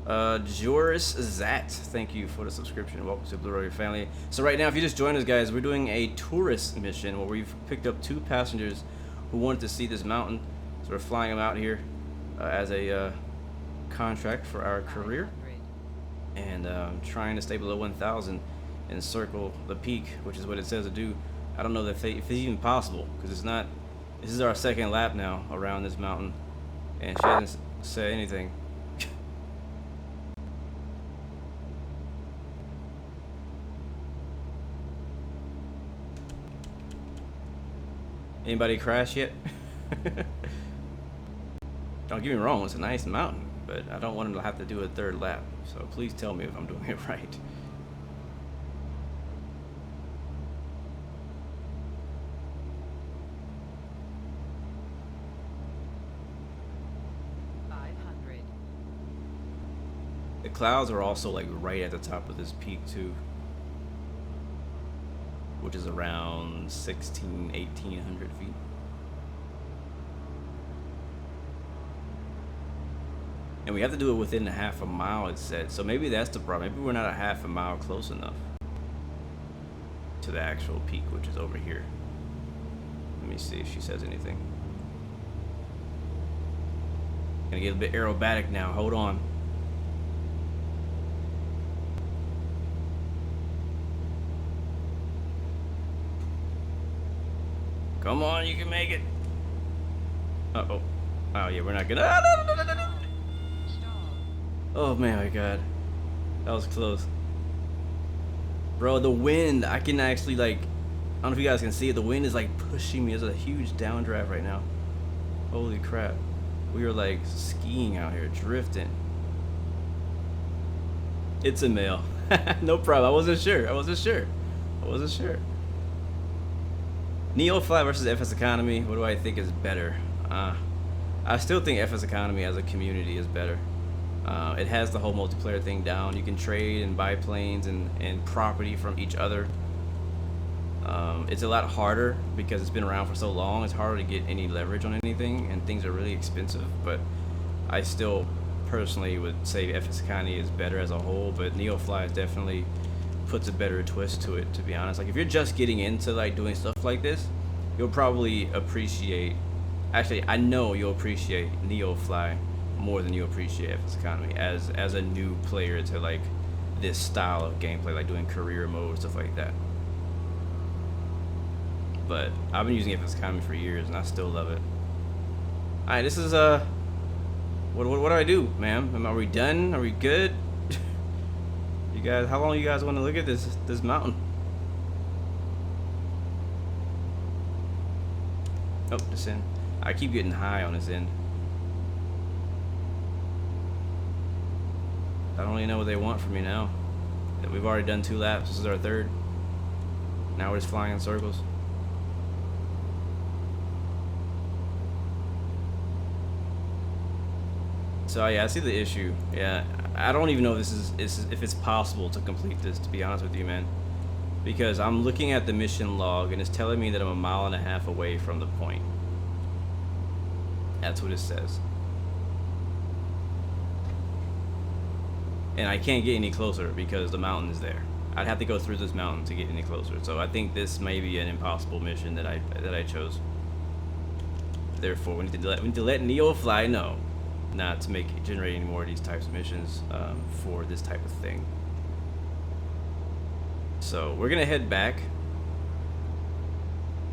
500. Joris Zat, thank you for the subscription. Welcome to Blue Arrow family. So right now, if you just joined us, guys, we're doing a tourist mission where we've picked up 2 passengers who wanted to see this mountain. So we're flying them out here as a contract for our career, 500. and trying to stay below 1,000 and circle the peak, which is what it says to do. I don't know if it's even possible, because it's not. This is our 2nd lap now around this mountain, and she hasn't said anything. Anybody crash yet? Don't get me wrong, it's a nice mountain, but I don't want him to have to do a 3rd lap. So please tell me if I'm doing it right. The clouds are also like right at the top of this peak too, which is around 1,800 feet. And we have to do it within a half a mile, it said. So maybe that's the problem. Maybe we're not a half a mile close enough to the actual peak, which is over here. Let me see if she says anything. Gonna get a bit aerobatic now. Hold on. Come on, you can make it. Uh-oh. Oh, yeah, we're not gonna. Ah, no. Oh, man, my God. That was close. Bro, the wind, I can actually, like, I don't know if you guys can see it. The wind is, like, pushing me. There's a huge downdraft right now. Holy crap. We are, like, skiing out here, drifting. It's a male. No problem. I wasn't sure. NeoFly versus FS Economy. What do I think is better? I still think FS Economy as a community is better. It has the whole multiplayer thing down. You can trade and buy planes and property from each other. It's a lot harder because it's been around for so long. It's harder to get any leverage on anything, and things are really expensive. But I still personally would say FS Economy is better as a whole, but NeoFly is definitely puts a better twist to it, to be honest. Like if you're just getting into like doing stuff like this, you'll probably appreciate, actually I know you'll appreciate NeoFly more than you appreciate FS Economy as a new player to like this style of gameplay, like doing career mode, stuff like that. But I've been using FS Economy for years and I still love it. Alright, this is what do I do, ma'am? Are we done? Are we good? You guys, how long you guys want to look at this mountain? Oh, this end. I keep getting high on this end. I don't really know what they want from me now. We've already done 2 laps. This is our 3rd. Now we're just flying in circles. So yeah, I see the issue. Yeah, I don't even know if if it's possible to complete this, to be honest with you, man. Because I'm looking at the mission log and it's telling me that I'm 1.5 miles away from the point. That's what it says. And I can't get any closer because the mountain is there. I'd have to go through this mountain to get any closer. So I think this may be an impossible mission that I chose. Therefore, we need to let NeoFly know not to generate any more of these types of missions for this type of thing. So we're gonna head back.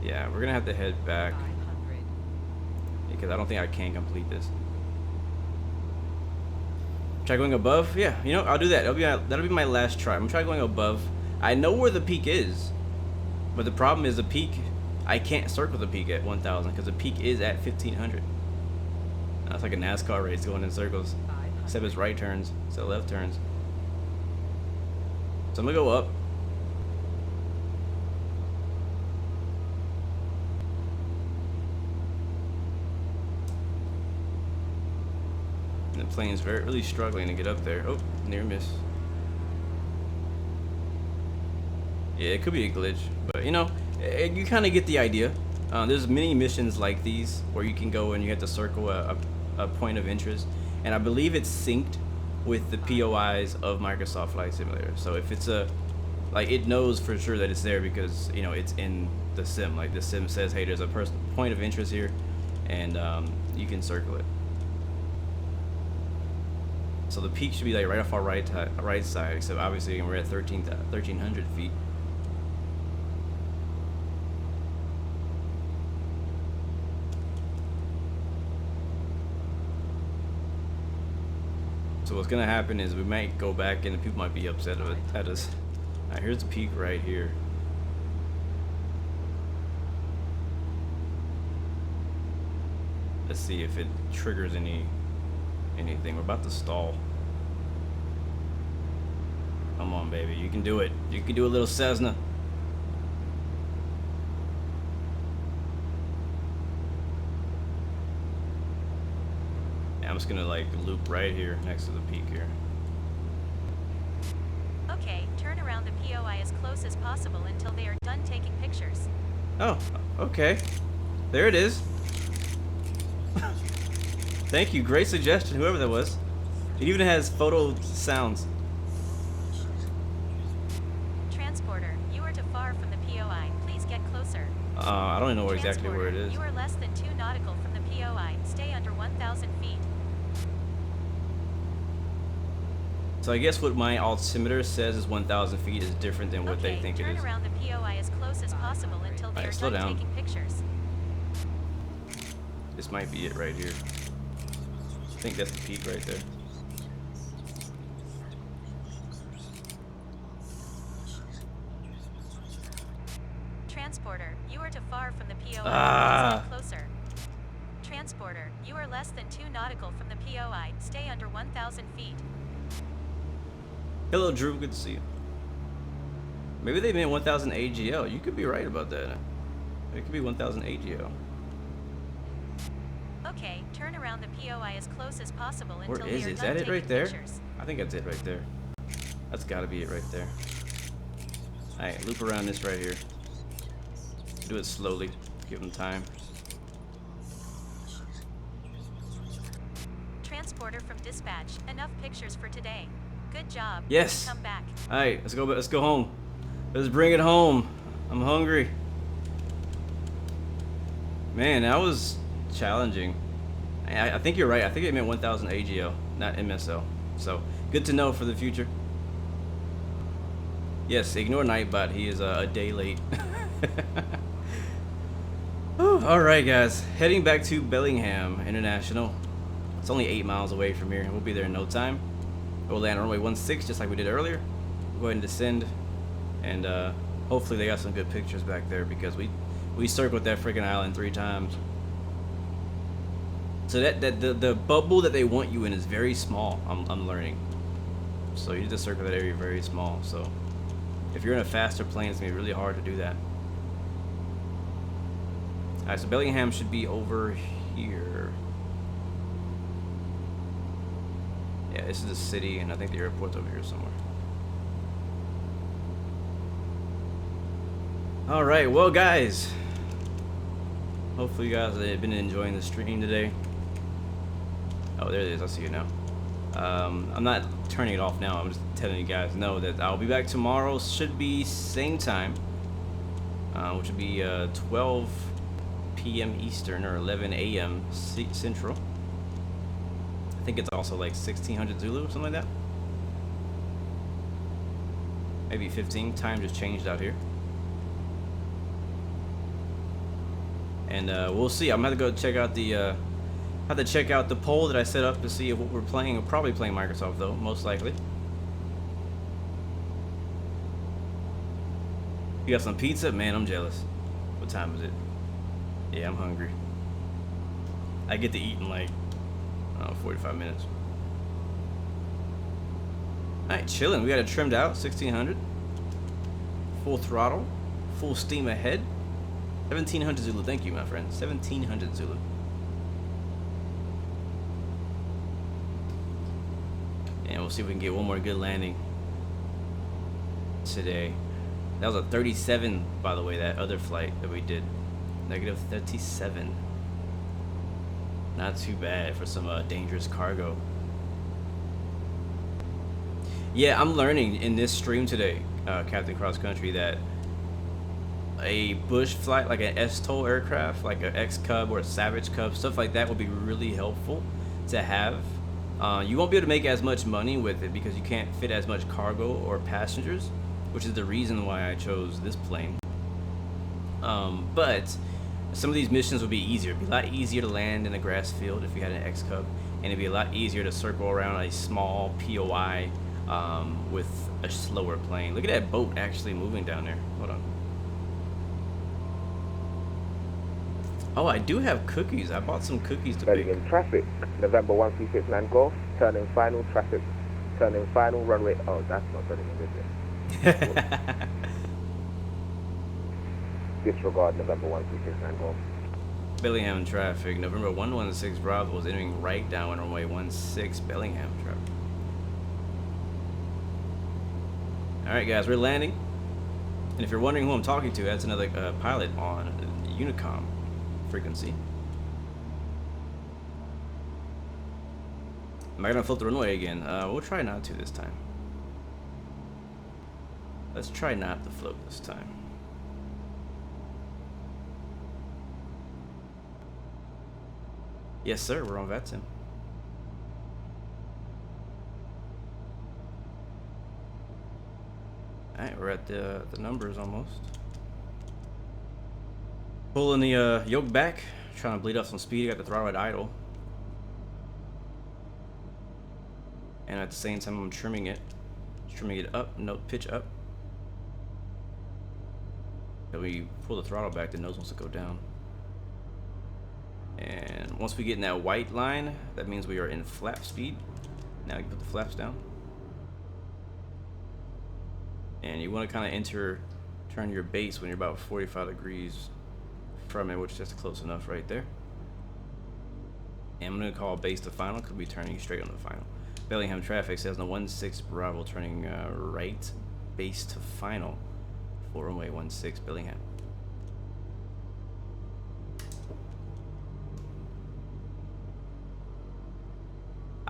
Yeah, we're gonna have to head back 500. because I don't think I can complete this. Try going above? Yeah, you know, I'll do that. That'll be my last try. I'm gonna try going above. I know where the peak is, but the problem is the peak, I can't circle the peak at 1,000 because the peak is at 1,500. That's like a NASCAR race going in circles, except it's right turns instead of left turns. So I'm gonna go up. And the plane's really struggling to get up there. Oh, near miss. Yeah, it could be a glitch, but you know, you kind of get the idea. There's many missions like these where you can go and you have to circle a point of interest, and I believe it's synced with the POIs of Microsoft Flight Simulator. So if it's it knows for sure that it's there because you know it's in the sim. Like the sim says, hey, there's a point of interest here, and you can circle it. So the peak should be like right off our right side, except obviously we're at 1,300 feet. So what's gonna happen is we might go back and the people might be upset at us. Alright, here's the peak right here. Let's see if it triggers anything. We're about to stall. Come on, baby, you can do it. You can do a little Cessna. I'm just gonna like loop right here next to the peak here. Okay, turn around the POI as close as possible until they are done taking pictures. Oh, okay. There it is. Thank you, great suggestion, whoever that was. It even has photo sounds. Transporter, you are too far from the POI. Please get closer. I don't even know exactly where it is. You are less than 2 nautical from the POI. Stay under 1,000 feet. So I guess what my altimeter says is 1,000 feet is different than what they think it is. Turn around the POI as close as possible until they are slow done down. taking pictures. This might be it right here. I think that's the peak right there. Transporter, you are too far from the POI. Ah. Please get closer. Transporter, you are less than 2 nautical from the POI. Stay under 1,000 feet. Hello, Drew. Good to see you. Maybe they meant 1,000 AGL. You could be right about that. It could be 1,000 AGL. Okay, turn around the POI as close as possible Where until is they are it? Is done that it taking right there? pictures. I think that's it right there. That's got to be it right there. Alright, loop around this right here. Do it slowly. Give them time. Transporter from dispatch. Enough pictures for today. Good job. Yes. Come back. All right, let's go. Let's go home. Let's bring it home. I'm hungry. Man, that was challenging. I think you're right. I think it meant 1,000 AGL, not MSL. So good to know for the future. Yes, ignore Nightbot. He is a day late. All right, guys. Heading back to Bellingham International. It's only 8 miles away from here. We'll be there in no time. We'll land on runway 16 just like we did earlier. We'll go ahead and descend, and hopefully they got some good pictures back there because we circled that freaking island 3 times. So the bubble that they want you in is very small. I'm learning. So you need to circle that area very small. So if you're in a faster plane, it's gonna be really hard to do that. All right, so Bellingham should be over here. Yeah, this is the city, and I think the airport's over here somewhere. All right, well, guys. Hopefully you guys have been enjoying the stream today. Oh, there it is. I see it now. I'm not turning it off now. I'm just telling you guys know that I'll be back tomorrow. Should be same time, which would be 12 p.m. Eastern or 11 a.m. Central. I think it's also like 1600 Zulu or something like that. Maybe 15. Time just changed out here. And we'll see. I'm gonna go check out the poll that I set up to see what we're playing. We're probably playing Microsoft though, most likely. You got some pizza? Man, I'm jealous. What time is it? Yeah, I'm hungry. I get to eat in like 45 minutes. Alright, chilling. We got it trimmed out, 1600. Full throttle, full steam ahead. 1700 Zulu, thank you, my friend. 1700 Zulu. And we'll see if we can get one more good landing today. That was a 37, by the way, that other flight that we did. Negative 37. Not too bad for some dangerous cargo. Yeah, I'm learning in this stream today, Captain Cross Country, that a bush flight, like an STOL aircraft, like an X Cub or a Savage Cub, stuff like that would be really helpful to have. You won't be able to make as much money with it because you can't fit as much cargo or passengers, which is the reason why I chose this plane. But some of these missions would be easier. It'd be a lot easier to land in a grass field if you had an X Cub, and it'd be a lot easier to circle around a small POI with a slower plane. Look at that boat actually moving down there. Hold on. Oh, I do have cookies. I bought some cookies to bake. In traffic, November 1369 Golf, turning final traffic, turning final runway. Oh, that's not turning in, is it? Disregard November 1369 Golf. Bellingham traffic. November 116 Bravo is entering right down runway 16 Bellingham traffic. Alright guys, we're landing. And if you're wondering who I'm talking to, that's another pilot on Unicom frequency. Am I gonna float the runway again? We'll try not to this time. Let's try not to float this time. Yes, sir. We're on VATSIM. All right, we're at the numbers almost. Pulling the yoke back, trying to bleed off some speed. Got the throttle at idle, and at the same time, I'm trimming it up, note pitch up. Then we pull the throttle back, the nose wants to go down. And once we get in that white line, that means we are in flap speed. Now you put the flaps down. And you want to kind of turn your base when you're about 45 degrees from it, which is just close enough right there. And I'm going to call base to final because we'll be turning straight on the final. Bellingham traffic says on 16 Bravo turning right, base to final for runway 16 Bellingham.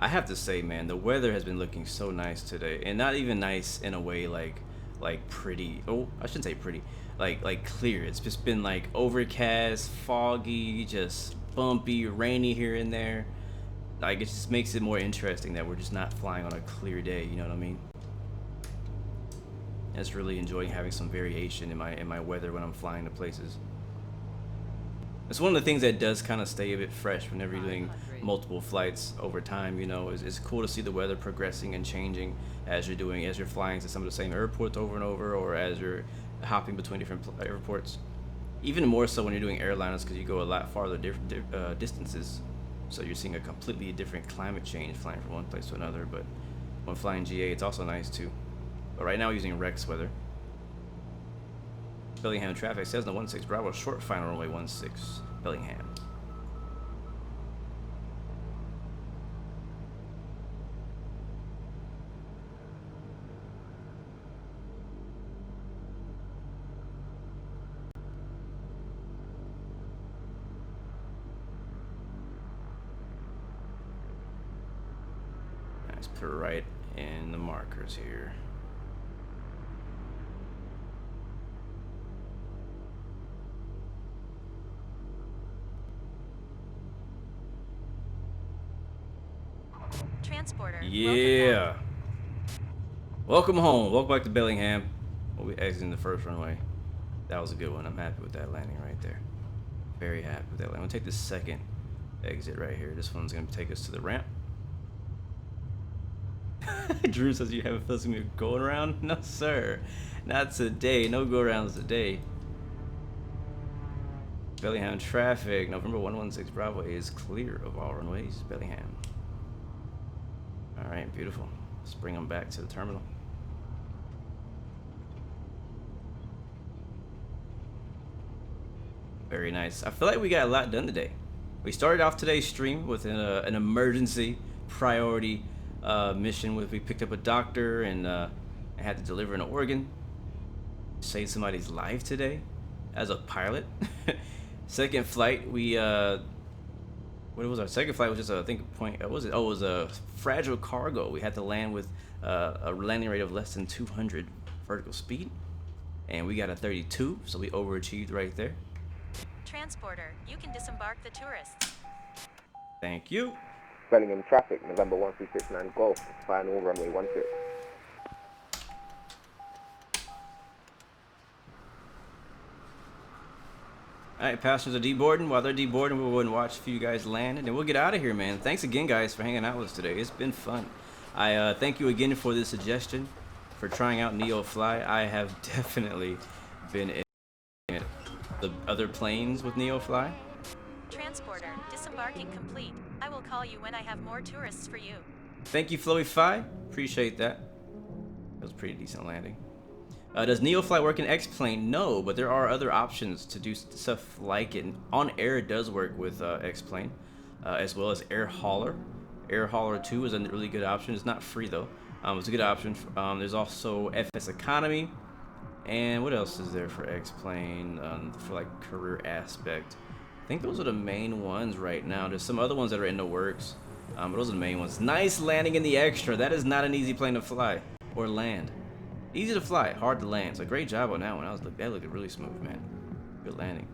I have to say, man, the weather has been looking so nice today, and not even nice in a way like pretty. Oh, I shouldn't say pretty. Like clear. It's just been like overcast, foggy, just bumpy, rainy here and there. Like it just makes it more interesting that we're just not flying on a clear day. You know what I mean? I just really enjoying having some variation in my weather when I'm flying to places. It's one of the things that does kind of stay a bit fresh whenever you're doing multiple flights over time. You know, it's cool to see the weather progressing and changing as you're flying to some of the same airports over and over, or as you're hopping between different airports. Even more so when you're doing airliners, because you go a lot farther distances, so you're seeing a completely different climate change flying from one place to another. But when flying GA, it's also nice too. But right now, we're using Rex weather. Bellingham traffic says no 16 Bravo short final runway 16 Bellingham. Let's put it right in the markers here. Transporter. Yeah. Welcome home. Welcome back to Bellingham. We'll be exiting the first runway. That was a good one. I'm happy with that landing right there. Very happy with that landing. I'm gonna take the second exit right here. This one's gonna take us to the ramp. Drew says you haven't felt me going around? No, sir. Not today. No go arounds today. Bellingham traffic. November 116 Bravo is clear of all runways. Bellingham. Alright, beautiful. Let's bring them back to the terminal. Very nice. I feel like we got a lot done today. We started off today's stream with an emergency priority mission. We picked up a doctor and had to deliver an organ. Saved somebody's life today as a pilot. Second flight, we what was our second flight? Was just I think point. What was it? Oh, it was a fragile cargo. We had to land with a landing rate of less than 200 vertical speed, and we got a 32, so we overachieved right there. Transporter, you can disembark the tourists. Thank you. Bellingham traffic, November 1369 Golf, final runway 16. Alright, passengers are deboarding. While they're deboarding, we'll go and watch a few guys land, and then we'll get out of here, man. Thanks again, guys, for hanging out with us today. It's been fun. I thank you again for this suggestion, for trying out NeoFly. I have definitely been in the other planes with NeoFly. Transporter, disembarking complete. I will call you when I have more tourists for you. Thank you, Flowy-Fi. Appreciate that. That was a pretty decent landing. Does NeoFly work in X-Plane? No, but there are other options to do stuff like it. On air, it does work with X-Plane, as well as Air Hauler. Air Hauler 2 is a really good option. It's not free, though. It's a good option. There's also FS Economy. And what else is there for X-Plane for like career aspect? I think those are the main ones right now. There's some other ones that are in the works, but those are the main ones. Nice landing in the Extra. That is not an easy plane to fly or land. Easy to fly, hard to land. So great job on that one. That looked really smooth, man. Good landing.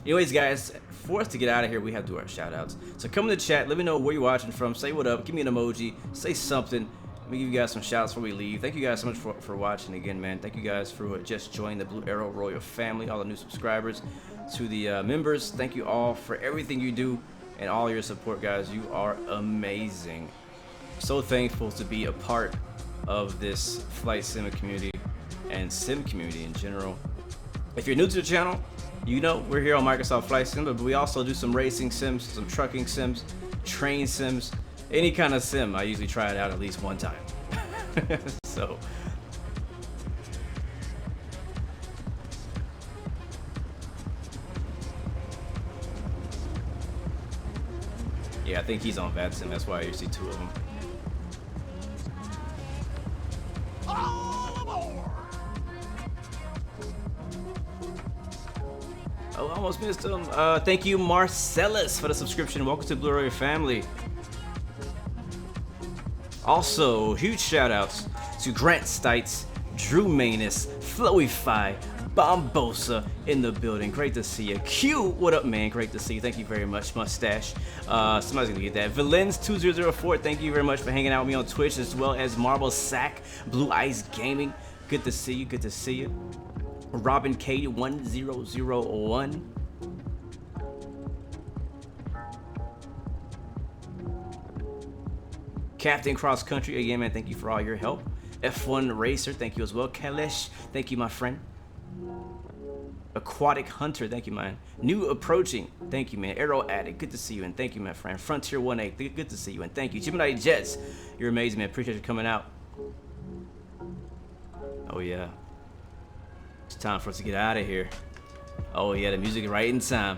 Anyways, guys, for us to get out of here, we have to do our shout outs. So come in the chat, let me know where you're watching from. Say what up, give me an emoji, say something. Let me give you guys some shout outs before we leave. Thank you guys so much for watching again, man. Thank you guys for just joining the Blue Arrow Royal family, all the new subscribers. To the members, thank you all for everything you do and all your support, guys. You are amazing. So thankful to be a part of this flight sim community and sim community in general. If you're new to the channel, you know we're here on Microsoft Flight Sim, but we also do some racing sims, some trucking sims, train sims, any kind of sim. I usually try it out at least one time. So yeah, I think he's on VATSIM. That's why you see two of them. Oh, I almost missed him. Thank you, Marcellus, for the subscription. Welcome to Blue Arrow family. Also, huge shout outs to Grant Stites, Drew Manus, Flowify, Bombosa in the building. Great to see you. Q, what up, man? Great to see you. Thank you very much, Mustache. Somebody's gonna get that. Valens2004, thank you very much for hanging out with me on Twitch, as well as Marble Sack, Blue Ice Gaming. Good to see you. Good to see you. Robin K1001. Captain Cross Country, again, man, thank you for all your help. F1 Racer, thank you as well. Kalesh, thank you, my friend. Aquatic Hunter, thank you, man. New Approaching, thank you, man. Arrow Addict, good to see you, and thank you, my friend. Frontier 18, good to see you, and thank you. Gemini Jets, you're amazing, man. Appreciate you coming out. Oh, yeah. It's time for us to get out of here. Oh, yeah, the music right in time.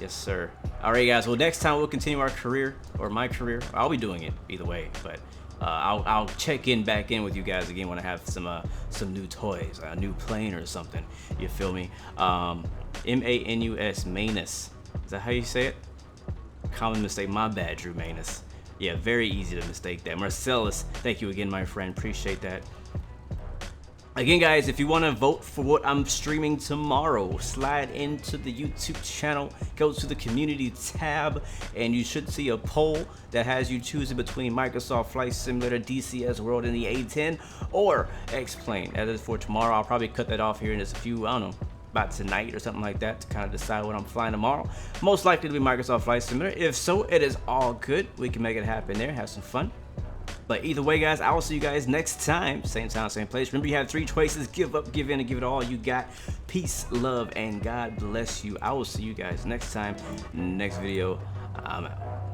Yes, sir. All right, guys. Well, next time we'll continue our career, or my career. I'll be doing it either way, but I'll check back in with you guys again when I have some new toys, a new plane or something. You feel me? M-A-N-U-S, Manus. Is that how you say it? Common mistake. My bad, Drew Manus. Yeah, very easy to mistake that. Marcellus, thank you again, my friend. Appreciate that. Again, guys, if you want to vote for what I'm streaming tomorrow, slide into the YouTube channel, go to the community tab, and you should see a poll that has you choosing between Microsoft Flight Simulator, DCS World, and the A10, or X-Plane. That is for tomorrow. I'll probably cut that off here in just a few, I don't know, about tonight or something like that, to kind of decide what I'm flying tomorrow. Most likely to be Microsoft Flight Simulator. If so, it is all good. We can make it happen there, have some fun. But either way, guys, I will see you guys next time. Same time, same place. Remember, you have 3 choices. Give up, give in, and give it all you got. Peace, love, and God bless you. I will see you guys next time. Next video. I'm out.